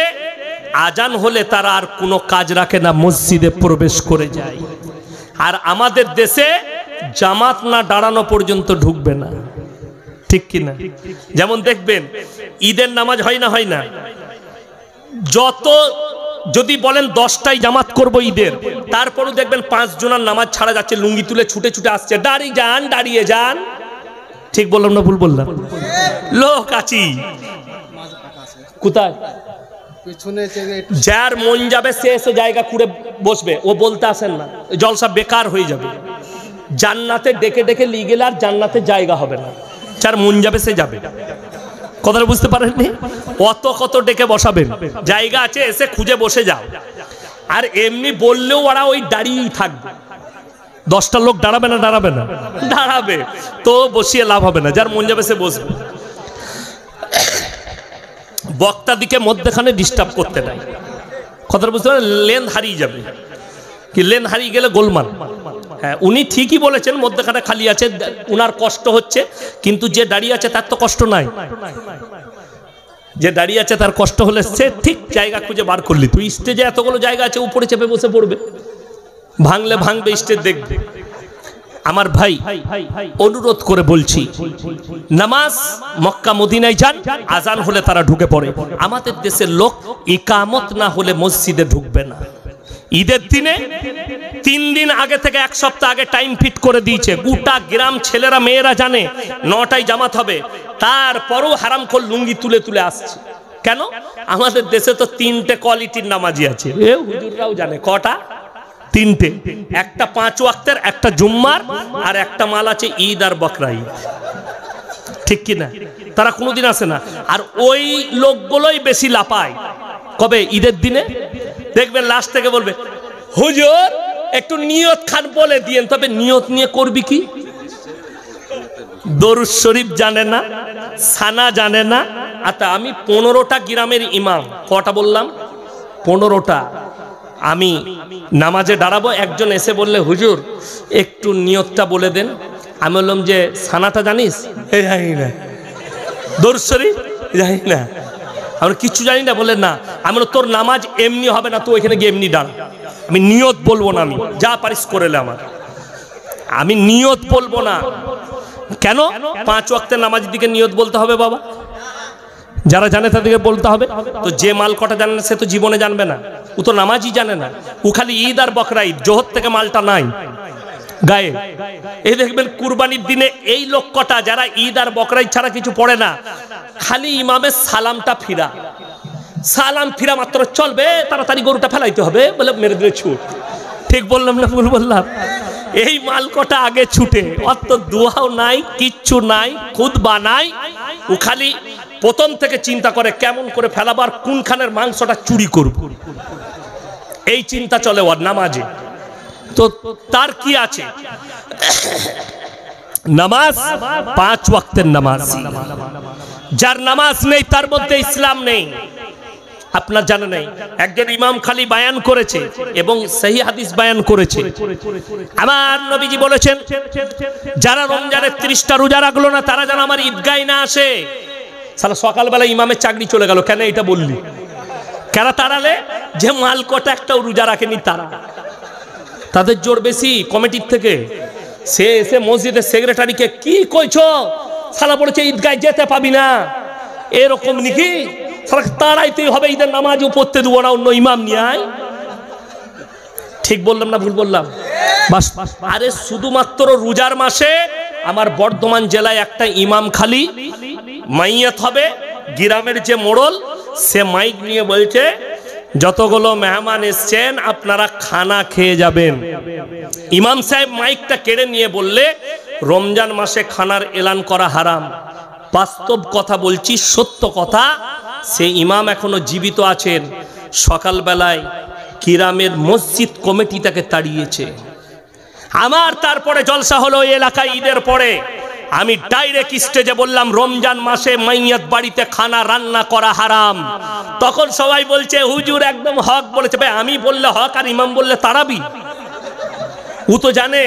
আজান হলে তারা আর কোনো কাজ রাখে না, মসজিদে প্রবেশ করে যায়। আর আমাদের দেশে জামাত না দাঁড়ানো পর্যন্ত ঢুকবে না, ঠিক কিনা? যেমন দেখবেন ঈদের নামাজ হয় না, যত যদি বলেন 10টায় জামাত করব ঈদের, তারপরও দেখবেন 5 জনের নামাজ ছাড়া যাচ্ছে, লুঙ্গি তুলে ছুটে ছুটে আসছে, দাঁড়িয়ে যান। ঠিক বললাম না ভুল বললাম? লোক আছি কোথায়? যার মন যাবে সে এসে জায়গা করে বসবে, ও বলতে আসেন না, জলসা বেকার হয়ে যাবে। জান্নাতে ডেকে ডেকে নিয়ে গেলে আর জান্নাতে জায়গা হবে না, যার মন যাবে সে যাবে। কথাটা বুঝতে পারেননি? কত ডেকে বসাবেন, জায়গা আছে এসে খুঁজে বসে যাও। আর এমনি বললেও ওরা ওই দাঁড়িয়েই থাকবে। 10টা লোক দাঁড়াবে না? দাঁড়াবে, তো বসিয়ে লাভ হবে না, যার মন যাবে সে বসবে। বক্তা দিকে মধ্যখানে ডিস্টার্ব করতে নাই। কথাটা বুঝতে পারেন? লেন হারিয়ে যাবে, কি লেন হারিয়ে গেলে গোলমাল। হ্যাঁ উনি ঠিকই বলেছেন, মধ্যখানে খালি আছে, উনার কষ্ট হচ্ছে, কিন্তু যে দাঁড়িয়ে আছে তার তো কষ্ট নাই। যে দাঁড়িয়ে আছে তার কষ্ট হলে সে ঠিক জায়গা খুঁজে বার করলি। তুই স্টেজে এতগুলো জায়গা আছে, উপরে চেপে বসে পড়বে, ভাঙলে ভাঙবে, স্টেজ দেখবে। আমার ভাই অনুরোধ করে বলছি, নামাজ মক্কা মদিনায় যান, আজান হলে তারা ঢুকে পড়ে। আমাদের দেশের লোক ইকামত না হলে মসজিদে ঢুকবে না। ঈদের দিনে 3 দিন আগে থেকে 1 সপ্তাহ আগে টাইম ফিট করে দিয়েছে। গোটা গ্রাম ছেলেরা মেয়েরা জানে 9টায় জামাত হবে, তারপরও হারামখোর লুঙ্গি তুলে তুলে আসছে। কেন? আমাদের দেশে তো 3টে কোয়ালিটির নামাজি আছে। এ হুজুররাও জানে কটা? 3টে। একটা 5 ওয়াক্তের, একটা জুম্মার, আর একটা মাল আছে ঈদ আর বকরা ঈদ। ঠিক কি না? তারা কোনোদিন আসে না। আর ওই লোকগুলোই বেশি লাপায়। কবে? ঈদের দিনে। দেখবেন লাস্ট থেকে বলবে, হুজুর একটু নিয়ত খান বলে দিয়েন। তবে নিয়ত নিয়ে করবি কি? দরুদ শরীফ জানে না, সানা জানে না। আচ্ছা, আমি 15টা গ্রামের ইমাম। কটা বললাম? 15টা। আমি নামাজে দাঁড়াবো, একজন এসে বললে, হুজুর একটু নিয়তটা বলে দেন। আমি বললাম যে সানাটা জানিস? এই জানি না। দরুদ শরীফ জানি না। আমরা কিচ্ছু জানি না। বলে না। আমি বললাম তোর নামাজ এমনি হবে না, তুই ওইখানে গিয়ে এমনি দাঁড়া। আমি নিয়ত বলবো না, আমি যা পারিস করেলে আমার, আমি নিয়ত বলবো না। কেন? 5 ওয়াক্তের নামাজের দিকে নিয়ত বলতে হবে বাবা। যারা জানে তাদেরকে বলতে হবে। তো যে মাল কটা জানে না সে তো জীবনে জানবে না, ও তো নামাজই জানে না। ও খালি ঈদ আর বকরা ঈদ, জোহর থেকে মালটা নাই গায়ে। এই দেখবেন কুরবানির দিনে এই লোক কটা যারা ঈদ আর বকরা ঈদ ছাড়া কিছু পড়ে না, খালি ইমামের সালামটা ফিরা, সালাম ফিরা মাত্র চলবে, তাড়াতাড়ি গরুটা ফেলাইতে হবে বলে মেরে দিলে ছুট। ঠিক বললাম না ভুল বললাম? এই মাল কটা আগে ছুটে, অত দোয়াও নাই, কিচ্ছু নাই, খুতবা নাই। ও খালি প্রথম থেকে চিন্তা করে কেমন করে ফেলাবার, কোনখানের মাংসটা চুরি করব, এই চিন্তা চলে ওর নামাজে। তো তার কি আছে? নামাজ 5 ওয়াক্তের নামাজ। যার নামাজ নেই তার মধ্যে ইসলাম নেই। আপনার জানা নেই, একজন ইমাম খালি বায়ান করেছে এবং সহি হাদিস বায়ান করেছে। আমার নবীজি বলেছেন, যারা রমজানের 30টা রোজা রাখলো না তারা যেন আমার ঈদগাহে না আসে। সালা সকালবেলা ইমামের চাকরি চলে গেল, কেন এটা বললি? কেন তাড়ালে? যে মাল কটা একটাও রোজা রাখেনি তারা, তাদের জোর বেশি কমিটির থেকে। সে এসে মসজিদের সেক্রেটারিকে কি কইছো, সালা বলেছে ঈদগাহে যেতে পাবি না, এরকম নাকি? তাড়াইতেই হবে, ঈদের নামাজও পড়তে দেবো না, অন্য ইমাম নিয়ে আয়। ঠিক বললাম না ভুল বললাম? বাস। আরে শুধুমাত্র রোজার মাসে আমার বর্ধমান জেলায় একটা ইমাম খালি মাইয়াত হবে, গ্রামের যে মোড়ল সে মাইক নিয়ে বলছে, যতগুলো মেহমান এসছেন আপনারা খানা খেয়ে যাবেন। ইমাম সাহেব মাইকটা কেড়ে নিয়ে বললে, রমজান মাসে খানার এলান করা হারাম। বাস্তব কথা বলছি, সত্য কথা। সে ইমাম এখনো জীবিত আছেন। সকালবেলায় গ্রামের মসজিদ কমিটি তাকে তাড়িয়েছে। আমার তারপরে জলসা হলো এই এলাকায় ঈদের পরে। আমি ডাইরেক্ট স্টেজে বললাম, রমজান মাসে মাইয়াত বাড়িতে খানা রান্না করা হারাম। তখন সবাই বলছে, হুজুর একদম হক বলেছে। ভাই আমি বললে হক আর ইমাম বললে তাড়াবি? ও তো জানে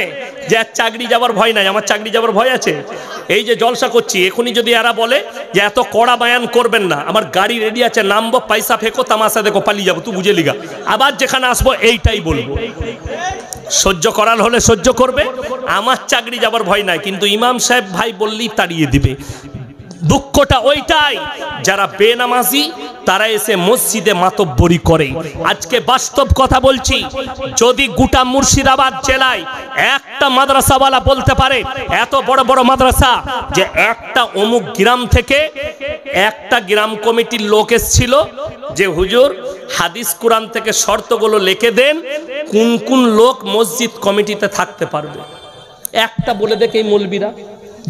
যে চাকরি যাবার ভয় নাই, আমার চাকরি যাবার ভয় আছে। এই যে জলসা করছি, এখনই যদি এরা বলে যে এত কড়া বায়ান করবেন না, আমার গাড়ি রেডি আছে, নামবো, পয়সা ফেঁকো, তামাশা দেখো, পালিয়ে যাবো, তুই বুঝে লিগা। আবার যেখানে আসবো এইটাই বলবো। সহ্য করার হলে সহ্য করবে, আমার চাকরি যাবার ভয় নাই। কিন্তু ইমাম সাহেব ভাই বললেই তাড়িয়ে দিবে। দুঃখটা ওইটাই, যারা বেনামাজি তারা এসে মসজিদে মাতব্বরি করে। আজকে বাস্তব কথা বলছি, যদি গোটা মুর্শিদাবাদ জেলায় একটা মাদ্রাসাওয়ালা বলতে পারে, এত বড় বড় মাদ্রাসা, যে একটা অমুক গ্রাম থেকে একটা গ্রাম কমিটির লোক এসেছিল যে হুজুর হাদিস কোরআন থেকে শর্তগুলো লিখে দেন, কোন কোন লোক মসজিদ কমিটিতে থাকতে পারবে, একটা বলে দেখে এই মৌলবীরা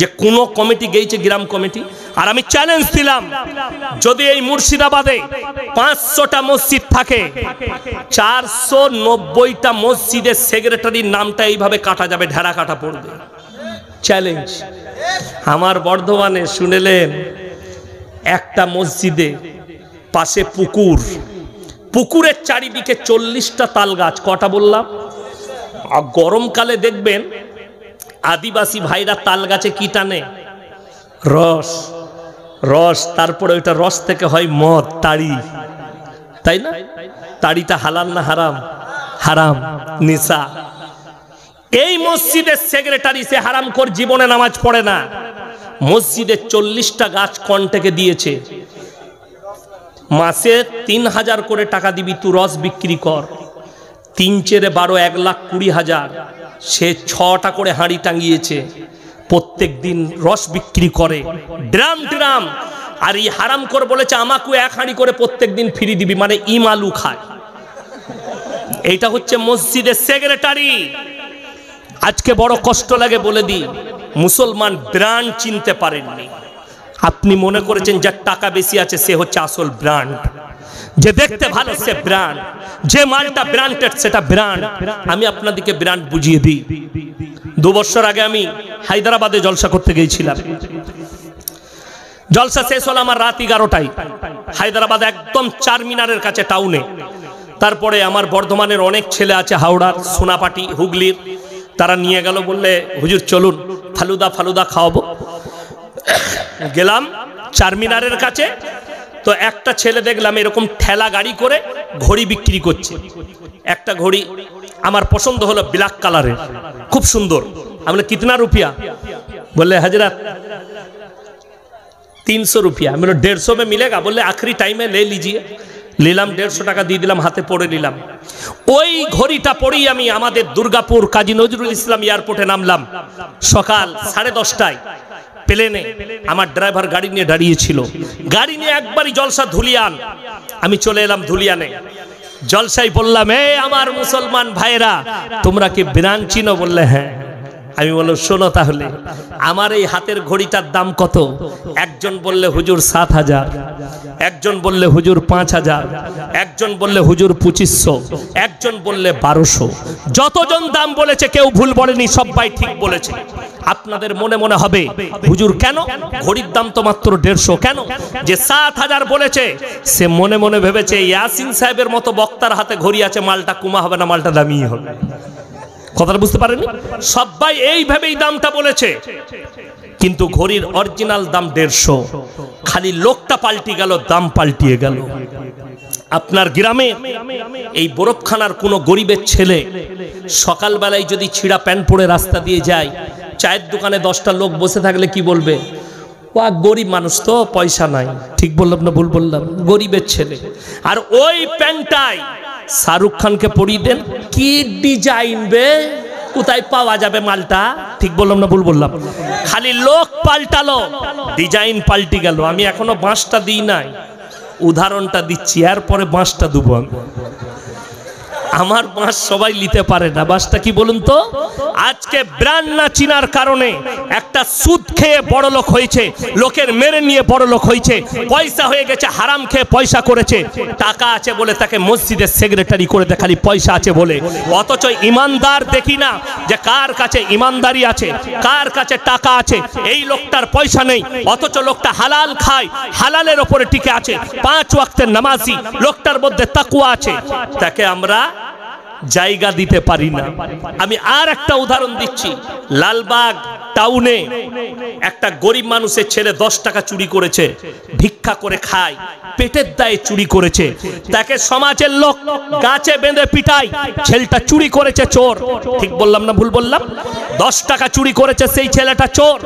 যে কোন কমিটি গেছে, গ্রাম কমিটি। আর আমি চ্যালেঞ্জ দিলাম, যদি এই মুর্শিদাবাদে 500টা মসজিদ থাকে, 490টা মসজিদের সেক্রেটারির নামটা এইভাবে কাটা যাবে, ঢেরা কাটা পড়বে। চ্যালেঞ্জ। আমার বর্ধমানে শুনেলেন, একটা মসজিদে পাশে পুকুর, পুকুরের চারিদিকে 40টা তাল গাছ। কটা বললাম? আর গরমকালে দেখবেন আদিবাসী ভাইরা তাল গাছে কি টানে? রস। রস, তারপরে ওইটা রস থেকে হয় মদ, তাড়ি, তাই না? তাড়িটা হালাল না হারাম? হারাম, নেশা। এই মসজিদের সেক্রেটারি সে হারামখোর, জীবনে নামাজ পড়ে না, মসজিদে 40টা গাছ কন্টেকে দিয়েছে, মাসে 3000 করে টাকা দিবি, তুই রস বিক্রি কর। 3 চেরে 12, 1,20,000। সে 6টা করে হাঁড়ি টাঙিয়েছে, প্রত্যেক দিন রস বিক্রি করে ড্রাম ড্রাম। আর এই হারামখোর বলেছে আমাকে 1 হাঁড়ি করে প্রত্যেক দিন ফ্রি দিবি, মানে ইম আলু খায়। এইটা হচ্ছে মসজিদের সেক্রেটারি। আজকে বড় কষ্ট লাগে বলে দিই, মুসলমান ব্র্যান্ড চিনতে পারেননি। আপনি মনে করেছেন যার টাকা বেশি আছে সে হচ্ছে আসল ব্র্যান্ড, যে দেখতে ভালো সে ব্র্যান্ড, যে মালটা ব্র্যান্ডেড সেটা ব্র্যান্ড। আমি আপনাদেরকে ব্র্যান্ড বুঝিয়ে দিই। 2 বছর আগে আমি হায়দ্রাবাদে জলসা করতে গিয়েছিলাম। জলসা শেষ হলো আমার রাত 11টায়, হায়দ্রাবাদ একদম চারমিনারের কাছে টাউনে। তারপরে আমার বর্ধমানের অনেক ছেলে আছে, হাওড়ার, সোনাপাটি, হুগলির, তারা নিয়ে গেল, বললে হুজুর চলুন ফালুদা খাওয়াবো। গেলাম চারমিনারের কাছে, তো একটা ছেলে দেখলাম এরকম ঠেলা গাড়ি করে ঘড়ি বিক্রি করছে। একটা ঘড়ি আমার পছন্দ হলো, ব্ল্যাক কালারের, খুব সুন্দর। আমি বললাম কিতনা রুপিয়া? বললে হজরত 300 रुपया। আমি বললাম 150 में मिलेगा? বললে आखिरी टाइम में ले लीजिए। নিলাম, 150 টাকা দিয়ে দিলাম, হাতে পড়ে নিলাম। ওই ঘড়িটা পরেই আমি আমাদের দুর্গাপুর কাজী নজরুল ইসলাম এয়ারপোর্টে নামলাম সকাল 10:30টায় প্লেনে। আমার ড্রাইভার গাড়ি নিয়ে দাঁড়িয়েছিল, গাড়ি নিয়ে একবারই জলসা ধুলিয়ান। আমি চলে এলাম ধুলিয়ানে, জলসাই বললাম এ আমার মুসলমান ভাইরা তোমরা কি ব্র্যান্ড চিনো? বললে হ্যাঁ। আমি বললাম শোনো তাহলে আমার এই হাতের ঘড়িটার দাম কত? একজন বললে হুজুর 7000, একজন বললে হুজুর 5000, একজন বললে হুজুর 2500, একজন বললে 1200। যতজন দাম বলেছে কেউ ভুল বলেনি, সবাই ঠিক বলেছে। আপনাদের মনে মনে হবে হুজুর কেন ঘড়ির দাম তো মাত্র 150? কেন? যে 7000 বলেছে সে মনে মনে ভেবেছে ইয়াসিন সাহেবের মতো বক্তার হাতে ঘড়ি আছে, মালটা কুমা হবে না, মালটা দামি হবে। কথাটা বুঝতে পারেননি? সবাই এইভাবেই দামটা বলেছে, কিন্তু ঘড়ির অরিজিনাল দাম 150। খালি লোকটা পাল্টে গেল, দাম পাল্টিয়ে গেল। আপনার গ্রামে এই বরফখানার কোনো গরিবের ছেলে সকালবেলায় যদি ছিঁড়া প্যান্ট পরে রাস্তা দিয়ে যায়, চায়ের দোকানে 10টা লোক বসে থাকলে কি বলবে? ও গরিব মানুষ তো, পয়সা নাই। ঠিক বললাম না ভুল বললাম? গরিবের ছেলে। আর ওই প্যান্টটাই শাহরুখ খানকে পরিয়ে দেন, কি ডিজাইন বে, কোথায় পাওয়া যাবে মালটা? ঠিক বললাম না ভুল বললাম? খালি লোক পাল্টালো, ডিজাইন পাল্টে গেল। আমি এখনো বাঁশটা দিই নাই, উদাহরণটা দিচ্ছি, এরপরে বাঁশটা দেবো আমি। আমার বাঁশ সবাই নিতে পারে না। বাঁশটা কি বলুন তো? আজকে ব্র্যান্ড না চিনার কারণে একটা সুদ খেয়ে বড় লোক হয়েছে, লোকের মেরে নিয়ে বড় লোক হয়েছে, পয়সা হয়ে গেছে, হারাম খেয়ে পয়সা করেছে। টাকা আছে বলে তাকে মসজিদের সেক্রেটারি করে দেয়, খালি পয়সা আছে বলে। অথচ ইমানদার দেখি না যে কার কাছে ইমানদারি আছে, কার কাছে টাকা আছে। এই লোকটার পয়সা নেই, অথচ লোকটা হালাল খায়, হালালের ওপরে টিকে আছে, 5 ওয়াক্তের নামাজি, লোকটার মধ্যে তাকওয়া আছে, তাকে আমরা জায়গা দিতে পারি না। আমি আর একটা উদাহরণ দিচ্ছি। লালবাগ টাউনে একটা গরিব মানুষের ছেলে 10 টাকা চুরি করেছে, ভিক্ষা করে খায়, পেটের দায়ে চুরি করেছে। তাকে সমাজের লোক গাছে বেঁধে পিটায়, ছেলেটা চুরি করেছে, চোর। ঠিক বললাম না ভুল বললাম? 10 টাকা চুরি করেছে সেই ছেলেটা চোর।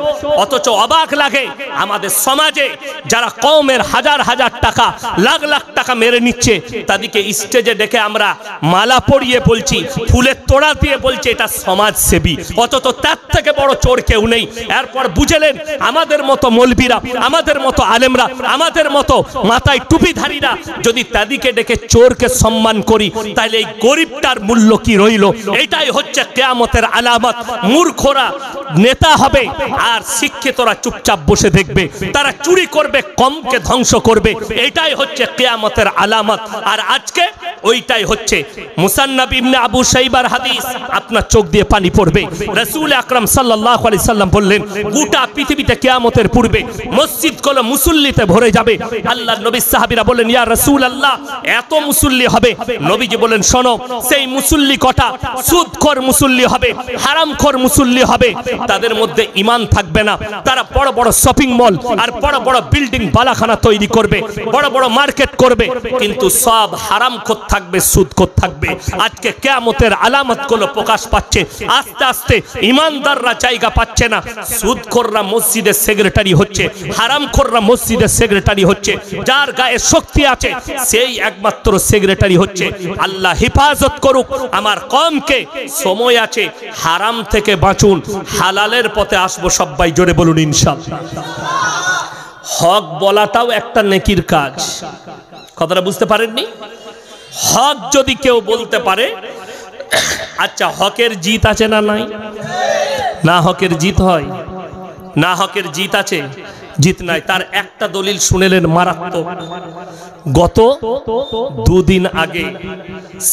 অথচ অবাক লাগে আমাদের সমাজে যারা কওমের হাজার হাজার টাকা, লাখ লাখ টাকা মেরে নিচ্ছে, তাদেরকে স্টেজে ডেকে আমরা মালা পরিয়ে বলছি, ফুলের তোড়া দিয়ে বলছি এটা সমাজসেবী। অথচ তার থেকে বড় চোর কেউ নেই। এরপর বুঝলেন আমাদের মতো মৌলবীরা, আমাদের মতো আলেমরা, আমাদের মতো মাথায় টুপিধারীরা যদি তাদেরকে ডেকে চোরকে সম্মান করি, তাহলে এই গরিবটার মূল্য কি রইল? এটাই হচ্ছে কিয়ামতের আলামত। মূর্খরা নেতা হবে আর শিক্ষিতরা চুপচাপ বসে দেখবে, তারা চুরি করবে, কমকে ধ্বংস করবে। এটাই হচ্ছে কিয়ামতের আলামত। আর আজকে ওইটাই হচ্ছে। মুসান্নাফ ইবনে আবু শাইবার হাদিস, আপনার চোখ দিয়ে পানি পড়বে। রাসূল আকরাম সাল্লাল্লাহু আলাইহি সাল্লাম বললেন গোটা পৃথিবীতে কিয়ামতের পূর্বে মসজিদগুলো মুসল্লিতে ভরে যাবে। আল্লাহর নবী সাহাবীরা বলেন ইয়া রাসূলুল্লাহ এত মুসল্লি হবে। নবীজি বলেন শোনো, সেই মুসল্লি কটা সুদখোর মুসল্লি হবে, হারামখোর মুসল্লি হবে, তাদের মধ্যে ঈমান থাকবে না। তারা বড় বড় শপিং মল আর বড় বড় বিল্ডিং বালাখানা তৈরি করবে, বড় বড় মার্কেট করবে, কিন্তু সব হারামখোর থাকবে, সুদখোর থাকবে। আজকে কিয়ামতের আলামতগুলো প্রকাশ পাচ্ছে। আস্তে আস্তে ঈমানদাররা জায়গা পাচ্ছে না, সুদখোররা মসজিদের সেক্রেটারি হচ্ছে, হারামখোররা মসজিদের সেক্রেটারি হচ্ছে। যার গায়ে শক্তি আছে সেই একমাত্র সেক্রেটারি হচ্ছে। আল্লাহ হেফাজত করুক আমার কওমকে। সময় আছে, হারাম থেকে বাঁচুন, হালালের পথে আসবো সবাই। জোরে বলুন ইনশাআল্লাহ। হক বলাটাও একটা নেকির কাজ। কথাটা বুঝতে পারেননি? হক যদি কেউ বলতে পারে, আচ্ছা হকের জিত আছে না নাই? না হকের জিত হয় না, হকের জিত আছে, জিত নাই। তার একটা দলিল শুনেলেন মারাত্মক। গত দুদিন আগে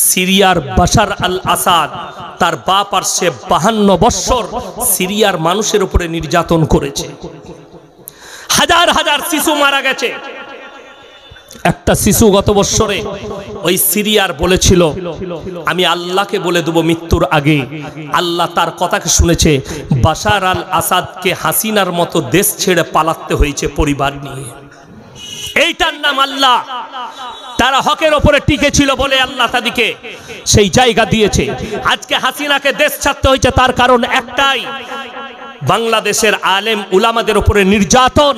সিরিয়ার বাশার আল আসাদ তার বাপ আর সে 52 বছর সিরিয়ার মানুষের উপরে নির্যাতন করেছে। হাজার হাজার শিশু মারা গেছে। একটা শিশু গত বছরে ওই সিরিয়ার বলেছিল আমি আল্লাহকে বলে দেব মৃত্যুর আগে। আল্লাহ তার কথাকে শুনেছে। বাশার আল আসাদকে হাসিনার মতো দেশ ছেড়ে পালাতে হয়েছে পরিবার নিয়ে। এইটার নাম আল্লাহ। তারা হকের ওপরে টিকে ছিল বলে আল্লাহ তাদেরকে সেই জায়গা দিয়েছে। আজকে হাসিনাকে দেশ ছাড়তে হয়েছে, তার কারণ একটাই, বাংলাদেশের আলেম উলামাদের উপরে নির্যাতন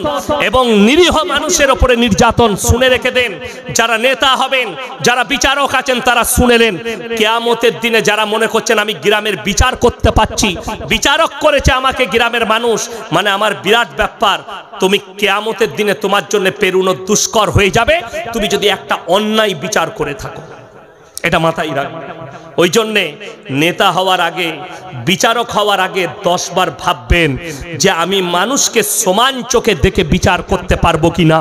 এবং নিরীহ মানুষের উপরে নির্যাতন। শুনে রেখে দেন, যারা নেতা হবেন, যারা বিচারক আছেন, তারা শুনেলেন। কিয়ামতের দিনে যারা মনে করছেন আমি গ্রামের বিচার করতে পাচ্ছি, বিচারক করেছে আমাকে গ্রামের মানুষ, মানে আমার বিরাট ব্যাপার, তুমি কিয়ামতের দিনে তোমার জন্য পেরুনো দুষ্কর হয়ে যাবে তুমি যদি একটা অন্যায় বিচার করে থাকো। এটা মাথায় রাখবে। ওই জন্যে নেতা হওয়ার আগে, বিচারক হওয়ার আগে 10 বার ভাববেন যে আমি মানুষকে সমান চোখে দেখে বিচার করতে পারবো কিনা।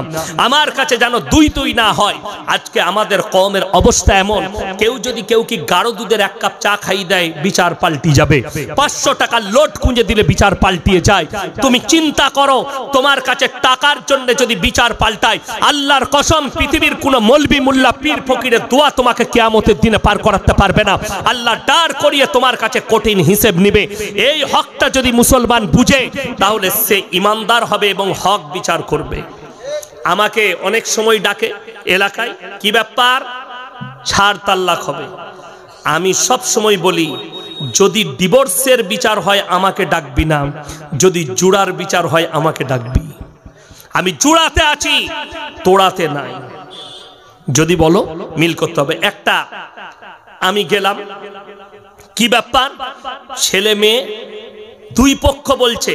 আমার কাছে যেন দুই না হয়। আজকে আমাদের কওমের অবস্থা এমন, কেউ যদি কেউ কি গাঢ় দুধের 1 কাপ চা খাই দেয়, বিচার পাল্টি যাবে। 500 টাকার লোট খুঁজে দিলে বিচার পাল্টিয়ে যায়। তুমি চিন্তা করো, তোমার কাছে টাকার জন্য যদি বিচার পাল্টায়, আল্লাহর কসম পৃথিবীর কোনো মৌলবি মোল্লা পীর ফকিরের দোয়া তোমাকে কিয়ামতের দিনে পার করাতে পারবে না। আল্লাহ ডার করিয়ে তোমার কাছে কঠিন হিসেব নিবে। এই হকটা যদি মুসলমান বুঝে, তাহলে সে ইমানদার হবে এবং হক বিচার করবে। আমাকে অনেক সময় ডাকে এলাকায়, কি ব্যাপার, ছাড় তাল্লাক হবে। আমি সব সময় বলি, যদি ডিভোর্সের বিচার হয় আমাকে ডাকবি না, যদি জুড়ার বিচার হয় আমাকে ডাকবি। আমি জুড়াতে আছি, তোড়াতে নাই। যদি বলো মিল করতে হবে। একটা আমি গেলাম, কি ব্যাপার, ছেলে মেয়ে 2 পক্ষ বলছে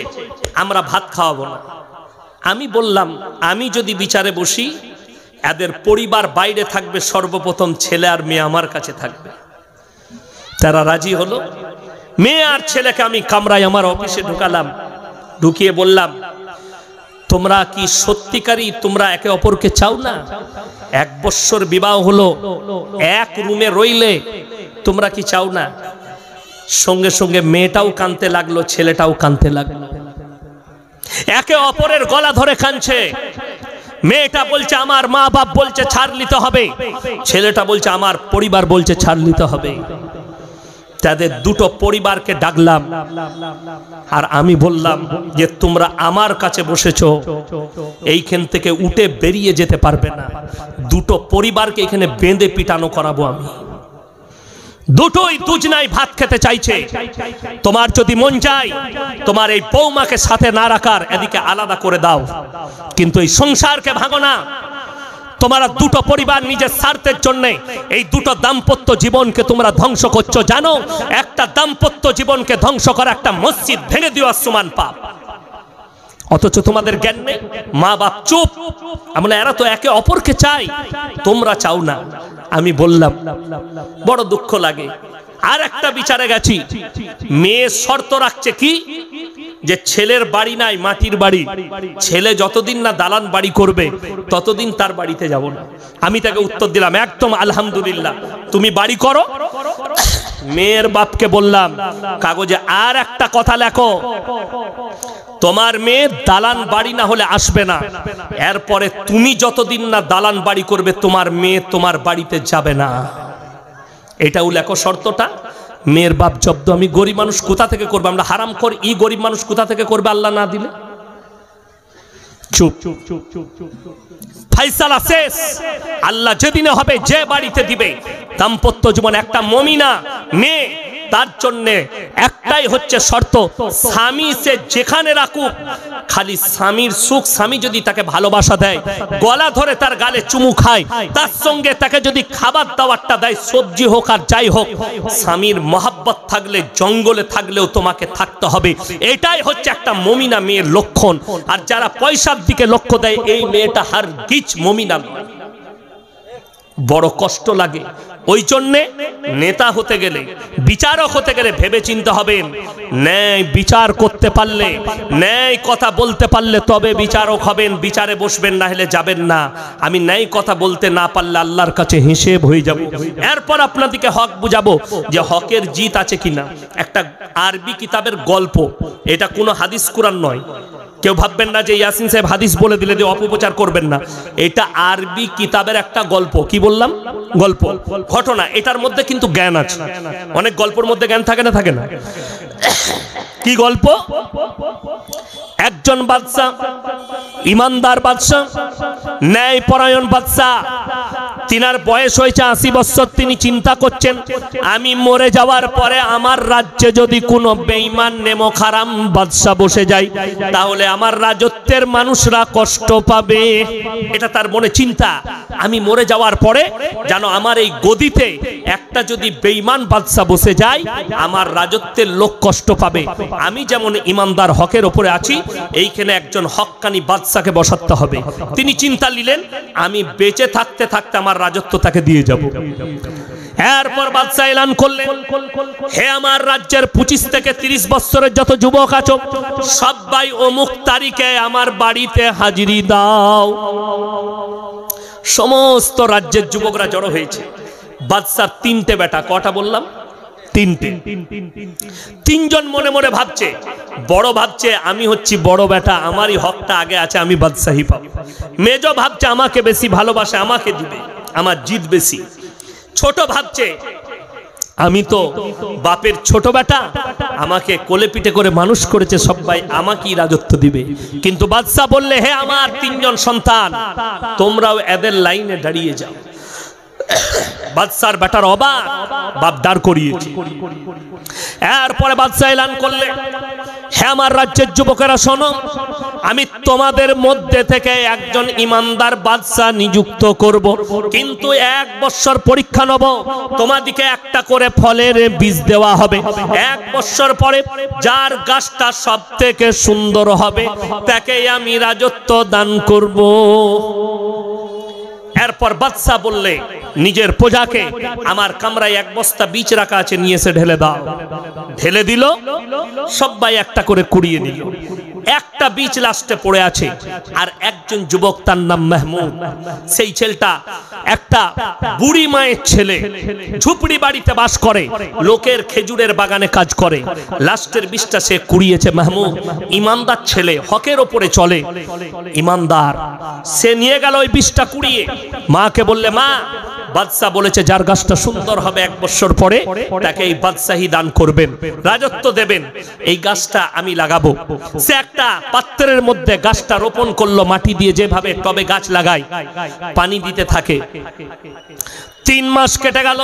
আমরা ভাত খাওয়াবো না। আমি বললাম আমি যদি বিচারে বসি, এদের পরিবার বাইরে থাকবে, সর্বপ্রথম ছেলে আর মেয়ে আমার কাছে থাকবে। তারা রাজি হলো। মেয়ে আর ছেলেকে আমি কামরায় আমার অফিসে ঢুকালাম, ঢুকিয়ে বললাম তোমরা কি সত্যিকারই তোমরা একে অপরকে চাও না? 1 বছর বিবাহ হলো, এক রুমে রইলে তোমরা কি চাও না? সঙ্গে সঙ্গে মেয়েটাও কাঁদতে লাগলো, ছেলেটাও কাঁদতে লাগলো, একে অপরের গলা ধরে কাঁদছে। মেয়েটা বলছে আমার মা বাপ বলছে ছাড় নিতে হবে, ছেলেটা বলছে আমার পরিবার বলছে ছাড় নিতে হবে। তাদের 2টো পরিবারকে ডাকলাম আর আমি বললাম যে তোমরা আমার কাছে বসেছো, এইখান থেকে উঠে বেরিয়ে যেতে পারবে না। 2টো পরিবারকে এখানে বেঁধে পিটানো করাবো আমি। দুটোই দুজনাই ভাত খেতে চাইছে। তোমার যদি মন চায় তোমার এই বৌমাকে সাথে না রাখার, এদিকে আলাদা করে দাও, কিন্তু এই সংসারকে ভাঙো না। তোমরা 2টো পরিবার নিজের স্বার্থের জন্য এই 2টো দাম্পত্য জীবনকে তোমরা ধ্বংস করছো। জানো, একটা দাম্পত্য জীবনকে ধ্বংস করা একটা মসজিদ ভেঙে দেওয়ার সমান পাপ। অথচ তোমাদের জ্ঞান নেই, মা বাপ চুপ। আমরা এরা তো একে অপরকে চাই, তোমরা চাও না। আমি বললাম বড় দুঃখ লাগে। আর একটা বিচারে গেছি, মেয়ে শর্ত রাখছে কি, যে ছেলের বাড়ি নাই, মাটির বাড়ি, ছেলে যতদিন না দালান বাড়ি করবে ততদিন তার বাড়িতে যাব না। আমি তাকে উত্তর দিলাম একদম আলহামদুলিল্লাহ, তুমি বাড়ি করো। মেয়ের বাপকে বললাম কাগজে আর একটা কথা লেখো, তোমার মেয়ে দালান বাড়ি না হলে আসবে না, এরপরে তুমি যতদিন না দালান বাড়ি করবে তোমার মেয়ে তোমার বাড়িতে যাবে না। এটাও লেখো শর্তটা। মেয়ের বাপ জব্দ আমি গরিব মানুষ কোথা থেকে করবে, আমরা হারাম করি, ই গরিব মানুষ কোথা থেকে করবে আল্লাহ না দিলে? চুপ চুপ চুপ চুপ চুপ চুপ। ফাইসালা শেষ। আল্লাহ যেদিনে হবে যে বাড়িতে দিবে দাম্পত্য জীবন একটা মুমিনা মেয়ে, তার জন্য একটাই হচ্ছে শর্ত, স্বামী সে যেখানে রাখুক খালি স্বামীর সুখ, স্বামী যদি তাকে ভালোবাসা দেয়, গলা ধরে তার গালে চুমু খায়, তার সঙ্গে তাকে যদি খাবার দাবারটা দেয়, সবজি হোক আর যাই হোক, স্বামীর মহাব্বত থাকলে জঙ্গলে থাকলেও তোমাকে থাকতে হবে। এটাই হচ্ছে একটা মুমিনা মেয়ের লক্ষণ। আর যারা পয়সার দিকে লক্ষ্য দেয় এই মেয়েটা হারগিজ মুমিনা নয়। বড় কষ্ট লাগে। ওই জন্যে নেতা হতে গেলে, বিচারক হতে গেলে ভেবে চিন্তে হবেন। ন্যায় বিচার করতে পারলে, ন্যায় কথা বলতে পারলে তবে বিচারক হবেন, বিচারে বসবেন, না হলে যাবেন না। আমি ন্যায় কথা বলতে না পারলে আল্লাহর কাছে হিসেব হয়ে যাব। এরপর আপনাদেরকে হক বুঝাবো যে হকের জিত আছে কিনা। একটা আরবি কিতাবের গল্প, এটা কোনো হাদিস কুরআন নয়। কেউ ভাববেন না যে ইয়াসিন সাহেব হাদিস বলে দিলে যে অপপ্রচার করবেন না। এটা আরবি কিতাবের একটা গল্প। কি বললাম? গল্প, ঘটনা। এটার মধ্যে কিন্তু জ্ঞান আছে। অনেক গল্পের মধ্যে জ্ঞান থাকে না, থাকে না? কি গল্প? একজন বাদশা, ইমানদার বাদশা, ন্যায়পরায়ণ বাদশা, তিনার বয়স হয়েছে 80 বছর। তিনি চিন্তা করছেন আমি মরে যাওয়ার পরে আমার রাজ্যে যদি কোনো বেঈমান নেমোখারাম বাদশা বসে যায় তাহলে আমার রাজত্বের মানুষরা কষ্ট পাবে। এটা তার মনে চিন্তা। আমি মরে যাওয়ার পরে যেন আমার এই গদিতে একটা যদি বেঈমান বাদশা বসে যায় আমার রাজত্বের লোক কষ্ট পাবে। আমি যেমন ইমানদার হকের উপরে আছি, এইখানে একজন হক্কানি বাদশাকে বসাতে হবে। তিনি চিন্তা নিলেন আমি বেঁচে থাকতে থাকতে আমার রাজত্ব তাকে দিয়ে যাব। এরপর বাদশা এলান করলেন, হে আমার রাজ্যের 25 থেকে 30 বছরের যত যুবক আছো সবাই অমুক তারিখে আমার বাড়িতে হাজিরি দাও। সমস্ত রাজ্যের যুবকরা জড়ো হয়েছে। বাদশার 3টে বেটা। কটা বললাম? 3টে। 3জন মনে মনে ভাবছে, বড় ভাবছে আমি হচ্ছি বড় বেটা, আমারই হকটা আগে আছে, আমি বাদশাহী পাবো। মেজো ভাবছে আমাকে বেশি ভালোবাসে, আমাকে দিবে, আমার জিত বেশি। ছোট ভাবছে আমি তো বাপের ছোট বেটা, আমাকে কোলে পিঠে করে মানুষ করেছে, সবাই আমাকেই রাজত্ব দিবে। কিন্তু বাদশা বললে হে আমার 3জন সন্তান, তোমরাও এদের লাইনে দাঁড়িয়ে যাও। বাদশার বেটার অবাক, বাপ দাঁড় করিয়েছে। এরপরে বাদশা এলান করলে, হে আমার রাজ্যের যুবকেরা শোনো, আমি তোমাদের মধ্যে থেকে একজন ইমানদার বাদশা নিযুক্ত করব, কিন্তু 1 বছর পরীক্ষা নেব। তোমাদিকে একটা করে ফলের বীজ দেওয়া হবে। 1 বছর পরে যার গাছটা সব থেকে সুন্দর হবে তাকে আমি রাজত্ব দান করব। এরপর বাদশা বললে নিজের প্রজাকে, আমার কামরায় 1 বস্তা বীজ রাখা আছে, নিয়ে এসে ঢেলে দাও। ঢেলে দিল, সবাই একটা করে কুড়িয়ে নিল। একটা বীজ লাস্টে পড়ে আছে। আর একজন যুবক, তার নাম মাহমুদ। সেই ছেলেটা একটা বুড়ি মায়ের ছেলে, ঝুপড়ি বাড়িতে বাস করে, লোকের খেজুরের বাগানে কাজ করে। লাস্টের বীজটা সে কুড়িয়েছে। মাহমুদ ইমানদার ছেলে, হকের ওপরে চলে, ইমানদার। সে নিয়ে গেল ওই বীজটা কুড়িয়ে, মাকে বললে মা বাদশা বলেছে যার গাছটা সুন্দর হবে 1 বছর পরে তাকে এই বাদশাহী দান করবেন, রাজত্ব দেবেন। এই গাছটা আমি লাগাবো। সে একটা পাত্রের মধ্যে গাছটা রোপণ করলো, মাটি দিয়ে যেভাবে টবে গাছ লাগায়, পানি দিতে থাকে। 3 মাস কেটে গেল।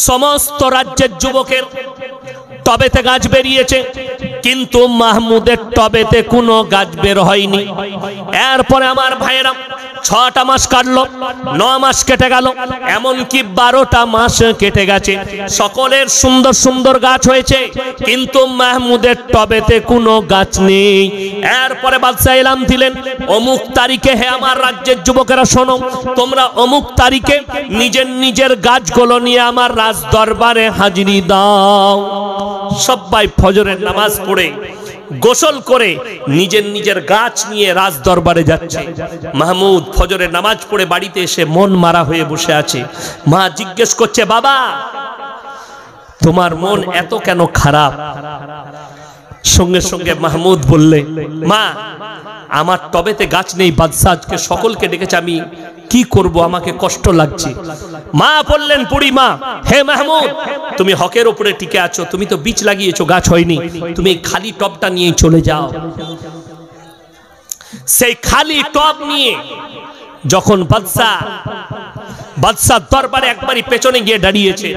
সমস্ত রাজ্যের যুবকের টবেতে গাছ বেরিয়েছে, কিন্তু মাহমুদের টবেতে কোনো গাছ বের হয়নি। এরপরে আমার ভাইয়েরা 6টা মাস কাটলো, 9 মাস কেটে গেল, এমনকি 12টা মাস কেটে গেছে। সকলের সুন্দর সুন্দর গাছ হয়েছে, কিন্তু মাহমুদের টবেতে কোনো গাছ নেই। এরপরে বাদশা এলান দিলেন, অমুক তারিখে হে আমার রাজ্যের যুবকেরা শোনো, তোমরা অমুক তারিখে নিজের নিজের গাছগুলো নিয়ে আমার রাজ দরবারে হাজিরি দাও। সবাই ফজরের নামাজ পড়ে গোসল করে নিজের নিজের গাছ নিয়ে রাজ দরবারে যাচ্ছে। মাহমুদ ফজরের নামাজ পড়ে বাড়িতে এসে মন মারা হয়ে বসে আছে। মা জিজ্ঞেস করছে, বাবা তোমার মন এত কেন খারাপ? সঙ্গে সঙ্গে মাহমুদ বললে, মা আমার টবেতে গাছ নেই, বাদশা আজকে সকলকে ডেকেছে, আমি কি করব, আমাকে কষ্ট লাগছে। মা বললেন, বুড়ি মা, হে মাহমুদ, তুমি হকের উপরে টিকে আছো, তুমি তো বীজ লাগিয়েছো, গাছ হয়নি, তুমি এই খালি টবটা নিয়ে চলে যাও। সেই খালি টব নিয়ে যখন বাদশাহ দরবারে একবারই পেছনে গিয়ে দাঁড়িয়েছে,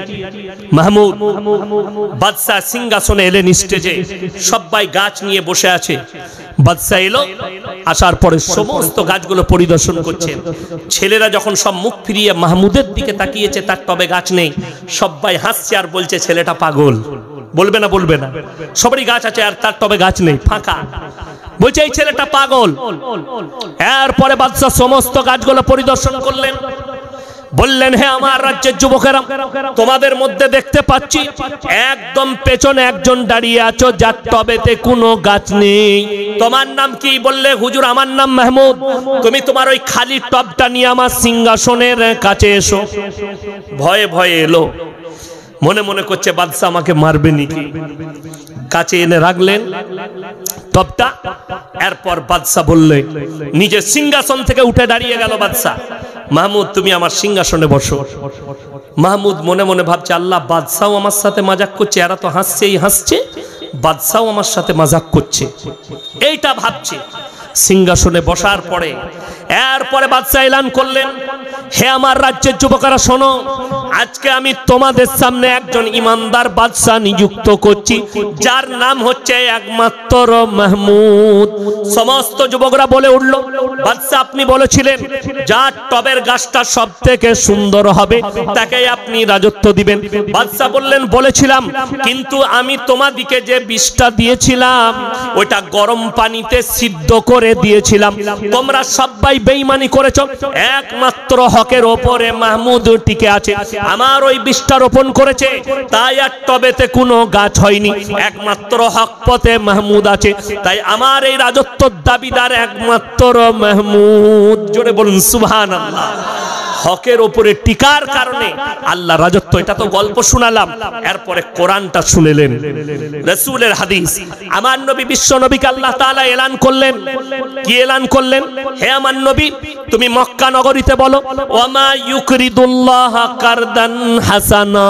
মাহমুদ বাদশাহ সিংহাসনে এলেন স্টেজে, সবাই গাছ নিয়ে বসে আছে। বাদশাহ এলো, আসার পরে সমস্ত গাছগুলো পরিদর্শন করছেন। ছেলেরা যখন সব মুখ ফিরিয়ে মাহমুদের দিকে তাকিয়েছে, তার টবে গাছ নেই, সবাই হাসছে আর বলছে ছেলেটা পাগল। বলবে না? বলবে না? সবারই গাছ আছে আর তার টবে গাছ নেই, ফাঁকা। বলছে এই ছেলেটা পাগল। এরপরে বাদশাহ সমস্ত গাছগুলো পরিদর্শন করলেন, বললেন, হে আমার রাজ্যের যুবকেরা, তোমাদের মধ্যে দেখতে পাচ্ছি একদম পেছনে একজন দাঁড়িয়ে আছো যার টবেতে কোনো গাছ নেই। তোমার নাম কি? বললে, হুজুর আমার নাম মাহমুদ। তুমি তোমার ওই খালি টবটা নিয়ে আমার সিংহাসনের কাছে এসো। ভয়ে ভয়ে এলো, মনে মনে করছে বাদশাহ আমাকে মারবে নাকি। কাছে এনে রাখলেন টবটা। এরপর বাদশাহ বললে, নিজের সিংহাসন থেকে উঠে দাঁড়িয়ে গেল বাদশাহ, মাহমুদ তুমি আমার সিংহাসনে বসো। মাহমুদ মনে মনে ভাবছে, আল্লাহ, বাদশাহ আমার সাথে মজাক করছে, এরা তো হাসছেই হাসছে, বাদশাহ আমার সাথে মজাক করছে, এইটা ভাবছে। সিংহাসনে বসার পরে এরপরে বাদশাহ এলান করলেন, হে আমার রাজ্যের যুবকেরা শোনো, আজকে আমি তোমাদের সামনে একজন ইমানদার বাদশাহ নিযুক্ত করছি, যার নাম হচ্ছে একমাত্র মাহমুদ। সমস্ত যুবকরা বলে উঠল, বাদশাহ আপনি বলেছিলেন যার টবের গাছটা সব থেকে সুন্দর হবে তাকে আপনি রাজত্ব দিবেন। বাদশাহ বললেন, বলেছিলাম, কিন্তু আমি তোমাদিকে যে বিষটা দিয়েছিলাম ওটা গরম পানিতে সিদ্ধ করে দিয়েছিলাম, তোমরা সবাই বেঈমানি করেছো, একমাত্র হকের ওপরে মাহমুদ টিকে আছে, আমার ওই বিষটা রোপণ করেছে, তাই আর টবেতে কোনো গাছ হয়নি, একমাত্র হক পথে মাহমুদ আছে, তাই আমার এই রাজত্বর দাবিদার একমাত্র মাহমুদ। জোরে বলুন সুবহানাল্লাহ। হকের উপরে টিকার কারণে আল্লাহ রাজত্ব। এটা তো গল্প শুনালাম, এরপরে কোরআনটা শুনেলেন, রাসূলের হাদিস। আমার নবী বিশ্ব নবীকে আল্লাহ তাআলা এলান করলেন। কি এলান করলেন? হে আমার নবী, তুমি মক্কা নগরীতে বলো, ওয়ামা ইউকরিদুল্লাহ কারদান হাসানা,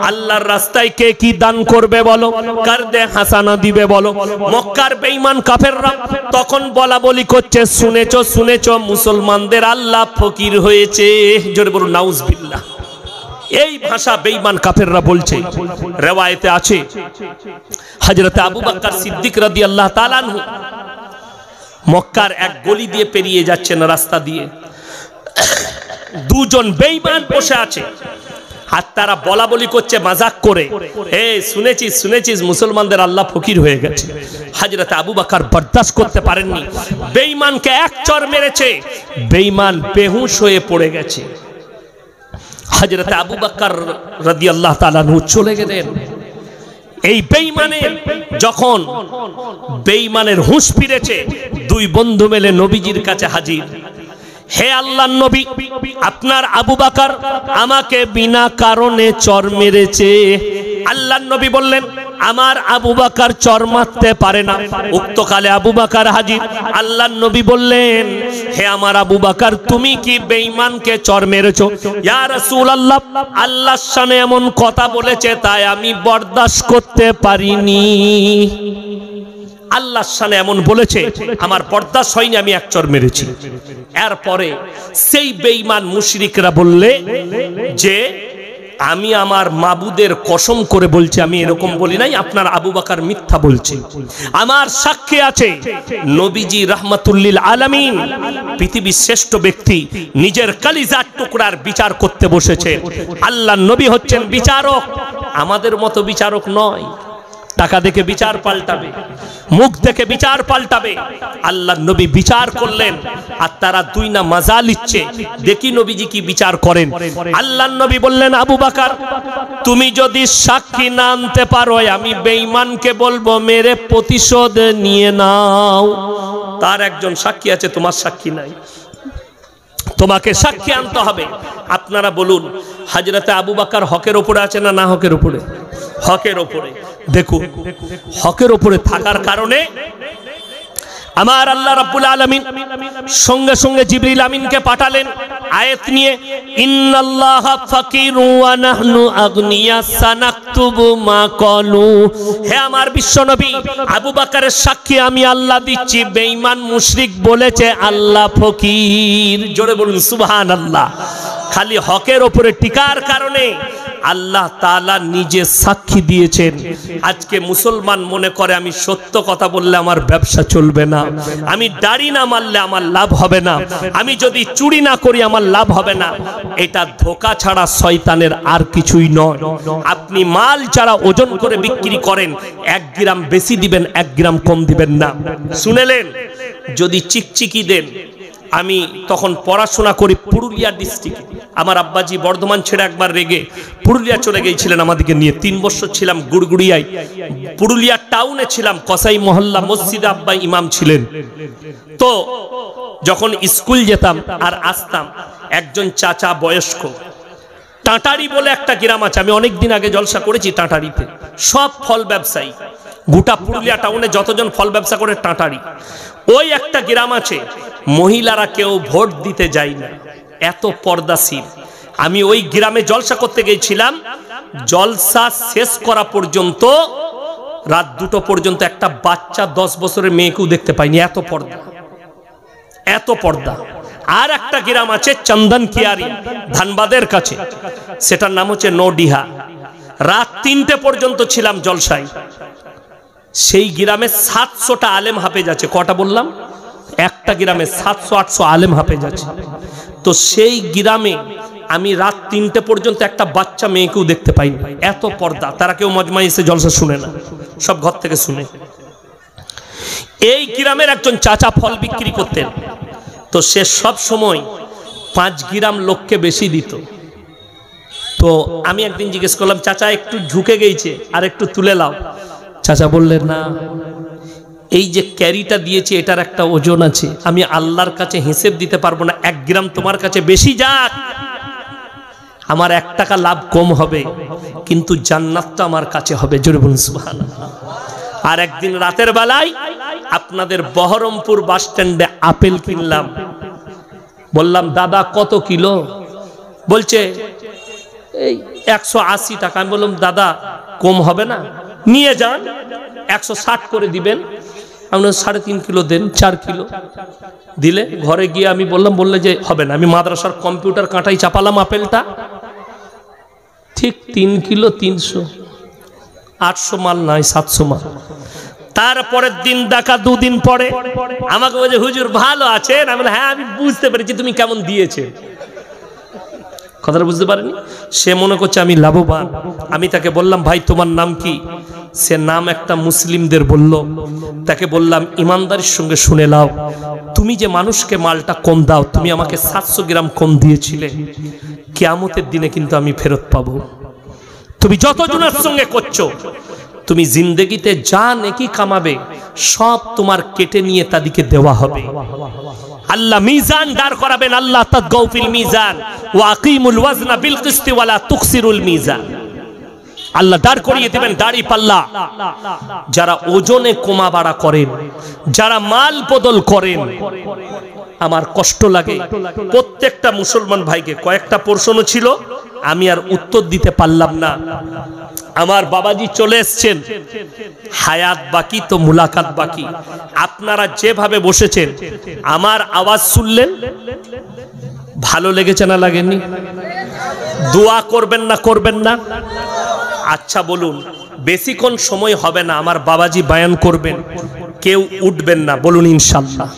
আল্লাহর রাস্তায় কে কি দান করবে বলো, কারদে হাসানা দিবে বলো। মক্কার বেঈমান কাফেররা তখন বলা বলি করছে, শুনেছো শুনেছো মুসলমানদের আল্লাহ ফকির হয়েছে। জোরে বলুন নাউজুবিল্লাহ। এই ভাষা বেঈমান কাফেররা বলছে। রিওয়ায়েতে আছে হযরত আবু বকর সিদ্দিক রাদিয়াল্লাহু তাআলা আনহু মক্কার এক গলি দিয়ে পেরিয়ে যাচ্ছেন, রাস্তা দিয়ে দুজন বেঈমান বসে আছে, আর তারা বলা বলি করছে মাজাক করে, শুনেছিস শুনেছিস মুসলমানদের আল্লাহ ফকির হয়ে গেছে। হযরত আবু বকর বরদাস্ত করতে পারেননি, বেঈমানকে এক চর মেরেছে, বেঈমান বেহুশ হয়ে পড়ে গেছে। হযরত আবু বকর রাদিয়াল্লাহু তাআলা আনহু চলে গেলেন। এই বেঈমানের যখন বেঈমানের হুঁশ ফিরেছে, দুই বন্ধু মিলে নবীজির কাছে হাজির। হে আল্লাহর নবী, আপনার আবু বকর আমাকে বিনা কারণে চর মেরেছে। আল্লাহর নবী বললেন, আমার আবু বকর চর মারতে পারে না। উক্তকালে আবু বকর হাজির। আল্লাহর নবী বললেন, হে আমার আবু বকর, তুমি কি বেঈমানকে চর মেরেছো? ইয়া রাসূলুল্লাহ, আল্লাহর শানে এমন কথা বলেছে তাই আমি বরদাস্ত করতে পারিনি। আল্লাহর শানে এমন বলেছে, আমার বরদাস্ত হয়নি, আমি এক চর মেরেছি। এরপরে সেই বেঈমান মুশরিকরা বললে যে আমি আমার মাবুদের কসম করে বলছি, আমি এরকম বলি নাই, আপনার আবু বকর মিথ্যা বলছে। আমার সাক্ষী আছে নবীজি রাহমাতুল লিল আলামিন, পৃথিবীর শ্রেষ্ঠ ব্যক্তি, নিজের কলিজার টুকরার বিচার করতে বসেছে। আল্লাহর নবী হচ্ছেন বিচারক, আমাদের মতো বিচারক নয়। টাকা দেখে বিচার পাল্টাবে, মুখ দেখে বিচার পাল্টাবে। আল্লাহর নবী বিচার করলেন, আর তারা দুই না মজা নিচ্ছে, দেখি নবীজি কি বিচার করেন। আল্লাহর নবী বললেন, আবু বকর, তুমি যদি সাক্ষী না আনতে পারো, আমি বেঈমানকে বলবো মেরে প্রতিশোধ নিয়ে নাও। তার একজন সাক্ষী আছে, তোমার সাক্ষী নাই, তোমাকে সাক্ষী আনতে হবে। আপনারা বলুন, হযরতে আবু বকর হকের উপরে আছে না না হকের উপরে? হকের উপরে। দেখুন হকের উপরে থাকার কারণে আমার আল্লাহ রাব্বুল আলামিন সঙ্গে সঙ্গে জিবরিল আমিনকে পাঠালেন আয়াত নিয়ে, ইন্নাল্লাহা ফাকিরু ওয়া নাহনু আগনিয়া সানাকতুবু মা ক্বালু। হে আমার বিশ্বনবী, আবু বকরের সাক্ষী আমি আল্লাহ দিচ্ছি, বেঈমান মুশরিক বলেছে আল্লাহ ফকির। জোরে বলুন সুবহানাল্লাহ। খালি হকের উপরে টিকার কারণে আল্লাহ তাআলা নিজে সাক্ষী দিয়েছেন। আজকে মুসলমান মনে করে আমি সত্য কথা বললে আমার ব্যবসা চলবে না, আমি দাড়ি না মারলে আমার লাভ হবে না, আমি যদি চুরি না করি আমার লাভ হবে না। এটা ধোঁকা ছাড়া শয়তানের আর কিছুই নয়। আপনি মাল ছাড়া ওজন করে বিক্রি করেন, 1 গ্রাম বেশি দিবেন, 1 গ্রাম কম দিবেন না। শুনেলেন? যদি চিকচিকি দেন, আমি তখন পড়াশোনা করি পুরুলিয়া ডিস্ট্রিক্টে। আমার আব্বাজি বর্ধমান ছেড়ে একবার রেগে পুরুলিয়া চলে গিয়েছিলেন আমাদেরকে নিয়ে। 3 বছর ছিলাম গুড়গুড়িয়ায়, পুরুলিয়া টাউনে ছিলাম, কসাই মহল্লা মসজিদে আব্বা ইমাম ছিলেন। তো যখন স্কুল যেতাম আর আসতাম, একজন চাচা বয়স্ক, টাটারি বলে একটা গ্রাম আছে, আমি অনেকদিন আগে জলসা করেছি টাটারিতে, সব ফল ব্যবসায়ী, গোটা পুরুলিয়া টাউনে যতজন ফল ব্যবসা করে টাটারি। ওই একটা গ্রাম আছে, মহিলারা কেউ ভোট দিতে যায় না, এত পর্দাশীল। আমি ওই গ্রামে জলসা করতে গিয়েছিলাম, জলসা শেষ করা পর্যন্ত রাত 2টো পর্যন্ত একটা বাচ্চা 10 বছরের মেয়েকেও দেখতে পাইনি, এত পর্দা, এত পর্দা। আর একটা গ্রাম আছে চন্দন কিয়ারি, ধানবাদের কাছে, সেটার নাম হচ্ছে নডিহা। রাত 3টে পর্যন্ত ছিলাম জলসায়। সেই গ্রামে 700টা আলেম হাফেজ আছে। কটা বললাম? একটা গ্রামে 700-800 আলেম হাফেজ আছে। তো সেই গ্রামে আমি রাত 3টে পর্যন্ত একটা বাচ্চা মেয়েকেও দেখতে পাইনি, এত পর্দা। তারা কেউ মজমায় এসে জলসা শুনে না, সব ঘর থেকে শুনে। এই গ্রামের একজন চাচা ফল বিক্রি করতেন, তো সে সব সময় 5 গ্রাম লোককে বেশি দিত। তো আমি একদিন জিজ্ঞেস করলাম, চাচা একটু ঝুঁকে গেছে, আর একটু তুলে লাও। চাচা বললেন, না, এই যে ক্যারিটা দিয়েছে এটার একটা ওজন আছে, আমি আল্লাহর কাছে হিসেব দিতে পারবো না, 1 গ্রাম তোমার কাছে বেশি যাক, আমার 1 টাকা লাভ কম হবে, কিন্তু জান্নাতটা আমার কাছে হবে। জোরে বলুন সুবহানাল্লাহ। আর একদিন রাতের বেলায় আপনাদের বহরমপুর বাস স্ট্যান্ডে আপেল কিনলাম, বললাম দাদা কত কিলো? বলছে এই 180 টাকা। আমি বললাম দাদা কম হবে না? নিয়ে যান, 160 করে দিবেন। আমরা 3.5 কিলো দেন, 4 কিলো দিলে ঘরে গিয়ে আমি বললে যে হবে না। আমি মাদ্রাসার কম্পিউটার কাঁটাই চাপালাম আপেলটা, ঠিক 3 কিলো 300, 800 মাল নাই, 700 মাল। তারপরের দিন দেখা 2 দিন পরে আমাকে বলছে, হুজুর ভালো আছেন? আমি বললাম, হ্যাঁ আমি বুঝতে পেরেছি তুমি কেমন দিয়েছে। কথাটা বুঝতে পারেনি। সে মনে করছে আমি লাভবান। আমি তাকে বললাম, ভাই তোমার নাম কি? সে নাম একটা মুসলিমদের বলল। তাকে বললাম, ইমানদারির সঙ্গে শুনে নাও, তুমি যে মানুষকে মালটা কম দাও, তুমি আমাকে 700 গ্রাম কম দিয়েছিলে, কিয়ামতের দিনে কিন্তু আমি ফেরত পাবো। তুমি যতজনের সঙ্গে করছো, তুমি জিন্দেগিতে যা নেকি কামাবে সব তোমার কেটে নিয়ে তাদেরকে দেওয়া হবে। আল্লাহ মিজান দাঁড় করাবেন, আল্লাহ তাতগাউ ফিল মিজান ওয়া আকিমুল ওয়াজনা বিল কিসতি ওয়া লা তুকসিরুল মিজান। আল্লাহ দাঁড় করিয়ে দিবেন দাড়ি পাল্লা। যারা ওজনে কমা বাড়া করেন, যারা মাল বদল করেন, আমার কষ্ট লাগে। প্রত্যেকটা মুসলমান ভাইকে কয়েকটা প্রশ্ন ছিল, আমি আর উত্তর দিতে পারলাম না। আমার বাবাজি চলে এসছেন, হায়াত বাকি তো মুলাকাত বাকি। আপনারা যেভাবে বসেছেন, আমার আওয়াজ শুনলেন, ভালো লেগেছে না লাগেনি? দোয়া করবেন না করবেন না? আচ্ছা বলুন, বেশিক্ষণ সময় হবে না, আমার বাবাজি বয়ান করবেন, কেউ উঠবেন না, বলুন ইনশাআল্লাহ।